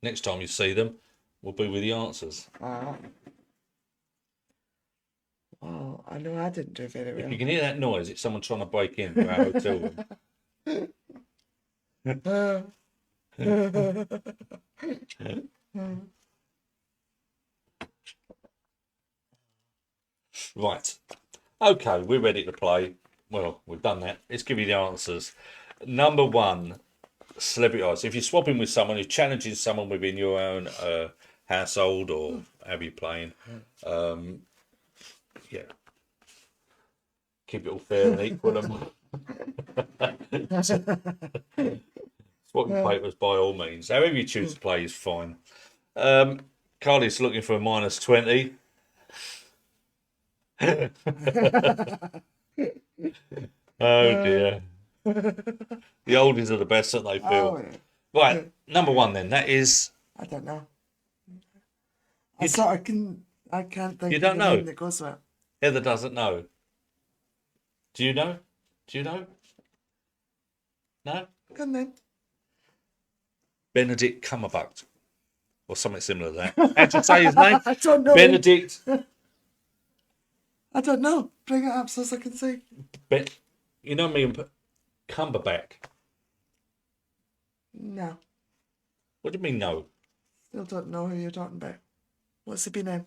Speaker 1: Next time you see them, we'll be with the answers.
Speaker 2: Well, I know I didn't do very well.
Speaker 1: If you can hear that noise, it's someone trying to break into our hotel room. Right. Okay, we're ready to play. Well, we've done that. Let's give you the answers. Number one, celebrity eyes. If you're swapping with someone, you're challenging someone within your own household or have you playing, yeah. Keep it all fair and equal. Swapping papers by all means. However you choose to play is fine. Carly's looking for a -20. Oh dear. The oldies are the best that they feel.
Speaker 2: Oh, yeah.
Speaker 1: Right, number one then. That is.
Speaker 2: I don't know. I can't think
Speaker 1: You
Speaker 2: of
Speaker 1: don't
Speaker 2: the
Speaker 1: know?
Speaker 2: name that goes with it.
Speaker 1: Heather doesn't know. Do you know? Do you know? No?
Speaker 2: Come then.
Speaker 1: Benedict Cumberbatch. Or something similar to that. How'd you say his name?
Speaker 2: I don't know.
Speaker 1: Benedict.
Speaker 2: I don't know. Bring it up so I can see.
Speaker 1: You know me and Cumberbatch.
Speaker 2: No.
Speaker 1: What do you mean no?
Speaker 2: Still don't know who you're talking about. What's he been in?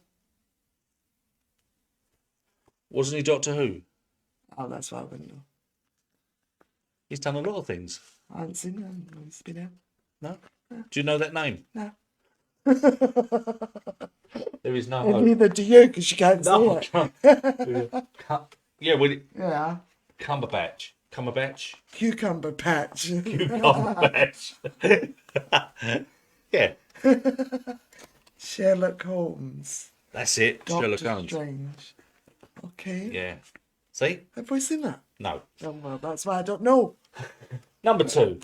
Speaker 1: Wasn't he Doctor Who?
Speaker 2: Oh, that's why I wouldn't know.
Speaker 1: He's done a lot of things.
Speaker 2: I haven't seen him. Who's been in?
Speaker 1: No? Do you know that name?
Speaker 2: No.
Speaker 1: There is no
Speaker 2: And
Speaker 1: hope.
Speaker 2: neither do you, because you can't
Speaker 1: No, I
Speaker 2: see
Speaker 1: can't. Yeah, well,
Speaker 2: it. Yeah.
Speaker 1: Cumberbatch. Cumberbatch?
Speaker 2: Cucumber patch.
Speaker 1: Cumberbatch. Yeah,
Speaker 2: Sherlock Holmes.
Speaker 1: that's it. Sherlock
Speaker 2: Doctor
Speaker 1: Holmes.
Speaker 2: Strange. Okay.
Speaker 1: Yeah. See?
Speaker 2: Have we seen that?
Speaker 1: No.
Speaker 2: Oh, well, that's why I don't know.
Speaker 1: Number 2.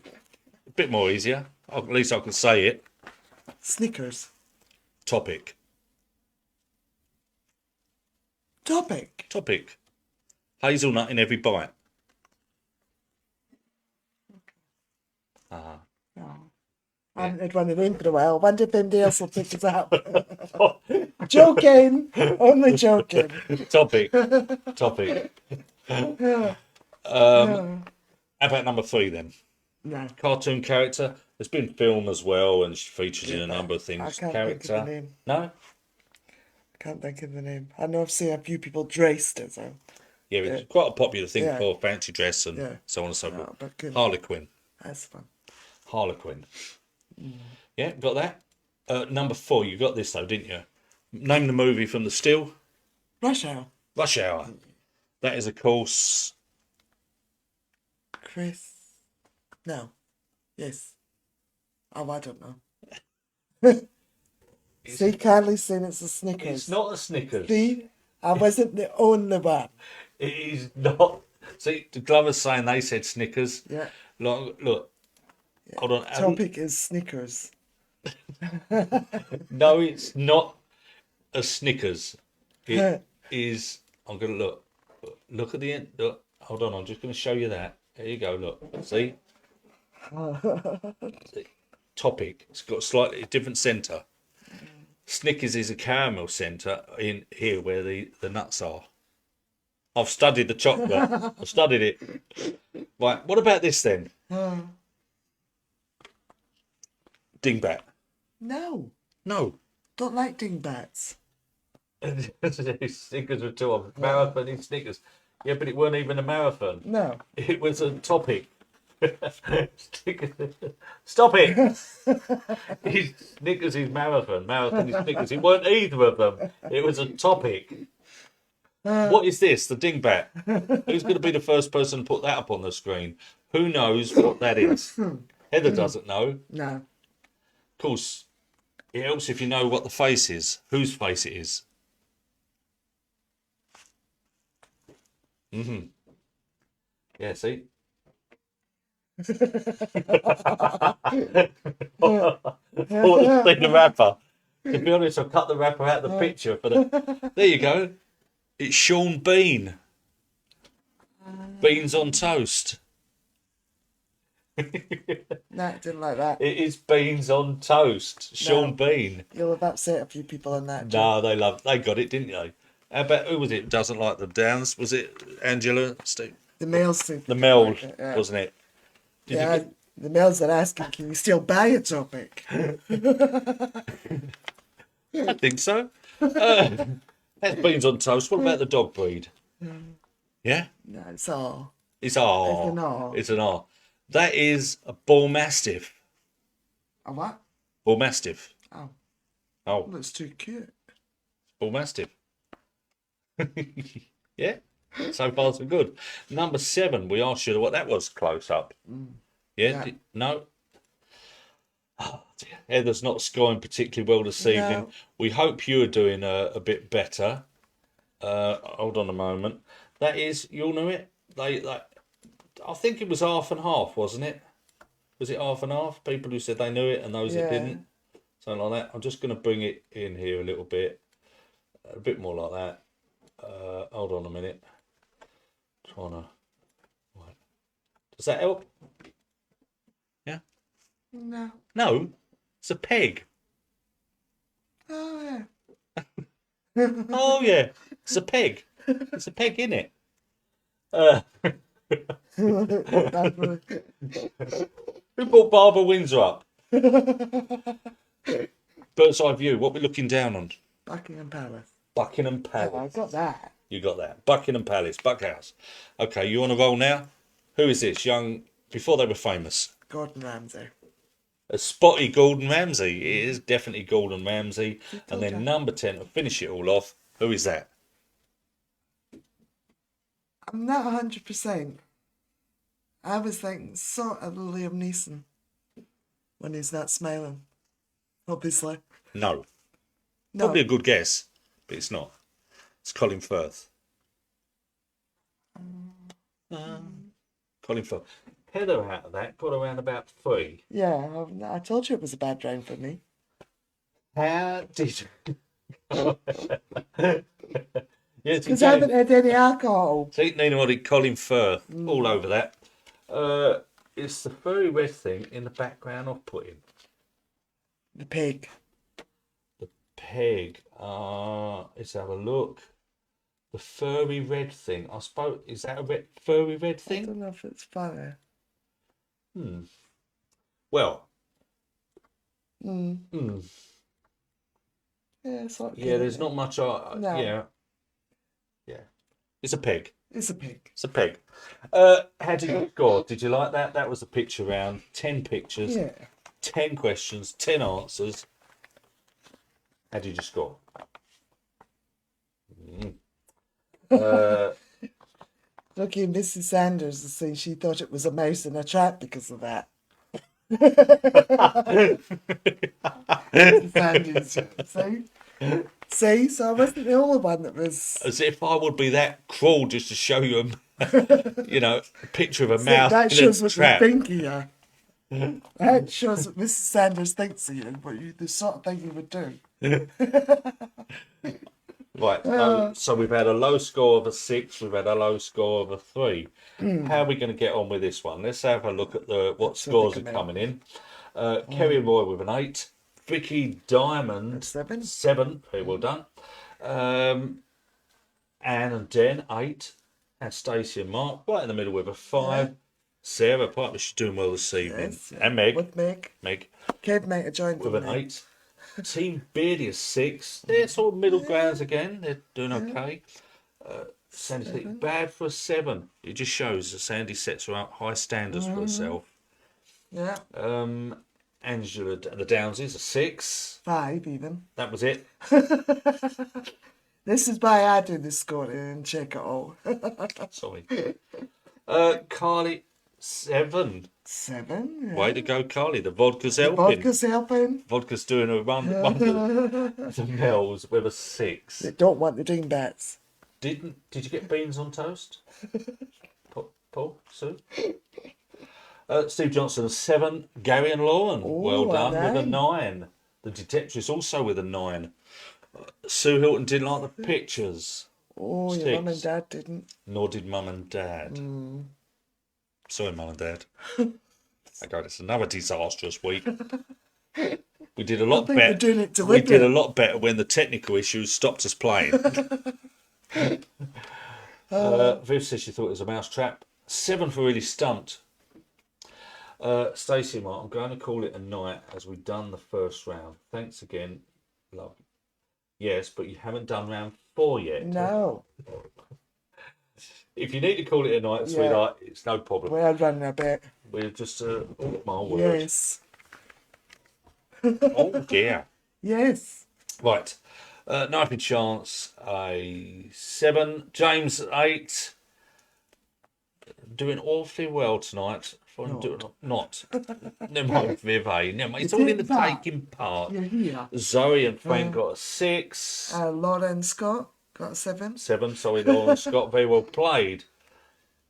Speaker 1: A bit more easier. At least I can say it.
Speaker 2: Snickers.
Speaker 1: Topic.
Speaker 2: Topic.
Speaker 1: Hazelnut in every bite.
Speaker 2: Oh. I haven't had one of them for a while. Wonder if anybody else will pick us up. Joking. Only joking.
Speaker 1: Topic. How about number 3 then?
Speaker 2: No.
Speaker 1: Cartoon character. There's been film as well, and she features in a number of
Speaker 2: I
Speaker 1: things.
Speaker 2: can't
Speaker 1: Character.
Speaker 2: think of the name.
Speaker 1: No?
Speaker 2: Can't think of the name. I know I've seen a few people dressed as a.
Speaker 1: Yeah, it's quite a popular thing
Speaker 2: Yeah.
Speaker 1: for fancy dress and
Speaker 2: Yeah.
Speaker 1: so on and so
Speaker 2: No,
Speaker 1: forth.
Speaker 2: but good.
Speaker 1: Harlequin.
Speaker 2: That's fun.
Speaker 1: Harlequin. Yeah, got that? Number 4, you got this though, didn't you? Name the movie from the still.
Speaker 2: Rush Hour.
Speaker 1: Rush Hour. That is, of course,
Speaker 2: Chris. No. Yes. Oh, I don't know. See, Carly's saying it's a Snickers.
Speaker 1: it's not a Snickers.
Speaker 2: See, I wasn't the only one.
Speaker 1: It is not. See, the Glovers saying they said Snickers.
Speaker 2: Yeah.
Speaker 1: Look. Hold on.
Speaker 2: Topic is Snickers.
Speaker 1: No, it's not a Snickers. It is. I'm gonna look. Look at the end. Look. Hold on. I'm just gonna show you that. There you go. Look. See. Topic. It's got a slightly different centre. Snickers is a caramel centre in here where the nuts are. I've studied the chocolate. I've studied it. Right. What about this then? Dingbat.
Speaker 2: No.
Speaker 1: No.
Speaker 2: Don't like dingbats.
Speaker 1: Snickers were two of them. Marathon in Snickers. Yeah, but it weren't even a marathon.
Speaker 2: No.
Speaker 1: It was a topic. Stop it! Snickers is marathon. Marathon is Snickers. It weren't either of them. It was a topic. What is this? The dingbat. Who's going to be the first person to put that up on the screen? Who knows what that is? Heather doesn't know.
Speaker 2: No.
Speaker 1: Of course, it helps if you know what the face is, whose face it is. Yeah, see? Or see the wrapper. To be honest, I'll cut the wrapper out of the picture for the. There you go. It's Sean Bean. Beans on toast.
Speaker 2: No, I didn't like that.
Speaker 1: It is beans on toast. Sean Bean.
Speaker 2: You'll have upset a few people on that.
Speaker 1: No, they got it, didn't they? How about who was it? Doesn't like them Downs? Was it Angela? Steve?
Speaker 2: The males think.
Speaker 1: The Mel,
Speaker 2: Yeah.
Speaker 1: wasn't it? Did you
Speaker 2: Yeah, the males are asking, can you still buy a topic?
Speaker 1: I think so. That's beans on toast. What about the dog breed? Yeah,
Speaker 2: No, it's all.
Speaker 1: it's R.
Speaker 2: It's an R.
Speaker 1: It's an R. That is a bull mastiff.
Speaker 2: A what?
Speaker 1: Bull mastiff.
Speaker 2: Oh,
Speaker 1: Oh,
Speaker 2: that's too cute.
Speaker 1: bull mastiff. Yeah. So far so good. Number 7. We asked you what that was close up. Yeah.
Speaker 2: Yeah.
Speaker 1: No. Oh, dear. Heather's not scoring particularly well this evening.
Speaker 2: No.
Speaker 1: We hope you're doing a bit better. Hold on a moment. That is, you all know it. I think it was half and half, wasn't it? Was it half and half? People who said they knew it and those that
Speaker 2: Yeah.
Speaker 1: didn't. Something like that. I'm just going to bring it in here a little bit. A bit more like that. Hold on a minute. Trying to Does that help?
Speaker 2: No.
Speaker 1: No, it's a peg.
Speaker 2: Oh,
Speaker 1: Oh yeah, it's a peg. It's a peg, in it. Uh,
Speaker 2: yeah.
Speaker 1: who brought Barbara Windsor up? Bird's eye view. What we're looking down on?
Speaker 2: Buckingham Palace.
Speaker 1: Buckingham
Speaker 2: Oh, I
Speaker 1: Palace.
Speaker 2: got that.
Speaker 1: You got that. Buckingham Palace, Buckhouse. Okay, you on a roll now? Who is this? Young, before they were famous.
Speaker 2: Gordon Ramsay.
Speaker 1: A spotty Gordon Ramsay. It is definitely Gordon Ramsay. And
Speaker 2: told
Speaker 1: then
Speaker 2: ya.
Speaker 1: number 10, to finish it all off, who is that?
Speaker 2: I'm not 100%. I was thinking sort of Liam Neeson when he's not smiling. Obviously.
Speaker 1: No.
Speaker 2: No.
Speaker 1: Probably a good guess, but it's not. It's Colin Firth. Colin Firth. Heather out of that, got around about 3.
Speaker 2: Yeah, I told you it was a bad round for me.
Speaker 1: How did you... Yes,
Speaker 2: Because I haven't had any alcohol.
Speaker 1: See, Nina wanted Colin Firth all over that. It's the furry red thing in the background off-putting.
Speaker 2: The pig.
Speaker 1: The peg. Let's have a look. The furry red thing. I suppose, is that a furry red
Speaker 2: I
Speaker 1: thing?
Speaker 2: don't know if it's funny.
Speaker 1: Well,
Speaker 2: Yeah, sort of.
Speaker 1: yeah, there's not much.
Speaker 2: No.
Speaker 1: Yeah. It's a peg.
Speaker 2: It's a pig.
Speaker 1: It's a peg. How did you score? Did you like that? That was the picture round. 10 pictures,
Speaker 2: Yeah.
Speaker 1: 10 questions, 10 answers. How did you score?
Speaker 2: Lucky Mrs. Sanders is saying she thought it was a mouse in a trap because of that. Mrs. Sanders, see? See, so I wasn't the only one that was.
Speaker 1: As if I would be that cruel just to show you a, a picture of a
Speaker 2: See,
Speaker 1: mouse
Speaker 2: that
Speaker 1: in
Speaker 2: shows
Speaker 1: a
Speaker 2: what
Speaker 1: trap.
Speaker 2: you think of you. That shows what Mrs. Sanders thinks of you, the sort of thing you would do.
Speaker 1: Right, so we've had a low score of a 6, we've had a low score of a 3. How are we going to get on with this one? Let's have a look at what scores are coming in. Kerry and Roy with an 8. Vicky Diamond,
Speaker 2: 7.
Speaker 1: 7. Very well done. Anne and Den, 8. And Stacey and Mark, right in the middle with a 5. Sarah, partly she's doing well this evening.
Speaker 2: Yes,
Speaker 1: And Meg.
Speaker 2: With Meg.
Speaker 1: Meg
Speaker 2: Kev might have joined
Speaker 1: with
Speaker 2: them
Speaker 1: an
Speaker 2: now.
Speaker 1: 8. Team Beardy is 6. They're sort of middle grounds again. They're doing okay. Sandy's like, bad for a 7. It just shows that Sandy sets her up high standards for herself.
Speaker 2: Yeah.
Speaker 1: Angela, the Downses, a 6.
Speaker 2: 5 even.
Speaker 1: That was it.
Speaker 2: This is why I do the scoring and check it all.
Speaker 1: Sorry. Carly, 7.
Speaker 2: 7. Yeah.
Speaker 1: Way to go, Carly. The vodka's helping.
Speaker 2: Vodka's helping.
Speaker 1: Vodka's doing a wonder. The Mel's with a 6.
Speaker 2: They don't want the dingbats.
Speaker 1: Did you get beans on toast? Paul? Sue? Steve Johnson, a 7. Gary and Lauren, well done, with a 9. The Detectress also with a 9. Sue Hilton didn't like the pictures.
Speaker 2: Oh,
Speaker 1: 6.
Speaker 2: your mum and dad didn't.
Speaker 1: Nor did Mum and Dad. Sorry, Mum and Dad. Okay, it's another disastrous week. We did a lot
Speaker 2: think
Speaker 1: better.
Speaker 2: we're doing it
Speaker 1: We did a
Speaker 2: deliberate.
Speaker 1: lot better when the technical issues stopped us playing. Viv says she thought it was a mouse trap. 7 for really stumped. Stacey and Mark, I'm going to call it a night as we've done the first round. Thanks again, love. Yes, but you haven't done round 4 yet.
Speaker 2: No.
Speaker 1: If you need to call it a night, sweetheart, it's no problem.
Speaker 2: We're running a bit.
Speaker 1: We're just, oh my word.
Speaker 2: Yes.
Speaker 1: Oh dear.
Speaker 2: Yes.
Speaker 1: Right. Knife and Chance, a 7. James, 8. Doing awfully well tonight. Not. Never mind, Viv, eh? Never mind. It's all in the
Speaker 2: did that.
Speaker 1: taking part.
Speaker 2: You're here.
Speaker 1: Zoe and Frank got a 6.
Speaker 2: Lauren Scott got a 7.
Speaker 1: 7. Sorry, Lauren Scott, very well played.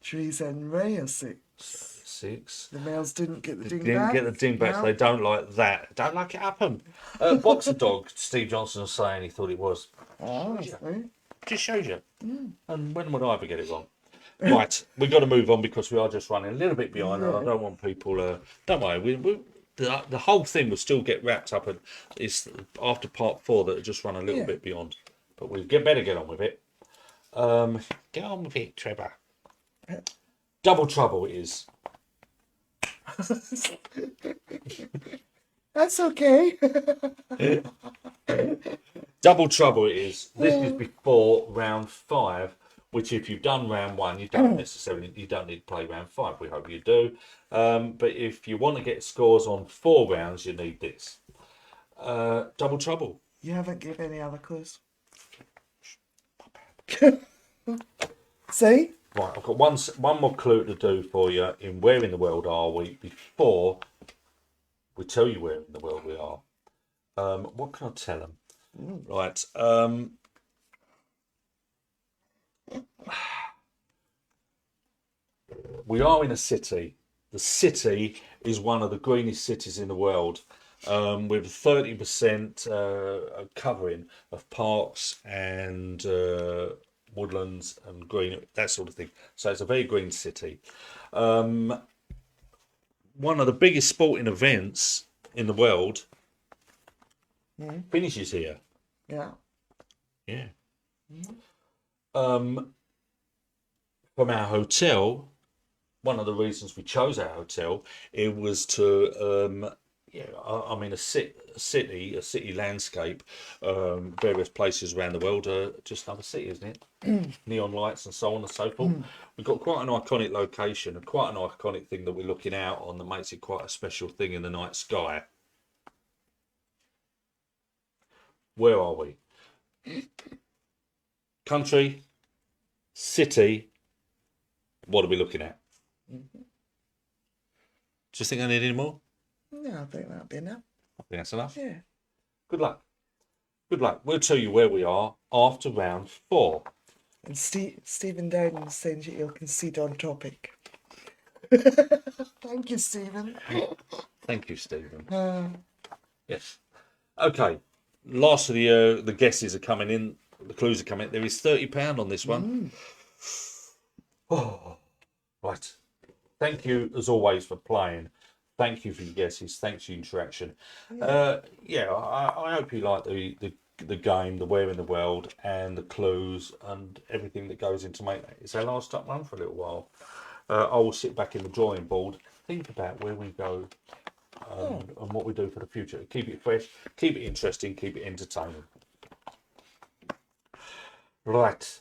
Speaker 2: Teresa and Ray a 6.
Speaker 1: 6.
Speaker 2: The males didn't get the dingbats.
Speaker 1: Didn't get the dingbats.
Speaker 2: No.
Speaker 1: They don't like that. Don't like it happen. Boxer Dog, Steve Johnson was saying he thought it was.
Speaker 2: Oh, I see.
Speaker 1: Just shows you. And when would I ever get it wrong? Right, we've got to move on because we are just running a little bit behind, and I don't want people. Don't worry, the whole thing will still get wrapped up, and it's after part 4 that it just run a little
Speaker 2: Yeah.
Speaker 1: bit beyond. But we better get on with it. Get on with it, Trevor. Double Trouble it is.
Speaker 2: That's okay.
Speaker 1: Double Trouble it is. This is before round 5, which if you've done round 1, you don't need to play round 5. We hope you do. But if you want to get scores on 4 rounds, you need this. Double Trouble.
Speaker 2: You haven't given any other clues. See?
Speaker 1: Right, I've got one more clue to do for you in where in the world are we before we tell you where in the world we are. What can I tell them? Right. We are in a city. The city is one of the greenest cities in the world, with 30% covering of parks and woodlands and green, that sort of thing. So it's a very green city. One of the biggest sporting events in the world finishes here.
Speaker 2: Yeah.
Speaker 1: Yeah. From our hotel, one of the reasons we chose our hotel, it was to, a city landscape, various places around the world, just another city, isn't it? Neon lights and so on and so forth. We've got quite an iconic location and quite an iconic thing that we're looking out on that makes it quite a special thing in the night sky. Where are we? Country, city, what are we looking at? Do you think I need any more?
Speaker 2: Yeah, I think that'll be enough.
Speaker 1: I think that's enough.
Speaker 2: Yeah.
Speaker 1: Good luck. Good luck. We'll tell you where we are after round 4.
Speaker 2: And Stephen Dowden sends you your concede on topic. Thank you, Stephen.
Speaker 1: Thank you, Stephen. Yes. Okay. Last of the guesses are coming in. The clues are coming. There is £30 on this one. Oh, right. Thank you, as always, for playing. Thank you for your guesses. Thanks for your interaction. I hope you like the game, the where in the world, and the clues and everything that goes into make that. It's our last up run for a little while. I will sit back in the drawing board, think about where we go and what we do for the future. Keep it fresh, keep it interesting, keep it entertaining. Right.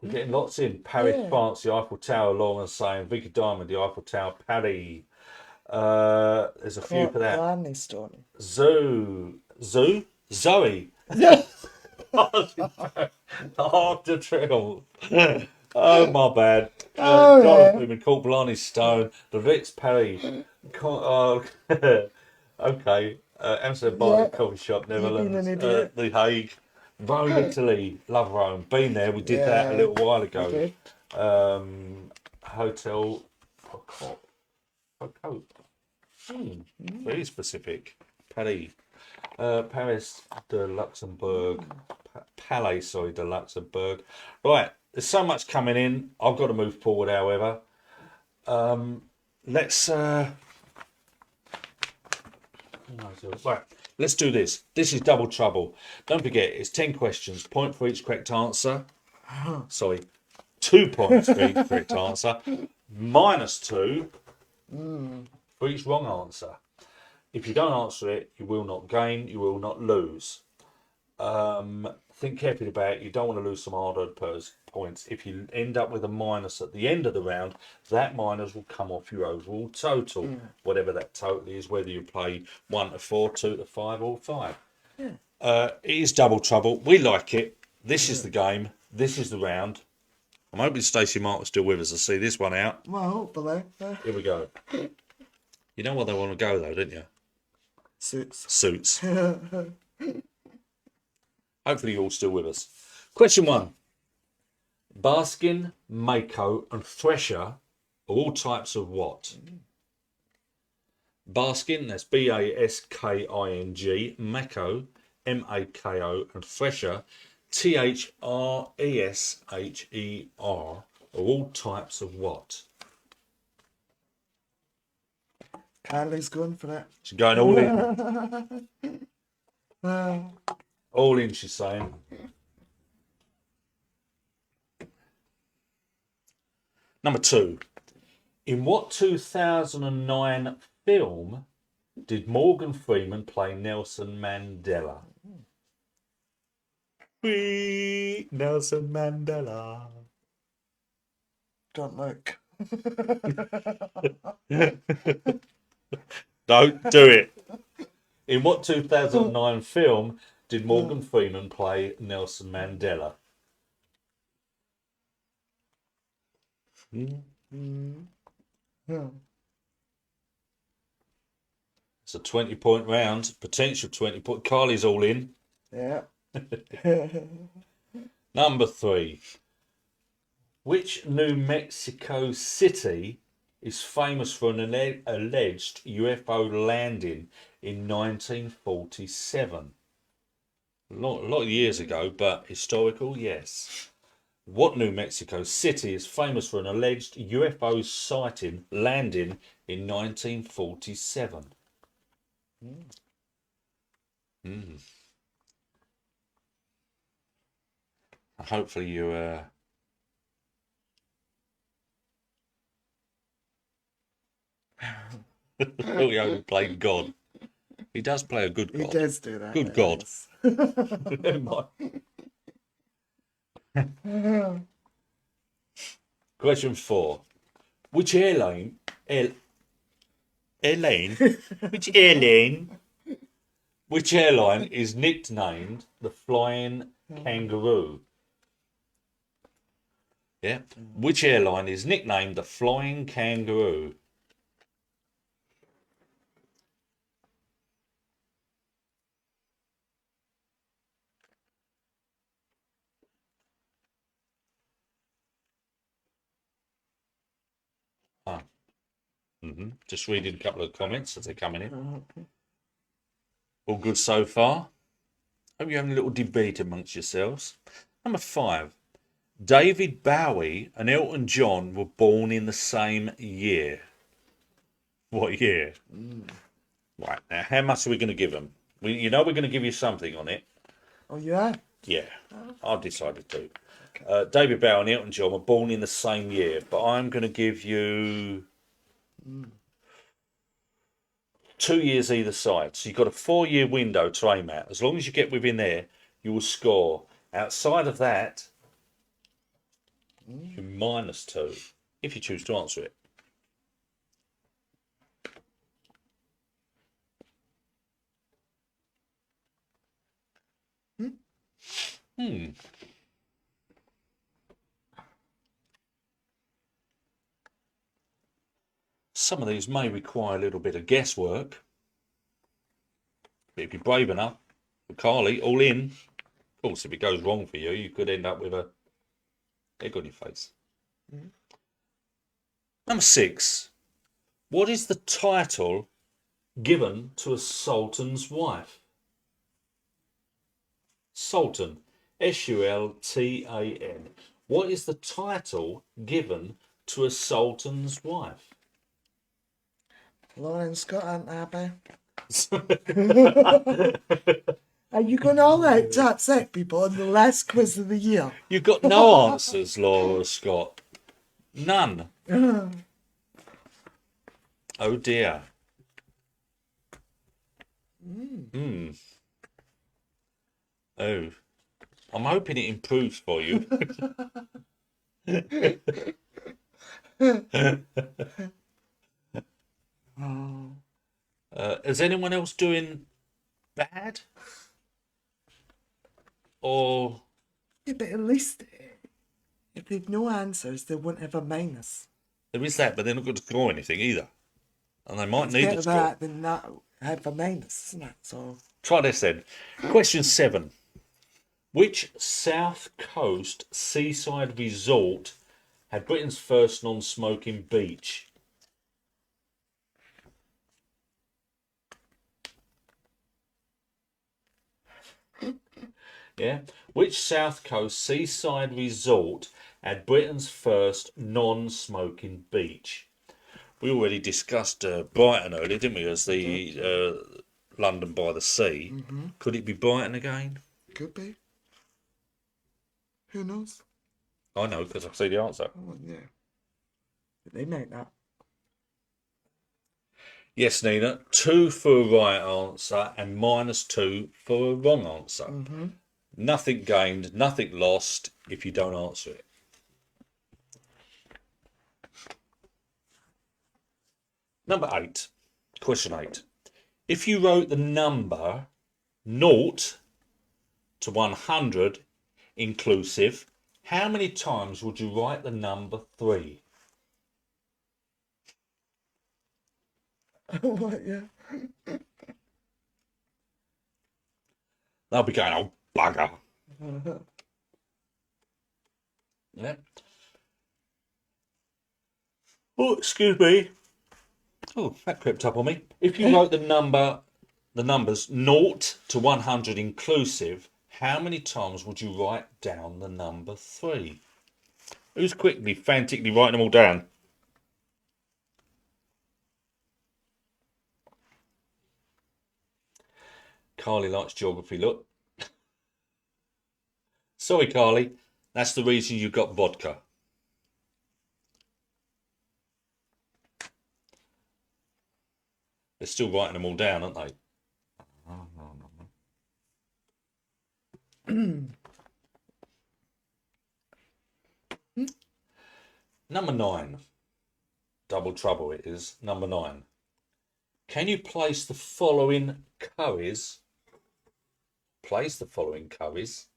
Speaker 1: We're getting lots in. Paris, France, the Eiffel Tower, Lauren saying. Vicky Diamond, the Eiffel Tower, Paris. There's a few for that.
Speaker 2: Blarney Stone.
Speaker 1: Zoe. After Trill. Oh, my bad. Jonathan, we called Blarney Stone. The Ritz, Paris. Okay. Amsterdam Bar, Coffee Shop, Netherlands. The Hague. Rome, Italy. Love Rome. Been there. We did that a little while ago.
Speaker 2: Okay.
Speaker 1: Hotel Cocotte. Very specific. Paris. Paris de Luxembourg. Palais de Luxembourg. Right. There's so much coming in. I've got to move forward, however. Let's do this. This is Double Trouble. Don't forget, it's 10 questions, point for each correct answer. Sorry, 2 points for each correct answer, -2 for each wrong answer. If you don't answer it, you will not gain, you will not lose. Think carefully about it. You don't want to lose some hard-earned points. If you end up with a minus at the end of the round, that minus will come off your overall total, whatever that total is, whether you play 1 to 4, 2 to 5, or 5. It is Double Trouble. We like it. This is the game. This is the round. I'm hoping Stacey Mark is still with us to see this one out.
Speaker 2: Well, hopefully.
Speaker 1: Here we go. You know where they want to go, though, don't you? Suits. Hopefully you're all still with us. Question 1. Baskin, Mako and Thresher are all types of what? Baskin, that's Basking, Mako, Mako, and Thresher, THRESHER are all types of what?
Speaker 2: Carly's going for it.
Speaker 1: She's going all in. All in, she's saying. Number 2. In what 2009 film did Morgan Freeman play Nelson Mandela? Free Nelson Mandela.
Speaker 2: Don't look.
Speaker 1: Don't do it. In what 2009 film did Morgan Freeman play Nelson Mandela? It's a 20-point round, potential 20-point. Carly's all in.
Speaker 2: Yeah.
Speaker 1: Number 3. Which New Mexico city is famous for an alleged UFO landing in 1947? A lot of years ago, but historical, yes. What New Mexico city is famous for an alleged UFO sighting landing in 1947? Hopefully you he only played God. He does play a good
Speaker 2: He
Speaker 1: God.
Speaker 2: does do that.
Speaker 1: Good God.
Speaker 2: Yes.
Speaker 1: Question 4. Which airline which airline is nicknamed the Flying Kangaroo? Yeah. Which airline is nicknamed the Flying Kangaroo? Just reading a couple of comments as they're coming in. All good so far. Hope you're having a little debate amongst yourselves. Number 5. David Bowie and Elton John were born in the same year. What year? Right, now how much are we going to give them? You know we're going to give you something on it.
Speaker 2: Oh, yeah?
Speaker 1: Yeah, I've decided to. David Bowie and Elton John were born in the same year, but I'm going to give you 2 years either side. So you've got a 4-year window to aim at. As long as you get within there, you will score. Outside of that, you're -2 if you choose to answer it. Some of these may require a little bit of guesswork. But if you're brave enough, for Carly, all in. Of course, if it goes wrong for you, you could end up with a egg on your face. Number 6. What is the title given to a sultan's wife? Sultan. Sultan. What is the title given to a sultan's wife?
Speaker 2: Lauren Scott and Abby. Are you going all out to upset people on the last quiz of the year?
Speaker 1: You've got no answers, Laura Scott. None. Oh dear. Oh. I'm hoping it improves for you. Is anyone else doing bad? Or
Speaker 2: Yeah, but at least if they've no answers, they won't have a minus.
Speaker 1: there is that, but they're not going to score anything either. And they might
Speaker 2: It's
Speaker 1: need
Speaker 2: better
Speaker 1: to score.
Speaker 2: that than not have a minus, isn't it? So
Speaker 1: Try this then. Question 7. Which South Coast seaside resort had Britain's first non-smoking beach? Yeah. Which South Coast seaside resort had Britain's first non-smoking beach? We already discussed Brighton earlier, didn't we? As the London by the Sea. Could it be Brighton again?
Speaker 2: Could be. Who knows?
Speaker 1: I know because I see the answer.
Speaker 2: Oh, yeah. Did they make that?
Speaker 1: Yes, Nina. 2 for a right answer and -2 for a wrong answer. Nothing gained, nothing lost if you don't answer it. Number 8. Question 8. If you wrote the number 0 to 100 inclusive, how many times would you write the number 3?
Speaker 2: What, yeah.
Speaker 1: They'll be going, oh, bugger. Yeah. Oh, excuse me. Oh, that crept up on me. If you wrote the numbers 0 to 100 inclusive, how many times would you write down the number 3? Who's quickly, frantically writing them all down? Carly likes geography, look. Sorry, Carly. That's the reason you got vodka. They're still writing them all down, aren't they? Number 9. Double trouble it is. Number 9. Can you place the following curries? Place the following curries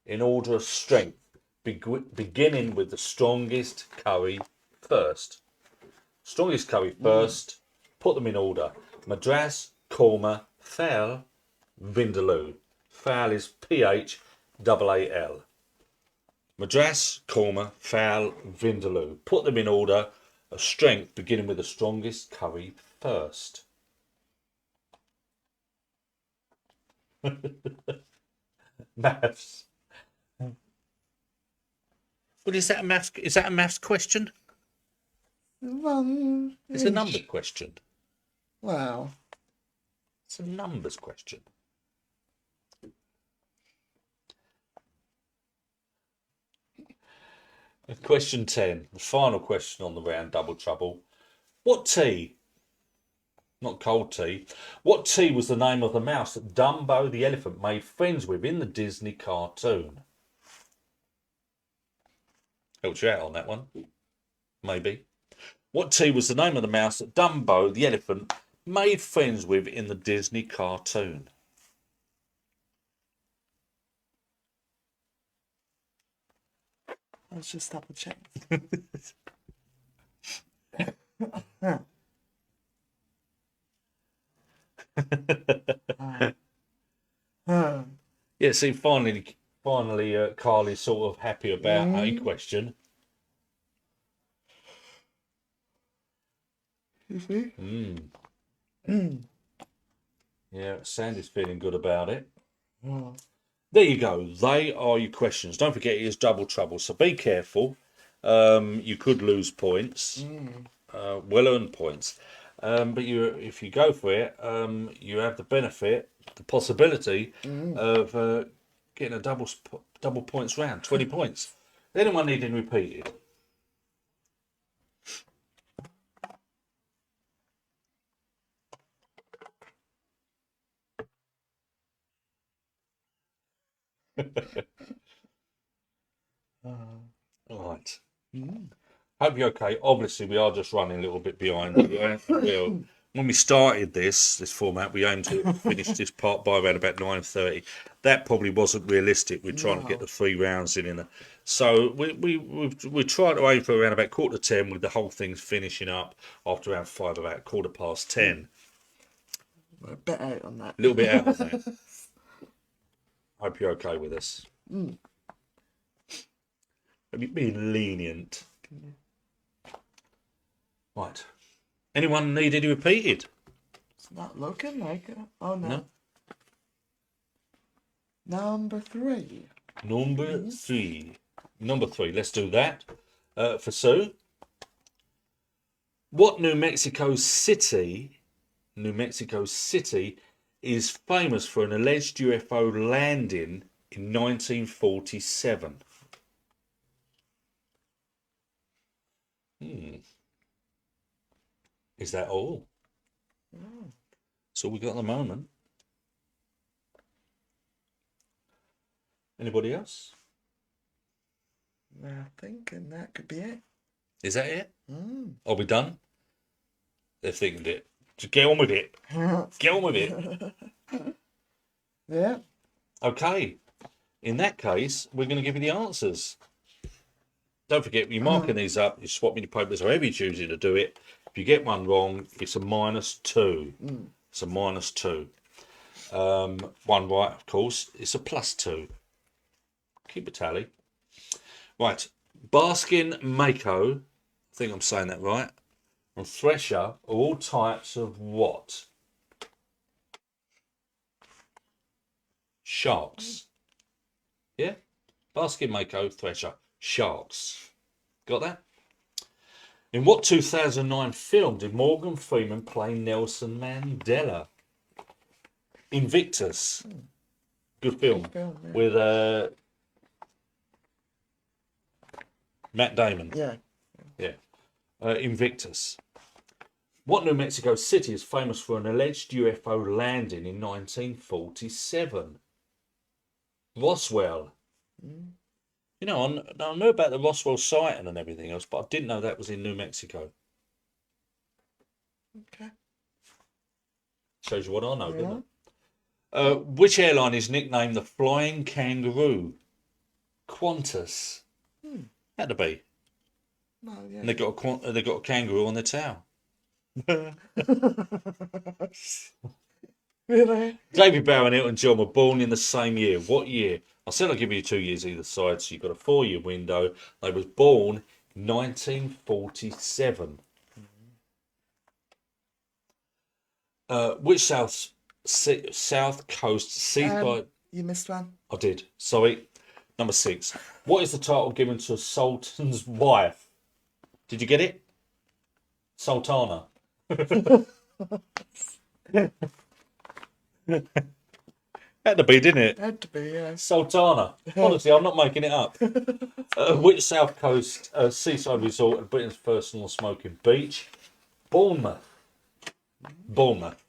Speaker 1: in order of strength, beginning with the strongest curry first. Strongest curry first. Put them in order. Madras, Korma, Fal, Vindaloo. Fal is P-H-A-A-L. Madras, Korma, Fal, Vindaloo. Put them in order of strength, beginning with the strongest curry first. Maths. But is that a maths question?
Speaker 2: Well,
Speaker 1: It's a number question.
Speaker 2: wow.
Speaker 1: It's a numbers question. Question 10, the final question on the round, double trouble. What tea, not cold tea, what tea was the name of the mouse that Dumbo the elephant made friends with in the Disney cartoon? Helped you out on that one, maybe. What tea was the name of the mouse that Dumbo the elephant made friends with in the Disney cartoon?
Speaker 2: Let's just double check.
Speaker 1: Yeah, see, finally, Carly's sort of happy about a question.
Speaker 2: You see?
Speaker 1: Yeah, Sandy's feeling good about it.
Speaker 2: Oh.
Speaker 1: There you go. They are your questions. Don't forget, it is double trouble, so be careful. You could lose points, well-earned points. But if you go for it, you have the benefit, the possibility of getting a double points round, 20 points. Anyone needing repeated? Right. Hope you're okay. Obviously, we are just running a little bit behind. When we started this format, we aimed to finish this part by around about 9:30. That probably wasn't realistic. We're trying to get the 3 rounds in. So we tried to aim for around about 9:45, with the whole thing finishing up after around 5, about 10:15.
Speaker 2: We're a bit out on that.
Speaker 1: A little bit out of that. Hope you're okay with us. Have you been lenient? Right. Anyone need any repeated?
Speaker 2: It's not looking like it. Oh, no.
Speaker 1: No?
Speaker 2: Number 3.
Speaker 1: Number three. Let's do that. For Sue. What New Mexico City is famous for an alleged UFO landing in 1947? Is that all? That's all we got at the moment. Anybody else?
Speaker 2: I'm thinking that could be it.
Speaker 1: Is that it? Are we done? They're thinking it. Just get on with it. Get on with it.
Speaker 2: Yeah.
Speaker 1: Okay. In that case, we're going to give you the answers. Don't forget, you're marking these up, you're swapping your papers, however you choose to do it. If you get one wrong, it's a -2. It's a -2. One right, of course, it's a +2. Keep a tally. Right. Baskin Mako, I think I'm saying that right, and Thresher are all types of what? Sharks. Yeah? Baskin Mako, Thresher, sharks. Got that? In what 2009 film did Morgan Freeman play Nelson Mandela? Invictus. Good film.
Speaker 2: film, yeah.
Speaker 1: With Matt Damon.
Speaker 2: Yeah.
Speaker 1: Yeah. Invictus. What New Mexico City is famous for an alleged UFO landing in 1947? Roswell. You know, I know about the Roswell sighting and everything else, but I didn't know that was in New Mexico.
Speaker 2: Okay.
Speaker 1: Shows you what I know, doesn't it? Which airline is nicknamed the Flying Kangaroo? Qantas. Had to be.
Speaker 2: Well, yeah.
Speaker 1: And they got a kangaroo on their tail.
Speaker 2: Really?
Speaker 1: David Bowie and Elton John were born in the same year. What year? I said I'll give you 2 years either side, so you've got a 4-year window. They was born 1947. Which South Coast seaside?
Speaker 2: You missed one.
Speaker 1: I did. Sorry. Number 6. What is the title given to a sultan's wife? Did you get it? Sultana. Had to be, didn't it?
Speaker 2: Had to be, yeah.
Speaker 1: Sultana. Honestly, I'm not making it up. Which South Coast seaside resort at Britain's first non-smoking beach? Bournemouth. Bournemouth.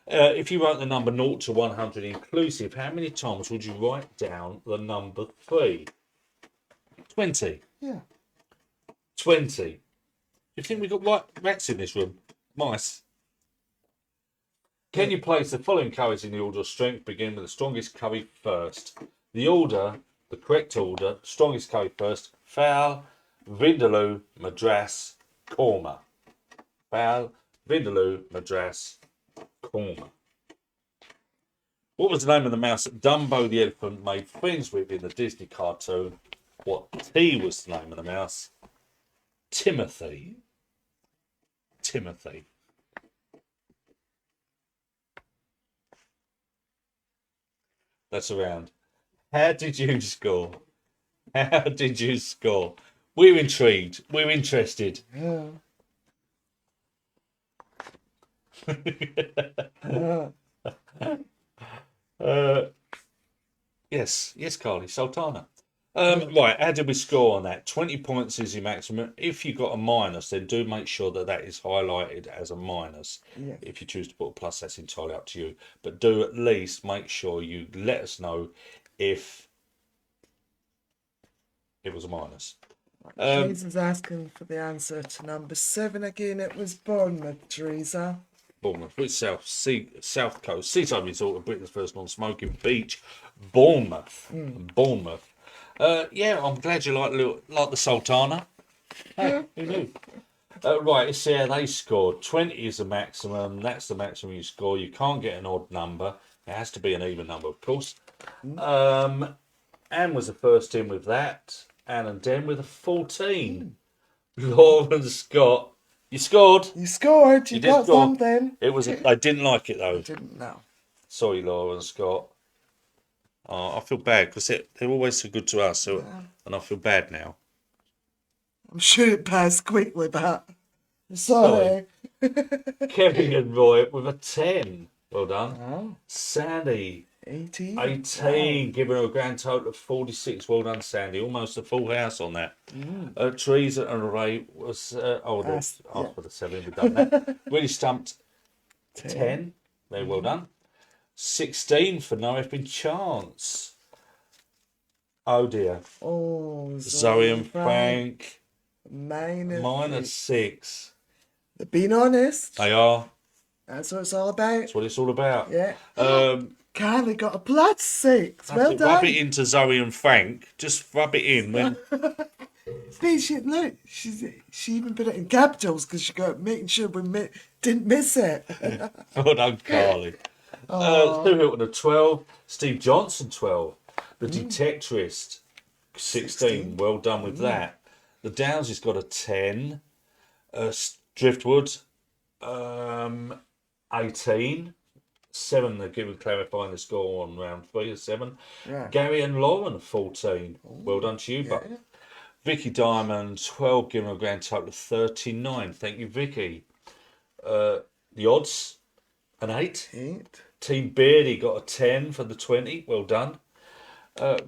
Speaker 1: If you wrote the number 0 to 100 inclusive, how many times would you write down the number 3? 20.
Speaker 2: Yeah.
Speaker 1: 20. You think we've got rats in this room? Mice. Can you place the following curries in the order of strength? Begin with the strongest curry first. The correct order, strongest curry first. Fowl, Vindaloo, Madras, Korma. Fowl, Vindaloo, Madras, Korma. What was the name of the mouse that Dumbo the elephant made friends with in the Disney cartoon? What T was the name of the mouse? Timothy. Timothy. That's around. How did you score? How did you score? We're intrigued. We're interested.
Speaker 2: Yeah.
Speaker 1: Yes, Carly, Sultana. Right, how did we score on that? 20 points is your maximum. If you got a minus, then do make sure that is highlighted as a minus.
Speaker 2: Yeah.
Speaker 1: If you choose to put a plus, that's entirely up to you. But do at least make sure you let us know if it was a minus.
Speaker 2: Teresa's asking for the answer to number 7 again. It was Bournemouth, Teresa.
Speaker 1: Bournemouth, which South Coast seaside resort of Britain's first non-smoking beach, Bournemouth. Bournemouth. Yeah, I'm glad you like the Sultana. Hey, who knew? Right, let's see how they scored. 20 is the maximum. That's the maximum you score. You can't get an odd number. It has to be an even number, of course. Anne was the first in with that. Anne and Den with a 14. Lauren Scott. You scored.
Speaker 2: You scored. You
Speaker 1: did
Speaker 2: got
Speaker 1: score.
Speaker 2: something.
Speaker 1: It was. I didn't like it though.
Speaker 2: Didn't know.
Speaker 1: Sorry, Lauren Scott. Oh, I feel bad because they're always so good to us, so, and I feel bad now.
Speaker 2: I'm sure it passed quickly, but
Speaker 1: Sorry.
Speaker 2: sorry.
Speaker 1: Kevin and Roy with a 10. Well done.
Speaker 2: Oh,
Speaker 1: Sandy,
Speaker 2: 18.
Speaker 1: 18, giving her a grand total of 46. Well done, Sandy. Almost a full house on that. Teresa and Ray was,
Speaker 2: That's-
Speaker 1: after
Speaker 2: yeah.
Speaker 1: the 7, we've done that. Really stumped
Speaker 2: 10.
Speaker 1: 10. Very well done. 16 for No Effing Chance. Oh dear.
Speaker 2: Oh,
Speaker 1: Zoe and Frank,
Speaker 2: minus
Speaker 1: 6.
Speaker 2: They're being honest.
Speaker 1: They are.
Speaker 2: That's what it's all about.
Speaker 1: That's what it's all about.
Speaker 2: Yeah.
Speaker 1: Um,
Speaker 2: Carly got a +6. Well
Speaker 1: Rub
Speaker 2: done.
Speaker 1: it into Zoe and Frank. Just rub it in when.
Speaker 2: See, look, she even put it in capitals because she got making sure we didn't miss it.
Speaker 1: Well done, Carly. Stu Hilton a 12. Steve Johnson 12. The Detectorist 16. Well done with that. The Downs has got a 10. Driftwood 18. 7. They're giving clarifying the score on round 3 of 7.
Speaker 2: Yeah.
Speaker 1: Gary and Lauren 14. Well done to you, but Vicky Diamond 12, giving a grand total of 39. Thank you, Vicky. The odds an 8.
Speaker 2: 8.
Speaker 1: Team Beardy got a 10 for the 20. Well done.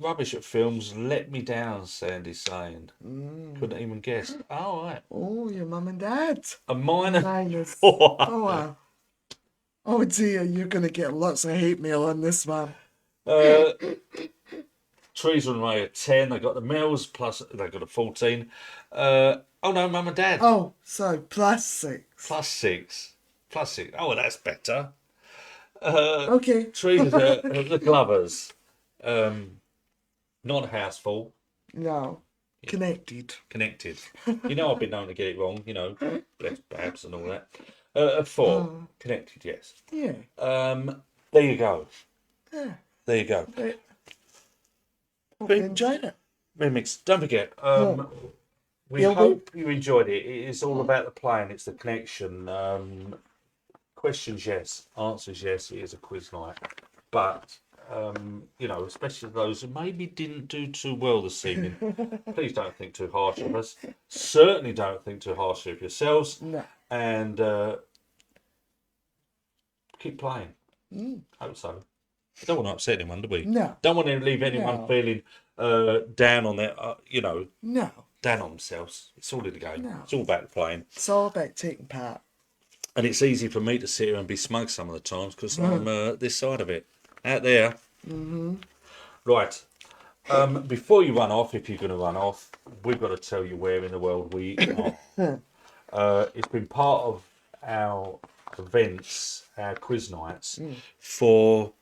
Speaker 1: Rubbish at films let me down, Sandy's saying. Couldn't even guess. Oh, right.
Speaker 2: Oh, your mum and dad.
Speaker 1: A minor.
Speaker 2: Minus.
Speaker 1: 4.
Speaker 2: Oh, wow. Oh, dear, you're going to get lots of hate mail on this one.
Speaker 1: Teresa and Ray at 10. They got the Mills, plus they got a 14. Oh, no, Mum and Dad.
Speaker 2: Oh, so +6.
Speaker 1: Plus 6. Plus 6. Oh, well, that's better.
Speaker 2: Okay.
Speaker 1: Teresa, the Glovers. Not a houseful.
Speaker 2: No. Connected.
Speaker 1: Connected. You know, I've been known to get it wrong, you know, bless Babs and all that. A 4. Connected, yes.
Speaker 2: Yeah.
Speaker 1: There you go.
Speaker 2: Yeah.
Speaker 1: There you go.
Speaker 2: Hope you enjoyed it.
Speaker 1: Remix. Don't forget, we
Speaker 2: Yeah,
Speaker 1: hope you enjoyed it. It is all about the playing, it's the connection. Questions, yes. Answers, yes. It is a quiz night. But, you know, especially those who maybe didn't do too well this evening, please don't think too harsh of us. Certainly don't think too harshly of yourselves.
Speaker 2: No.
Speaker 1: And keep playing. Hope so. Don't want to upset anyone, do we?
Speaker 2: No.
Speaker 1: Don't want to leave anyone
Speaker 2: No.
Speaker 1: feeling down on their, you know,
Speaker 2: No.
Speaker 1: down on themselves. It's all in the game.
Speaker 2: No.
Speaker 1: It's all about the playing.
Speaker 2: It's all about taking part.
Speaker 1: And it's easy for me to sit here and be smug some of the times because I'm this side of it. Out there. Right. Before you run off, if you're going to run off, we've got to tell you where in the world we are. It's been part of our events, our quiz nights, for,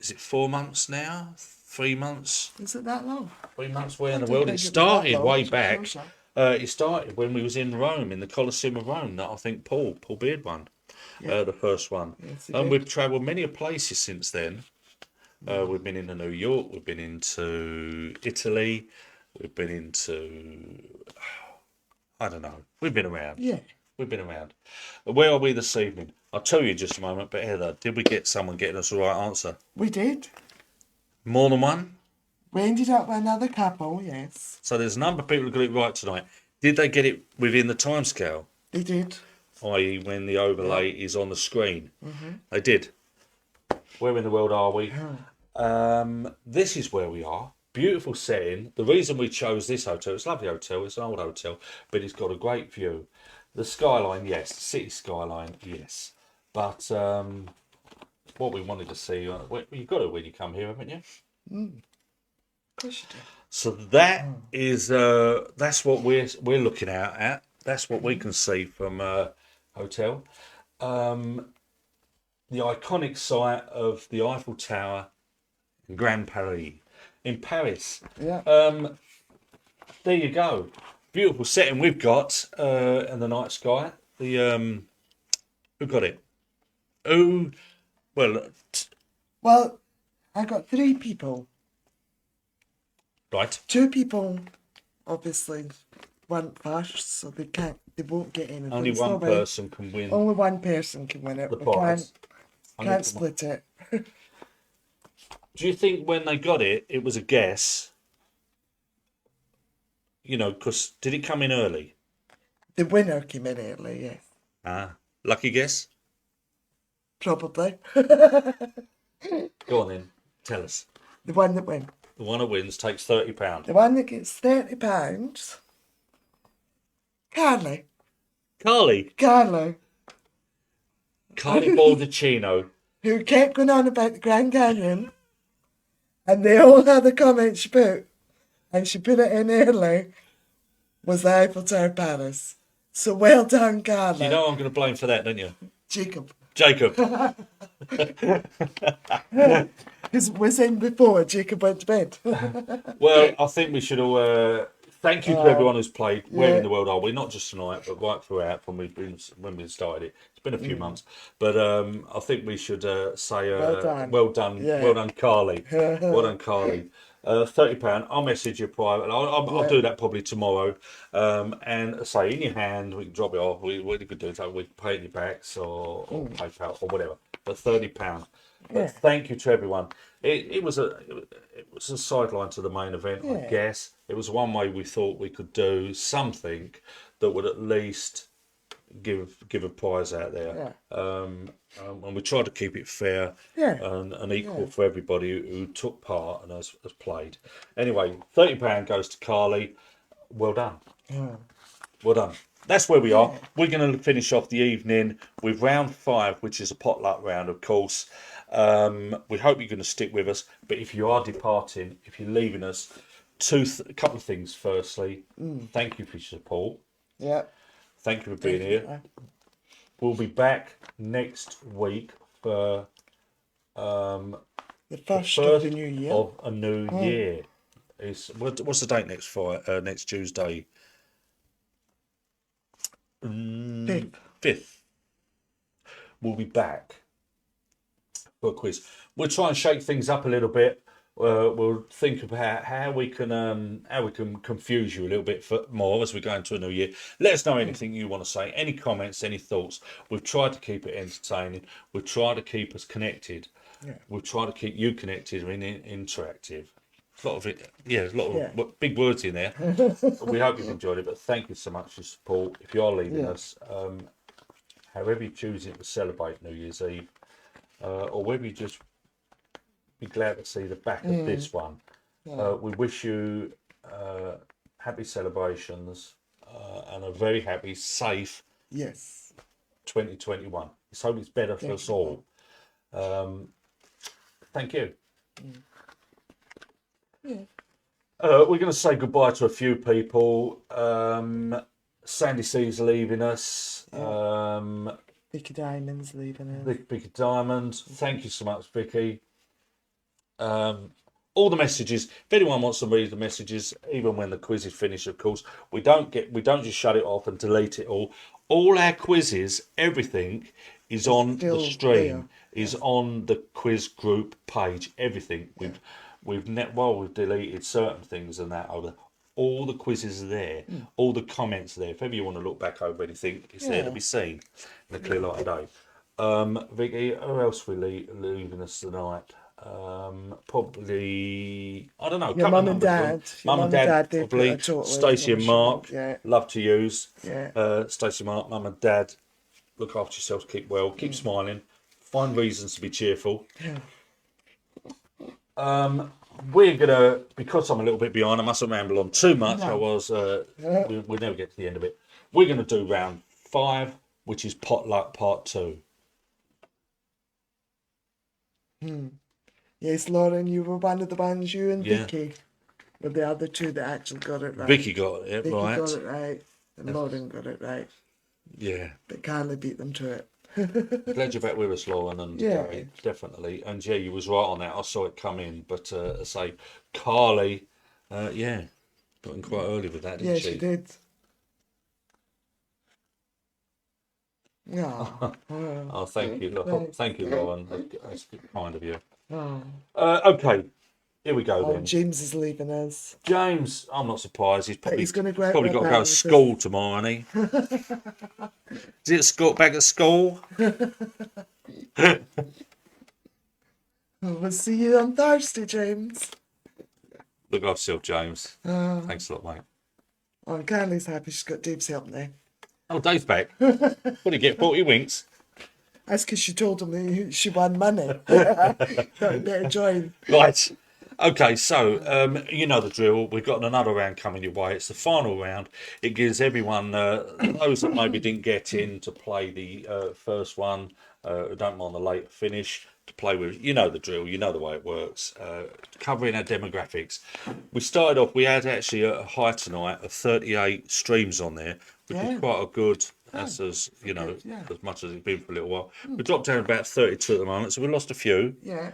Speaker 1: is it 4 months now? 3 months?
Speaker 2: Is it that long?
Speaker 1: 3 months where in the
Speaker 2: didn't
Speaker 1: world?
Speaker 2: think
Speaker 1: It
Speaker 2: it was that
Speaker 1: started
Speaker 2: long.
Speaker 1: way
Speaker 2: Sure,
Speaker 1: back.
Speaker 2: sure.
Speaker 1: It started when we was in Rome, in the Colosseum of Rome, that I think Paul Beard won, the first one.
Speaker 2: Yes, he
Speaker 1: And
Speaker 2: did.
Speaker 1: we've travelled many places since then. We've been into New York, we've been into Italy, we've been into, I don't know, we've been around.
Speaker 2: Yeah.
Speaker 1: We've been around. Where are we this evening? I'll tell you in just a moment, but Heather, did we get someone getting us the right answer?
Speaker 2: We did.
Speaker 1: More than one?
Speaker 2: We ended up with another couple, yes.
Speaker 1: So there's a number of people who got it right tonight. Did they get it within the timescale?
Speaker 2: They did.
Speaker 1: I.e. when the overlay is on the screen? They did. Where in the world are we? This is where we are. Beautiful setting. The reason we chose this hotel, it's a lovely hotel, it's an old hotel, but it's got a great view. The skyline, yes. City skyline, yes. But what we wanted to see, you've got it when you come here, haven't you?
Speaker 2: Of course you did.
Speaker 1: So that is that's what we're looking at. That's what we can see from hotel. The iconic site of the Eiffel Tower in Grand Paris in Paris.
Speaker 2: Yeah.
Speaker 1: There you go. Beautiful setting we've got in the night sky. The who got it? Who? Well,
Speaker 2: Well, I got 3 people.
Speaker 1: right.
Speaker 2: 2 people, obviously, went first, so they won't get anything.
Speaker 1: Only
Speaker 2: It's
Speaker 1: one
Speaker 2: not really-
Speaker 1: person can win
Speaker 2: Only one person can win it.
Speaker 1: the
Speaker 2: We
Speaker 1: prize.
Speaker 2: can't split it.
Speaker 1: Do you think when they got it, it was a guess? You know, because did it come in early?
Speaker 2: The winner came in early, yes.
Speaker 1: Ah, lucky guess.
Speaker 2: Probably.
Speaker 1: Go on then, tell us.
Speaker 2: The one that wins.
Speaker 1: The one that wins takes £30.
Speaker 2: The one that gets £30. Carly.
Speaker 1: Carly
Speaker 2: Carly.
Speaker 1: Baldacchino.
Speaker 2: Who kept going on about the Grand Canyon. And they all had the comments she put. And she put it in early. Was the Eiffel Tower Paris. So well done, Carly.
Speaker 1: You know I'm going to blame for that, don't you?
Speaker 2: Jacob.
Speaker 1: Jacob.
Speaker 2: Because it was in before Jacob went to bed.
Speaker 1: Well, I think we should all thank you to everyone who's played. Where in the world are we? Not just tonight, but right throughout when we started it. It's been a few months, but I think we should say well done,
Speaker 2: Yeah.
Speaker 1: well done, Carly, well done, Carly. £30. I'll message you private. I'll do that probably tomorrow. And say in your hand, we can drop it off. We could do that. We can pay it in your backs or PayPal or whatever. But £30. But thank you to everyone. It was a sideline to the main event, I guess. It was one way we thought we could do something that would at least give a prize out there. And we tried to keep it fair and equal for everybody who took part and has played. Anyway, £30 goes to Carly. Well done. Well done. That's where we are. We're going to finish off the evening with round 5, which is a potluck round, of course. We hope you're going to stick with us. But if you are departing, if you're leaving us, a couple of things. Firstly, thank you for your support.
Speaker 2: Yeah.
Speaker 1: Thank you for being here. We'll be back next week for
Speaker 2: The first of the new year.
Speaker 1: Of a new year. What's the date next Tuesday? 5th. We'll be back for a quiz. We'll try and shake things up a little bit. We'll think about how we can confuse you a little bit more as we go into a new year. Let us know anything you want to say, any comments, any thoughts. We've tried to keep it entertaining. We've tried to keep us connected. We've tried to keep you connected and interactive. A lot of it, there's a lot of big words in there. We hope you've enjoyed it, but thank you so much for your support. If you are leaving us, however you choose to celebrate New Year's Eve, or whether you just be glad to see the back of this one. We wish you happy celebrations and a very happy, safe 2021. Let's hope it's better for us all. Thank you. We're going to say goodbye to a few people. Sandy C's leaving us.
Speaker 2: Vicky Diamond's leaving us.
Speaker 1: Vicky Diamond. Thank you so much, Vicky. All the messages. If anyone wants to read the messages, even when the quiz is finished, of course, we don't just shut it off and delete it all. All our quizzes, everything is on the stream. Is on the quiz group page. Everything we've deleted certain things and that over. All the quizzes are there. All the comments are there. If ever you want to look back over anything, it's there to be seen in the clear light of day. Vicky, who else will leaving us tonight? Probably I don't know.
Speaker 2: Your mum and dad.
Speaker 1: Mum and dad probably. Stacey and Mark. Love to use. Stacey, Mark, mum and dad. Look after yourselves. Keep well. Keep smiling. Find reasons to be cheerful. We're gonna, because I'm a little bit behind, I mustn't ramble on too much. We'll never get to the end of it. We're gonna do round 5, which is potluck part 2.
Speaker 2: Yes, Lauren, you were one of the ones. You and Vicky were the other two that actually got it right.
Speaker 1: Vicky got it
Speaker 2: Vicky
Speaker 1: right.
Speaker 2: got it right, and Lauren got it right.
Speaker 1: Yeah.
Speaker 2: But Carly beat them to it.
Speaker 1: Glad you're back with us, Lauren, and Gary, definitely. And you was right on that. I saw it come in, but I say Carly, got in quite early with that, didn't she?
Speaker 2: Yeah, she did.
Speaker 1: Oh, thank you, thank you, Lauren. That's kind of you.
Speaker 2: Oh.
Speaker 1: Okay, here we go then.
Speaker 2: James is leaving us.
Speaker 1: James, I'm not surprised. He's probably
Speaker 2: got to
Speaker 1: go to school tomorrow, hasn't he? Is it back at school?
Speaker 2: We'll see you on Thursday, James.
Speaker 1: Look after yourself, James.
Speaker 2: Oh,
Speaker 1: Thanks a lot, mate.
Speaker 2: Carly's happy she's got Dave's help now.
Speaker 1: Oh, Dave's back. What did he get? 40 winks?
Speaker 2: That's because she told him that she won money. Thought he'd better join.
Speaker 1: Right. Okay, so you know the drill. We've got another round coming your way. It's the final round. It gives everyone, those that maybe didn't get in to play the first one, who don't mind the later finish, to play with. You know the drill. You know the way it works. Covering our demographics. We started off, we had actually a high tonight of 38 streams on there, which
Speaker 2: Yeah.
Speaker 1: is quite a good. That's as you know,
Speaker 2: good, yeah.
Speaker 1: as much as it's been for a little while. We dropped down about 32 at the moment, so we lost a few,
Speaker 2: Yeah.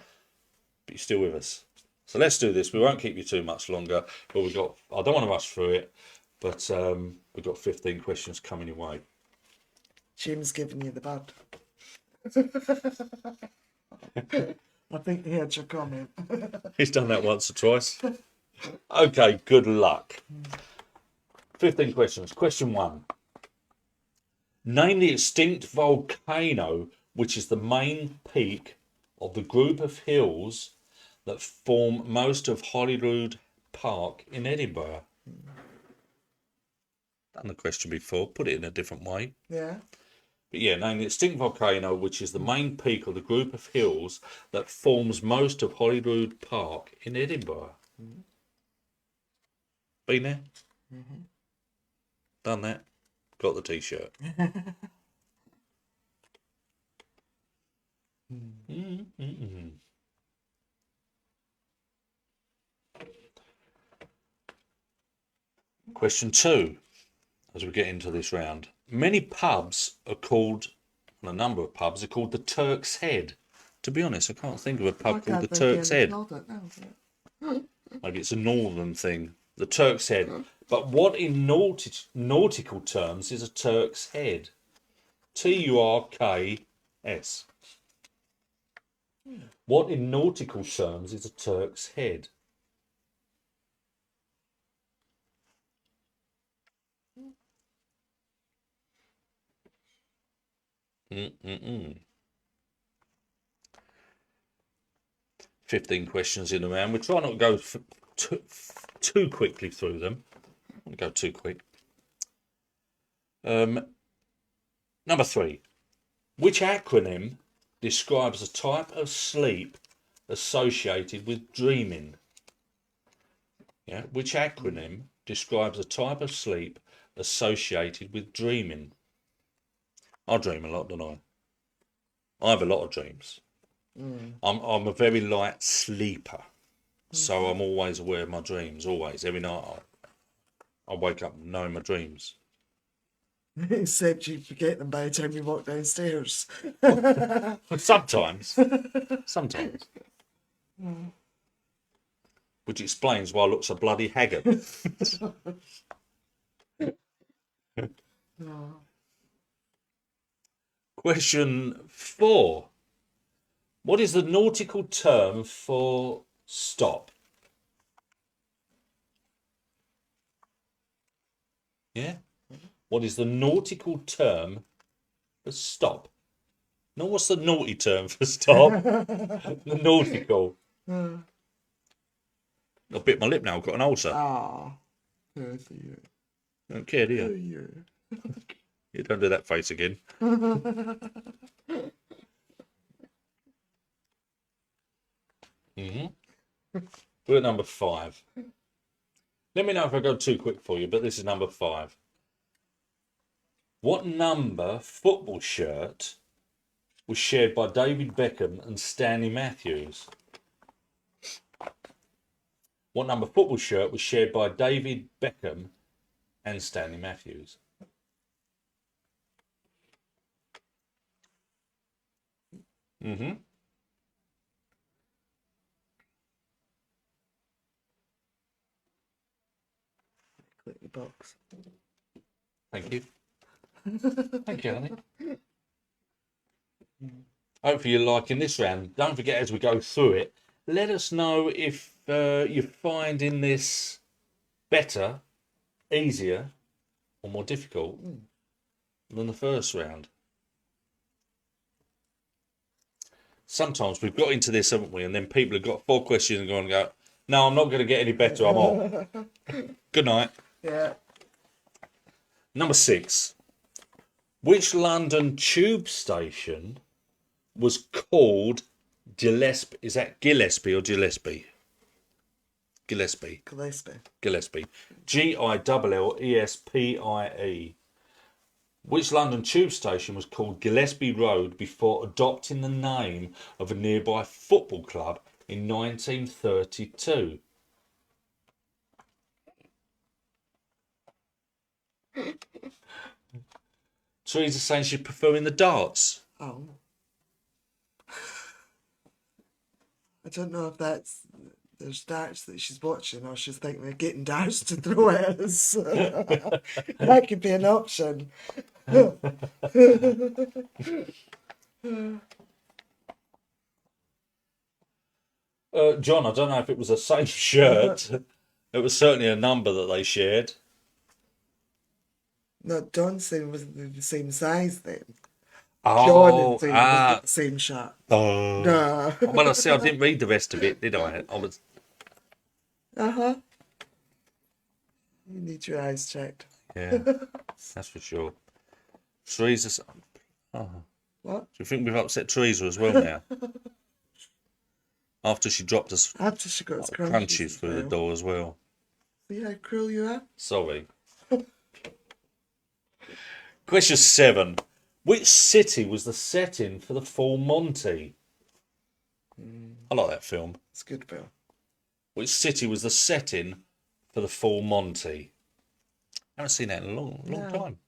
Speaker 1: but you're still with us. So let's do this. We won't keep you too much longer, but we've got. I don't want to rush through it, but we've got 15 questions coming your way.
Speaker 2: James giving you the bud. I think he had your comment.
Speaker 1: He's done that once or twice. Okay, good luck. 15 questions. Question 1. Name the extinct volcano which is the main peak of the group of hills that form most of Holyrood Park in Edinburgh. Done the question before, put it in a different way.
Speaker 2: Yeah.
Speaker 1: But yeah, name the extinct volcano which is the main peak of the group of hills that forms most of Holyrood Park in Edinburgh. Been there? Done that? Got the t-shirt. Question 2, as we get into this round. Many pubs are called, a number of pubs are called the Turk's Head. To be honest, I can't think of a pub called the Turk's Head. Maybe it's a northern thing. The Turk's Head. But what in nautical terms is a Turk's Head? Turks. What in nautical terms is a Turk's Head? Mm-mm-mm. 15 questions in the round. We'll try not to go too quickly through them. I don't want to go too quick. Number 3. Which acronym describes a type of sleep associated with dreaming? Yeah, which acronym describes a type of sleep associated with dreaming? I dream a lot, don't I? I have a lot of dreams. I'm a very light sleeper, so I'm always aware of my dreams. Always, every night I wake up knowing my dreams.
Speaker 2: Except you forget them by the time you walk downstairs.
Speaker 1: Sometimes. Which explains why I look so bloody haggard. Question 4. What is the nautical term for stop? Yeah? What is the nautical term for stop? No, what's the naughty term for stop? The nautical. I bit my lip now, I've got an ulcer.
Speaker 2: Ah, poor for you.
Speaker 1: You don't care, do
Speaker 2: Poor
Speaker 1: you?
Speaker 2: you.
Speaker 1: You don't do that face again. We're at number 5. Let me know if I go too quick for you, but this is number 5. What number football shirt was shared by David Beckham and Stanley Matthews? What number football shirt was shared by David Beckham and Stanley Matthews?
Speaker 2: Click the box.
Speaker 1: Thank you. Thank you, honey. Hopefully you're liking this round. Don't forget, as we go through it, let us know if you're finding this better, easier, or more difficult than the first round. sometimes we've got into this, haven't we? And then people have got 4 questions and go, no, I'm not going to get any better. I'm off. Good night.
Speaker 2: Yeah.
Speaker 1: Number 6. Which London tube station was called Gillespie? Is that Gillespie or Gillespie? Gillespie.
Speaker 2: Gillespie.
Speaker 1: Gillespie. Gillespie. Which London tube station was called Gillespie Road before adopting the name of a nearby football club in 1932? Teresa's saying she's preferring the darts.
Speaker 2: Oh. I don't know if there's darts that she's watching or she's thinking of getting darts to throw at us. That could be an option.
Speaker 1: John, I don't know if it was the same shirt. It was certainly a number that they shared.
Speaker 2: No, Don said it was the same size then.
Speaker 1: Oh,
Speaker 2: John said it was the same shirt.
Speaker 1: oh.
Speaker 2: No.
Speaker 1: Well, I see. I didn't read the rest of it, did I? I was.
Speaker 2: Uh-huh. You need your eyes checked.
Speaker 1: Yeah, that's for sure. Teresa. Oh.
Speaker 2: What?
Speaker 1: Do you think we've upset Teresa as well now? After she dropped us
Speaker 2: After she got
Speaker 1: crunchies
Speaker 2: crunchies
Speaker 1: through the door as well.
Speaker 2: See how cruel you are?
Speaker 1: Sorry. Question 7. Which city was the setting for the Full Monty? I like that film.
Speaker 2: It's good, Bill.
Speaker 1: Which city was the setting for the Full Monty? I haven't seen that in a long
Speaker 2: No.
Speaker 1: time.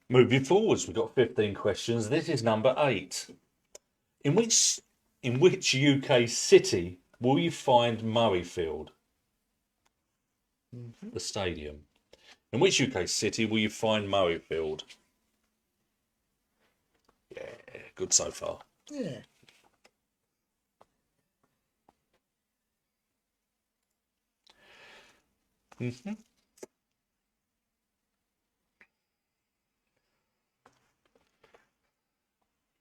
Speaker 1: Moving forwards, we've got 15 questions. This is number 8. In which UK city will you find Murrayfield? The stadium. In which UK city will you find Murrayfield? Yeah, good so far.
Speaker 2: Yeah.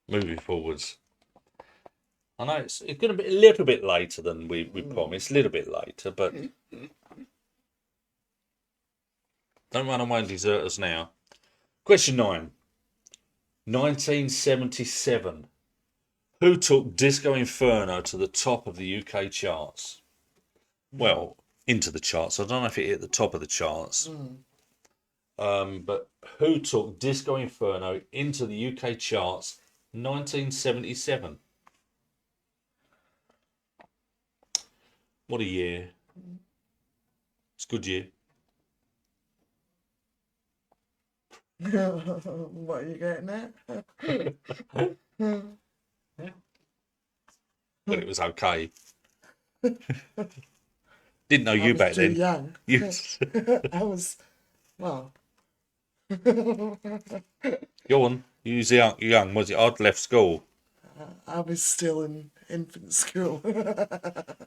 Speaker 1: Moving forwards. I know it's going to be a little bit later than we promised, a little bit later, but don't run away and desert us now. Question 9. 1977. Who took Disco Inferno to the top of the UK charts? Well, into the charts. I don't know if it hit the top of the charts. But who took Disco Inferno into the UK charts 1977? What a year. It's a good year.
Speaker 2: What are you getting at?
Speaker 1: But it was okay. Didn't know
Speaker 2: I
Speaker 1: you
Speaker 2: was
Speaker 1: back
Speaker 2: too
Speaker 1: then.
Speaker 2: young.
Speaker 1: Yes.
Speaker 2: I was, well,
Speaker 1: Go on. You was young, was it? I'd left school.
Speaker 2: I was still in infant school.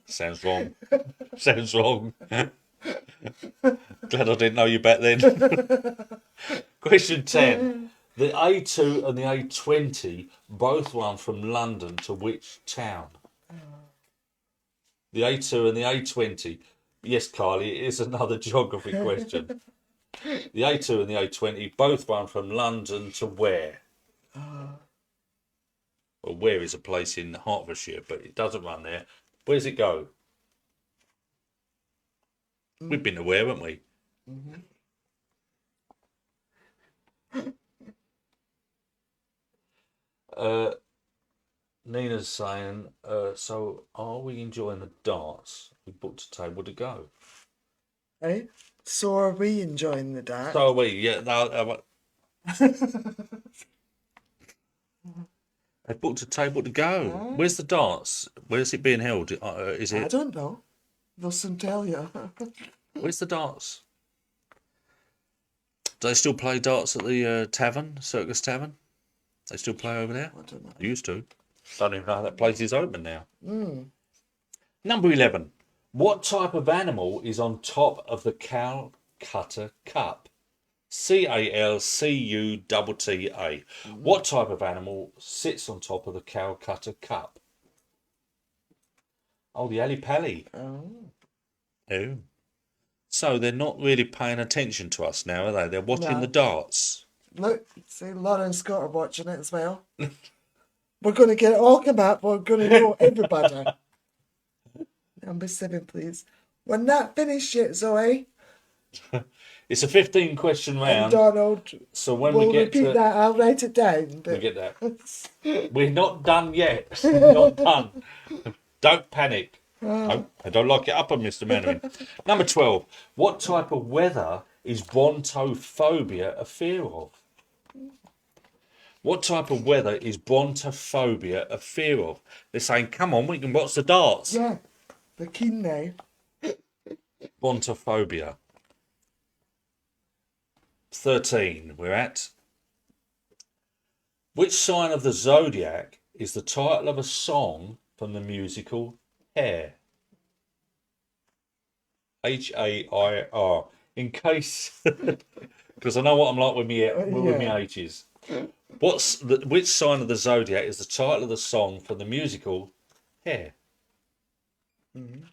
Speaker 1: Sounds wrong. Sounds wrong. Glad I didn't know you back then. Question 10. The A2 and the A20 both run from London to which town? The A2 and the A20. Yes, Carly, it is another geography question. The A2 and the A20 both run from London to where? Well, where is a place in Hertfordshire, but it doesn't run there. Where does it go? We've been aware, haven't we? Nina's saying, so are we enjoying the darts? We booked a table to go.
Speaker 2: Eh? So are we enjoying the dark?
Speaker 1: So are we, yeah. They booked a table to go. Where's the darts? Where's it being held? Is
Speaker 2: I
Speaker 1: it?
Speaker 2: don't know. They'll soon tell you.
Speaker 1: Where's the darts? Do they still play darts at the tavern, Circus Tavern? They still play over there?
Speaker 2: I don't know.
Speaker 1: They used to. Don't even know how that place is open now. Number 11. What type of animal is on top of the Calcutta Cup? Calcutta. What type of animal sits on top of the Calcutta Cup? Oh, the Ali Pali.
Speaker 2: Oh.
Speaker 1: Oh. So they're not really paying attention to us now, are they? They're watching
Speaker 2: No.
Speaker 1: the darts.
Speaker 2: Look, see, Lauren and Scott are watching it as well. We're going to get it all come up. We're going to know everybody. Number 7, please. We're not finished yet, Zoe.
Speaker 1: It's a 15-question
Speaker 2: And
Speaker 1: round.
Speaker 2: Donald,
Speaker 1: So when
Speaker 2: we'll
Speaker 1: we get
Speaker 2: repeat
Speaker 1: to
Speaker 2: that. I'll write it down.
Speaker 1: we
Speaker 2: But
Speaker 1: get that, we're not done yet. Not done. Don't panic. No, I don't like it up on Mr. Mandarin. Number 12. What type of weather is brontophobia a fear of? What type of weather is brontophobia a fear of? They're saying, come on, we can watch the darts.
Speaker 2: yeah, the keen now.
Speaker 1: Brontophobia. 13, we're at. Which sign of the zodiac is the title of a song from the musical Hair? Hair. In case, because I know what I'm like with my H's. Which sign of the zodiac is the title of the song from the musical Hair?
Speaker 2: Mm-hmm.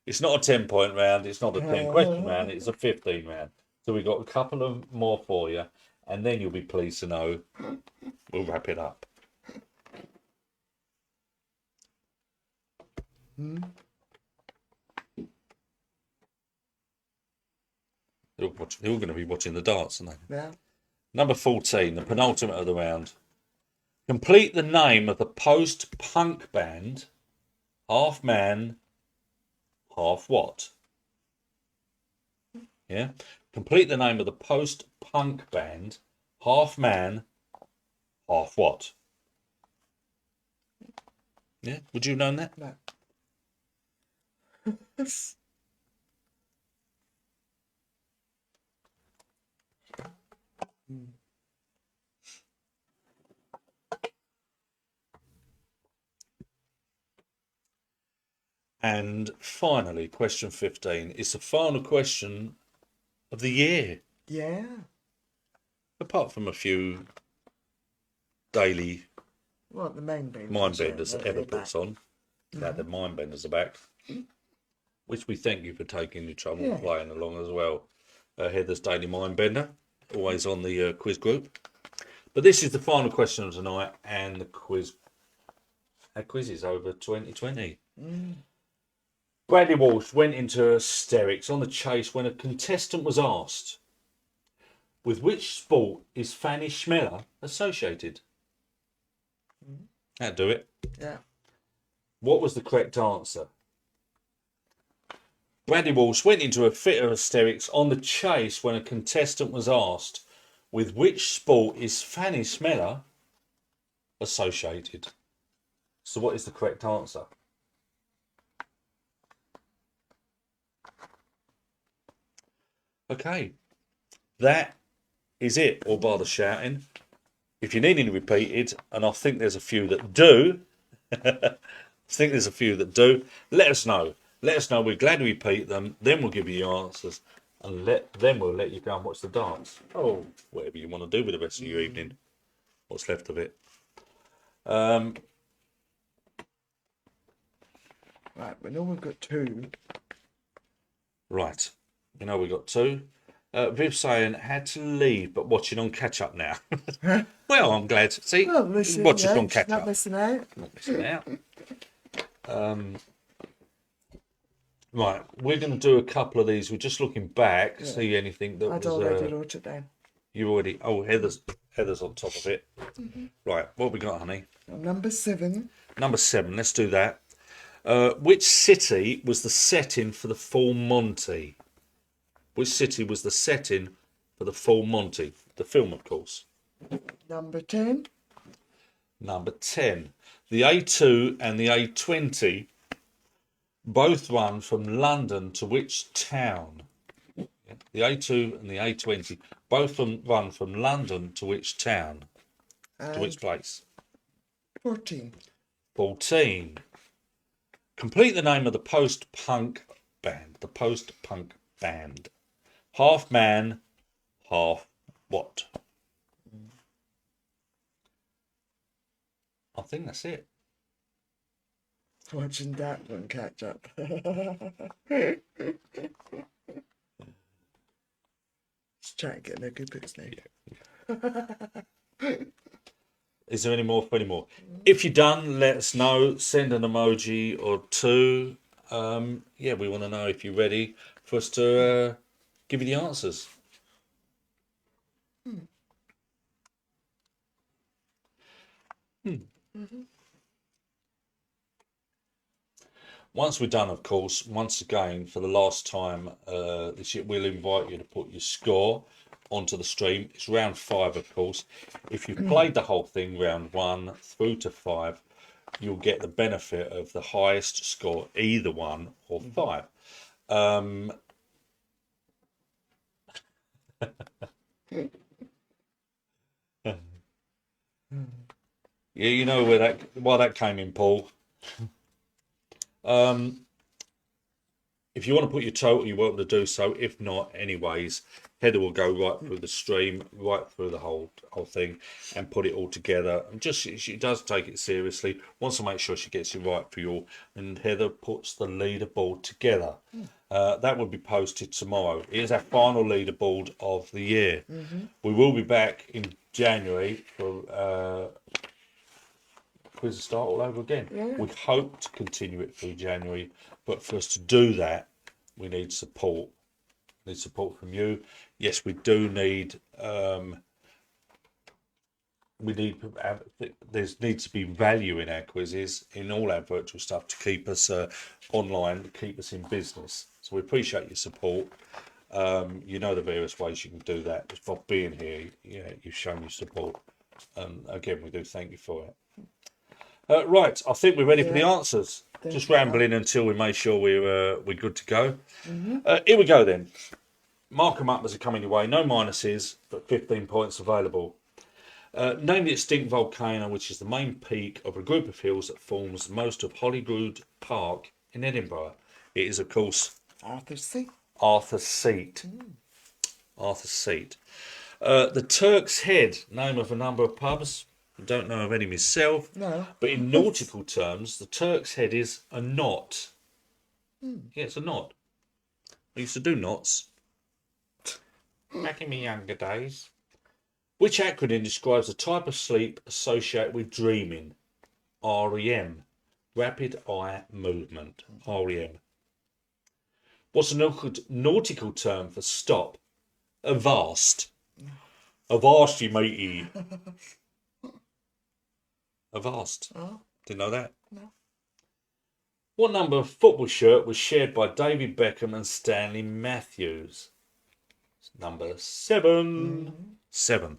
Speaker 1: It's not a 10-point round. It's not a 10-question round. It's a 15 round. So we've got a couple of more for you, and then you'll be pleased to know we'll wrap it up. They're all going to be watching the darts, aren't they?
Speaker 2: Yeah.
Speaker 1: Number 14, the penultimate of the round. Complete the name of the post-punk band, half man, half what? Yeah. Complete the name of the post-punk band, half man, half what? Yeah. Would you know that?
Speaker 2: No.
Speaker 1: And finally, question 15 is the final question of the year.
Speaker 2: Yeah.
Speaker 1: Apart from a few daily
Speaker 2: What the main band?
Speaker 1: mind benders that Ever puts on. Now the mind benders are back. Which we thank you for taking your trouble playing along as well. Heather's Daily Mind Bender, always on the quiz group. But this is the final question of tonight, and the quiz. Our quiz is over 2020. Bradley Walsh went into hysterics on the chase when a contestant was asked, with which sport is Fanny Schmeller associated? That'd do it.
Speaker 2: Yeah.
Speaker 1: What was the correct answer? Bradley Walsh went into a fit of hysterics on the chase when a contestant was asked, with which sport is Fanny Schmeller associated? So what is the correct answer? Okay, that is it, all bar the shouting. If you need any repeated, and I think there's a few that do, let us know. Let us know. We're glad to repeat them. Then we'll give you your answers, and then we'll let you go and watch the dance. Oh, whatever you want to do with the rest of your evening. What's left of it.
Speaker 2: Right, we know we've got 2.
Speaker 1: Right. You know we got 2. Viv saying had to leave, but watching on catch up now. Well, I'm glad. See, watch us on catch
Speaker 2: not
Speaker 1: up.
Speaker 2: missing out.
Speaker 1: Not missing out. Right, we're going to do a couple of these. We're just looking back, see anything that
Speaker 2: I'd
Speaker 1: was.
Speaker 2: already wrote it down.
Speaker 1: You already. Oh, Heather's on top of it. Right, what we got, honey?
Speaker 2: Number 7.
Speaker 1: Number 7. Let's do that. Which city was the setting for the Full Monty? Which city was the setting for the Full Monty? The film, of course.
Speaker 2: Number 10.
Speaker 1: Number 10. The A2 and the A20 both run from London to which town? The A2 and the A20 both run from London to which town? To which place?
Speaker 2: 14.
Speaker 1: 14. Complete the name of the post-punk band. The post-punk band. Half man, half what? I think that's it.
Speaker 2: Watching that one catch up. Just try and get a good bits name.
Speaker 1: Is there any more for any more? If you're done, let us know. Send an emoji or two. Yeah, we want to know if you're ready for us to give you the answers. Once we're done, of course, once again, for the last time this year, we'll invite you to put your score onto the stream. It's round 5, of course. If you've played the whole thing, round 1 through to 5, you'll get the benefit of the highest score, either 1 or 5. Yeah, you know why that came in, Paul. If you want to put your total, you're welcome to do so. If not, anyways, Heather will go right through the stream, right through the whole thing, and put it all together. And she does take it seriously. Wants to make sure she gets it right for you all. And Heather puts the leaderboard together. That will be posted tomorrow. It is our final leaderboard of the year. We will be back in January for quiz start all over again. We hope to continue it through January, but for us to do that, we need support. We need support from you. Yes, we do need. There needs to be value in our quizzes, in all our virtual stuff, to keep us online, to keep us in business. So we appreciate your support. You know the various ways you can do that. Just by being here, you've shown your support. Again, we do thank you for it. Right, I think we're ready for the answers. Just rambling until we make sure we're good to go. Here we go then. Mark them up as they come in your way. No minuses, but 15 points available. Name the extinct volcano, which is the main peak of a group of hills that forms most of Holyrood Park in Edinburgh. It is, of course,
Speaker 2: Arthur's Seat.
Speaker 1: Arthur's Seat. Arthur's Seat. The Turk's Head, name of a number of pubs. I don't know of any myself.
Speaker 2: No.
Speaker 1: But in nautical terms, the Turk's Head is a knot. Yeah, it's a knot. I used to do knots back in my younger days. Which acronym describes the type of sleep associated with dreaming? REM. Rapid Eye Movement. REM. What's a nautical term for stop? Avast. Avast, you matey. Avast.
Speaker 2: Oh.
Speaker 1: Didn't know that?
Speaker 2: No.
Speaker 1: What number of football shirt was shared by David Beckham and Stanley Matthews? Number 7. 7.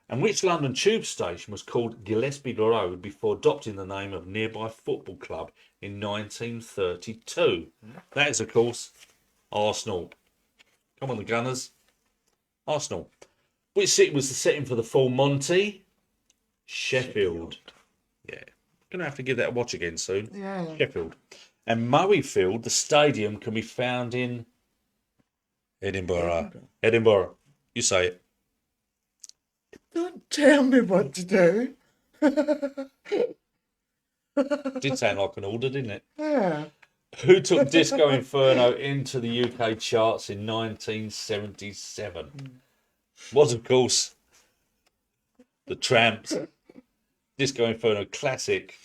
Speaker 1: And which London tube station was called Gillespie Road before adopting the name of nearby football club in 1932? That is, of course, Arsenal. Come on, the Gunners. Arsenal. Which city was the setting for the Full Monty? Sheffield. Yeah. Going to have to give that a watch again soon.
Speaker 2: Yeah.
Speaker 1: Sheffield. And Murrayfield, the stadium, can be found in Edinburgh. Edinburgh. You say it.
Speaker 2: Don't tell me what to do.
Speaker 1: Did sound like an order, didn't it?
Speaker 2: Yeah.
Speaker 1: Who took Disco Inferno into the UK charts in 1977? Was, of course, the Tramps. Disco Inferno classic.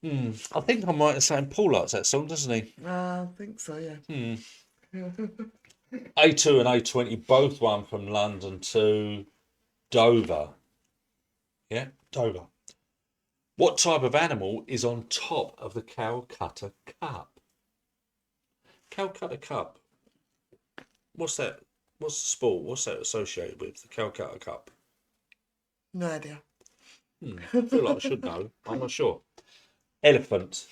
Speaker 1: I think I'm right in saying Paul likes that song, doesn't he?
Speaker 2: I think so, yeah.
Speaker 1: A2 and A20 both won from London to Dover. Yeah, Dover. What type of animal is on top of the Calcutta Cup? Calcutta Cup. What's that? What's the sport? What's that associated with? The Calcutta Cup.
Speaker 2: No idea.
Speaker 1: I feel like I should know. I'm not sure. Elephant.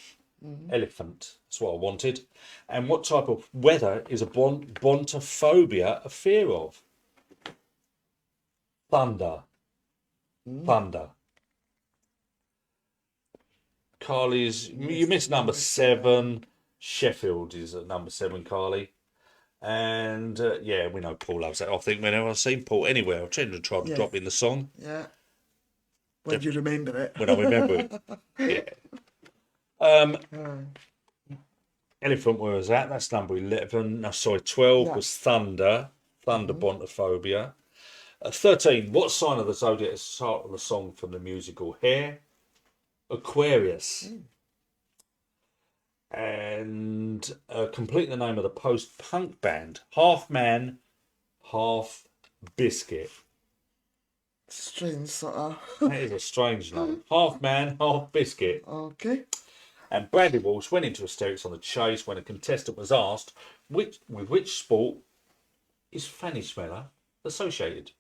Speaker 1: Elephant. That's what I wanted. And what type of weather is a brontophobia a fear of? Thunder. Thunder. Carly's. You missed number 7. Sheffield is at number 7, Carly. And yeah, we know Paul loves that. I think whenever I've seen Paul anywhere, I tend to try to
Speaker 2: Yeah.
Speaker 1: drop in the song
Speaker 2: Yeah. When you remember it.
Speaker 1: when I remember it. Yeah. Elephant where was that? That's number 11. No, sorry, 12
Speaker 2: Yeah.
Speaker 1: was Thunder. Thunder Bontophobia. 13. What sign of the zodiac is the start of the song from the musical Hair? Aquarius. And complete the name of the post-punk band. Half Man, Half Biscuit.
Speaker 2: Strange sort of.
Speaker 1: That is a strange name. Half Man, Half Biscuit.
Speaker 2: Okay.
Speaker 1: And Bradley Walsh went into hysterics on the chase when a contestant was asked with which sport is Fanny Smeller associated.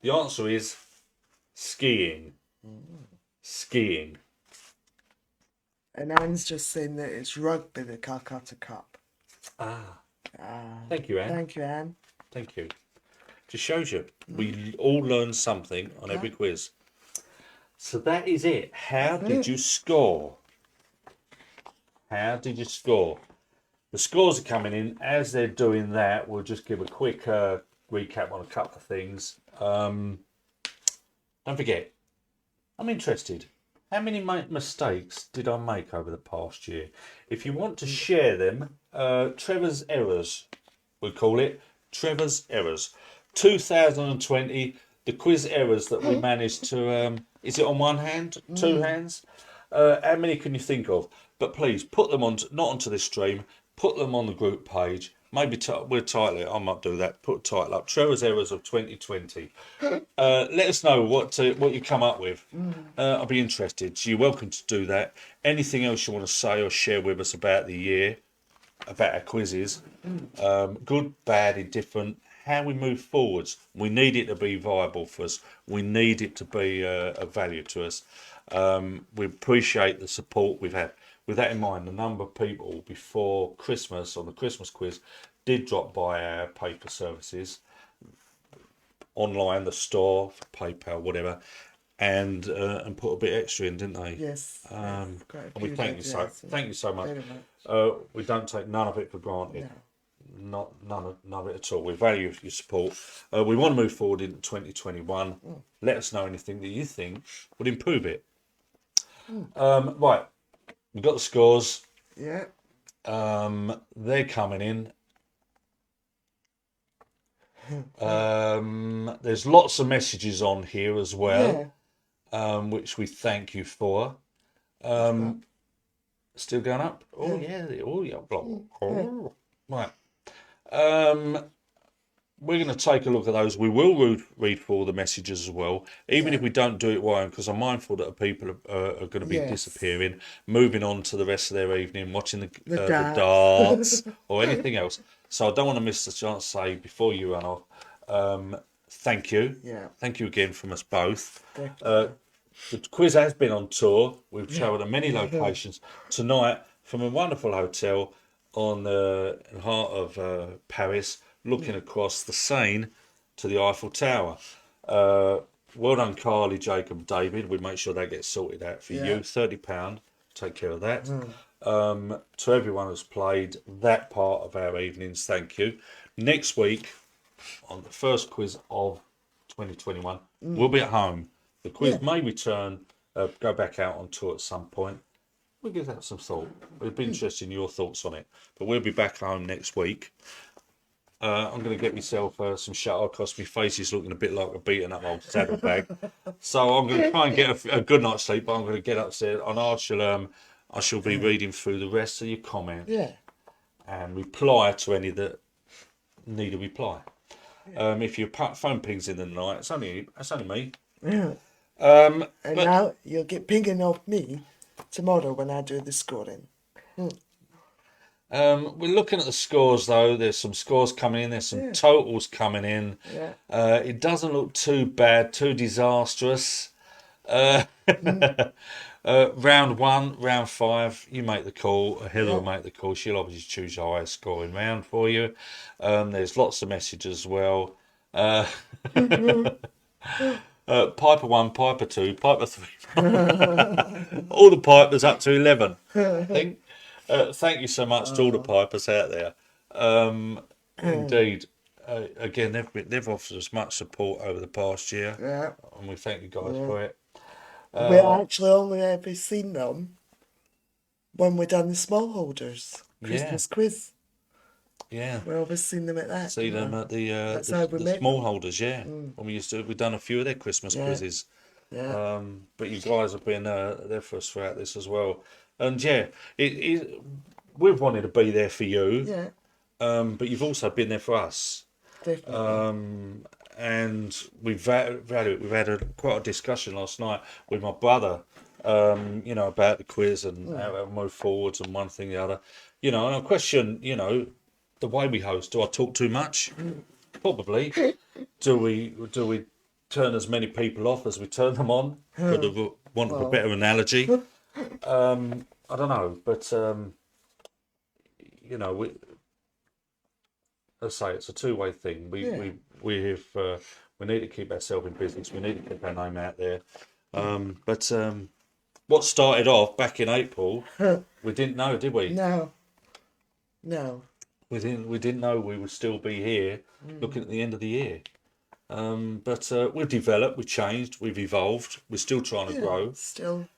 Speaker 1: The answer is skiing. Skiing.
Speaker 2: And Anne's just saying that it's rugby, the Calcutta Cup.
Speaker 1: Thank you, Anne.
Speaker 2: Thank you, Anne.
Speaker 1: Thank you. Just shows you we all learn something on every quiz. So that is it. How did you score? How did you score? The scores are coming in. As they're doing that, we'll just give a quick recap on a couple of things. Don't forget, I'm interested. How many mistakes did I make over the past year? If you want to share them, Trevor's Errors, we call it. Trevor's Errors. 2020, the quiz errors that we managed to... is it on one hand? 2 hands? How many can you think of? But please, put them on, not onto this stream, put them on the group page. Maybe we'll title it. I might do that. Put a title up. Trevor's Errors of 2020. Let us know what you come up with. I'll be interested. So you're welcome to do that. Anything else you want to say or share with us about the year, about our quizzes, good, bad, indifferent, how we move forwards. We need it to be viable for us. We need it to be of value to us. We appreciate the support we've had. With that in mind, the number of people before Christmas on the Christmas quiz did drop by our paper services online, the store, PayPal, whatever, and put a bit extra in, didn't they?
Speaker 2: Yes.
Speaker 1: And we
Speaker 2: few
Speaker 1: thank you
Speaker 2: did,
Speaker 1: so
Speaker 2: yes.
Speaker 1: thank you so much.
Speaker 2: Very much.
Speaker 1: We don't take none of it for granted.
Speaker 2: No.
Speaker 1: None of it at all. We value your support. We want to move forward into 2021. Let us know anything that you think would improve it. Right, we've got the scores.
Speaker 2: Yeah.
Speaker 1: They're coming in. There's lots of messages on here as well, which we thank you for. Still going up? Oh yeah. Oh yeah. Oh. Right. We're going to take a look at those. We will read through all the messages as well, even if we don't do it while, because I'm mindful that people are going to be disappearing, moving on to the rest of their evening, watching the darts or anything else. So I don't want to miss the chance to say before you run off, thank you.
Speaker 2: Yeah.
Speaker 1: Thank you again from us both. The quiz has been on tour. We've travelled to many locations. Tonight, from a wonderful hotel on the heart of Paris, looking across the Seine to the Eiffel Tower. Well done, Carly, Jacob, David. We make sure that gets sorted out for you. £30. Take care of that. To everyone who's played that part of our evenings, thank you. Next week, on the first quiz of 2021, we'll be at home. The quiz may return, go back out on tour at some point. We'll give that some thought. We'd be interested in your thoughts on it. But we'll be back home next week. I'm going to get myself some shuttlecocks. My face is looking a bit like a beaten up old saddlebag. So I'm going to try and get a good night's sleep, but I'm going to get upstairs and I shall be reading through the rest of your comments and reply to any that need a reply. If your phone pings in the night, it's only me.
Speaker 2: Yeah. And now you'll get pinging off me tomorrow when I do the scoring.
Speaker 1: We're looking at the scores though. There's some scores coming in. There's some totals coming in. It doesn't look too bad, too disastrous. Round 1, round 5, you make the call. Heather will make the call. She'll obviously choose the highest scoring round for you. There's lots of messages as well. Piper 1, Piper 2, Piper 3. All the Pipers up to 11, I think. Thank you so much to all the Pipers out there. Indeed. Again, they've offered us much support over the past year,
Speaker 2: Yeah.
Speaker 1: and we thank you guys for it.
Speaker 2: We actually only ever seen them when we done the smallholders Christmas quiz.
Speaker 1: Yeah.
Speaker 2: We always seen them at that.
Speaker 1: See them at the
Speaker 2: That's how we met them.
Speaker 1: smallholders, yeah. When we've done a few of their Christmas quizzes.
Speaker 2: Yeah.
Speaker 1: But you guys have been there for us throughout this as well. And yeah, we've wanted to be there for you.
Speaker 2: Yeah.
Speaker 1: But you've also been there for us.
Speaker 2: Definitely.
Speaker 1: And we've value it. We've had quite a discussion last night with my brother, about the quiz and how to move forwards and one thing the other. And I question, the way we host. Do I talk too much? Probably. Do we turn as many people off as we turn them on? For the want of a better analogy. I don't know, but we. Let's say it's a two-way thing. We need to keep ourselves in business. We need to keep our name out there. But what started off back in April, we didn't know, did we?
Speaker 2: No.
Speaker 1: We didn't know we would still be here, looking at the end of the year. But we've developed, we've changed, we've evolved. We're still trying to grow.
Speaker 2: Still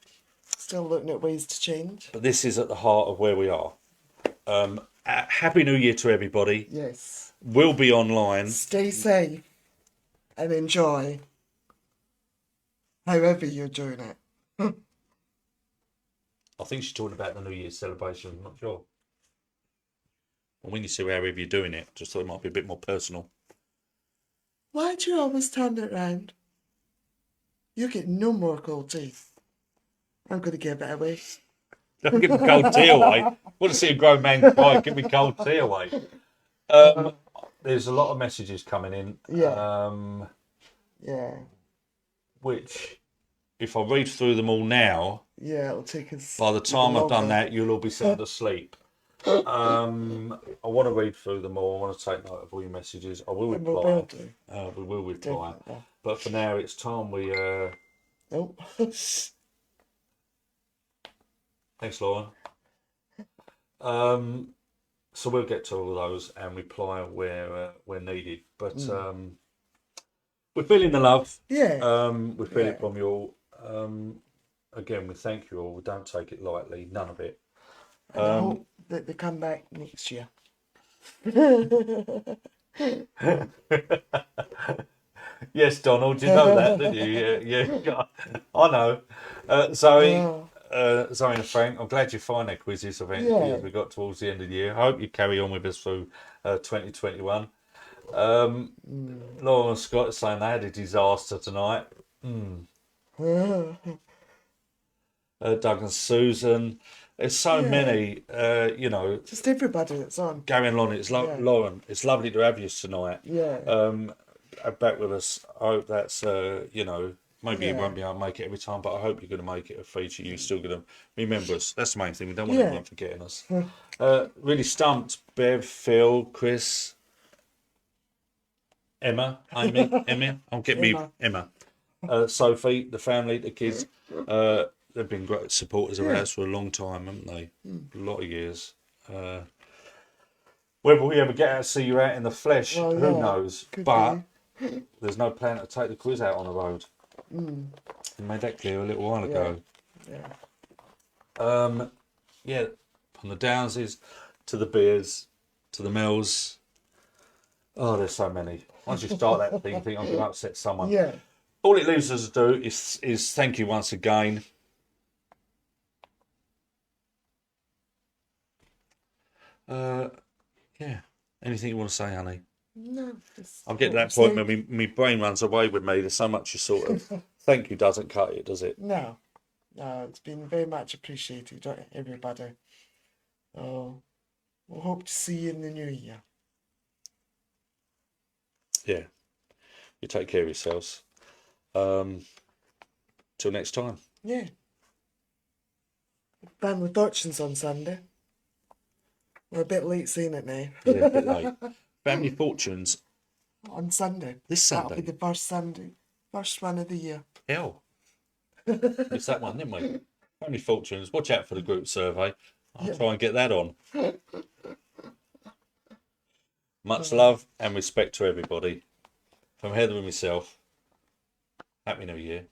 Speaker 2: looking at ways to change.
Speaker 1: But this is at the heart of where we are. Happy New Year to everybody.
Speaker 2: Yes.
Speaker 1: We'll be online.
Speaker 2: Stay safe and enjoy however you're doing it.
Speaker 1: I think she's talking about the New Year's celebration. I'm not sure. And when you say however you're doing it, just thought it might be a bit more personal.
Speaker 2: Why do you always turn it round? You get no more gold teeth. I'm going to give it away.
Speaker 1: Don't give me cold tea away. Want to see a grown man cry? Give me cold tea away. There's a lot of messages coming in.
Speaker 2: Yeah. Yeah.
Speaker 1: Which, if I read through them all now,
Speaker 2: Yeah, it'll take us.
Speaker 1: by the time I've done
Speaker 2: longer.
Speaker 1: that, you'll all be sound asleep. I want to read through them all. I want to take note of all your messages. I will
Speaker 2: And we
Speaker 1: reply.
Speaker 2: will do.
Speaker 1: We will reply.
Speaker 2: Definitely.
Speaker 1: But for now, it's time we.
Speaker 2: Oh.
Speaker 1: Thanks, Lauren. So we'll get to all those and reply where needed. But we're feeling the love.
Speaker 2: Yeah.
Speaker 1: We feel it from you all. Again, we thank you all. We don't take it lightly. None of it.
Speaker 2: And I hope that they come back next year.
Speaker 1: Yes, Donald, you know that, didn't you? Yeah. I know. Zoe and Frank, I'm glad you find their quizzes eventually as we got towards the end of the year. I hope you carry on with us through 2021. Lauren and Scott are saying they had a disaster tonight. Doug and Susan. There's so many,
Speaker 2: Just everybody that's on.
Speaker 1: going on. It's Lauren, it's lovely to have you tonight.
Speaker 2: Yeah.
Speaker 1: Back with us. I hope that's, maybe you won't be able to make it every time, but I hope you're going to make it a feature. You're still going to remember us. That's the main thing. We don't want anyone forgetting us. Really stumped. Bev, Phil, Chris, Emma, Amy. I'll get me Emma. Sophie, the family, the kids. They've been great supporters of ours for a long time, haven't they? A lot of years. Whether we ever get out to see you out in the flesh, who knows? But there's no plan to take the quiz out on the road. You made that clear a little while ago. From the Downses to the Beers to the Mills. Oh, there's so many. Once you start that thing, you think I'm going to upset someone.
Speaker 2: Yeah.
Speaker 1: All it leaves us to do is thank you once again. Anything you want to say, honey?
Speaker 2: No.
Speaker 1: I'm getting to that point where my brain runs away with me. There's so much you sort of thank you doesn't cut it, does it?
Speaker 2: No, it's been very much appreciated, everybody. We'll hope to see you in the new year.
Speaker 1: Yeah. You take care of yourselves. Till next time.
Speaker 2: Yeah. Family Fortunes on Sunday. We're a bit late seeing it now.
Speaker 1: Yeah, a bit late. Family Fortunes
Speaker 2: On Sunday.
Speaker 1: this Sunday.
Speaker 2: That'll be the first Sunday First one of the year.
Speaker 1: Hell. Missed that one, didn't we? Family Fortunes. Watch out for the group survey. I'll try and get that on. Much love and respect to everybody. From Heather and myself, Happy New Year.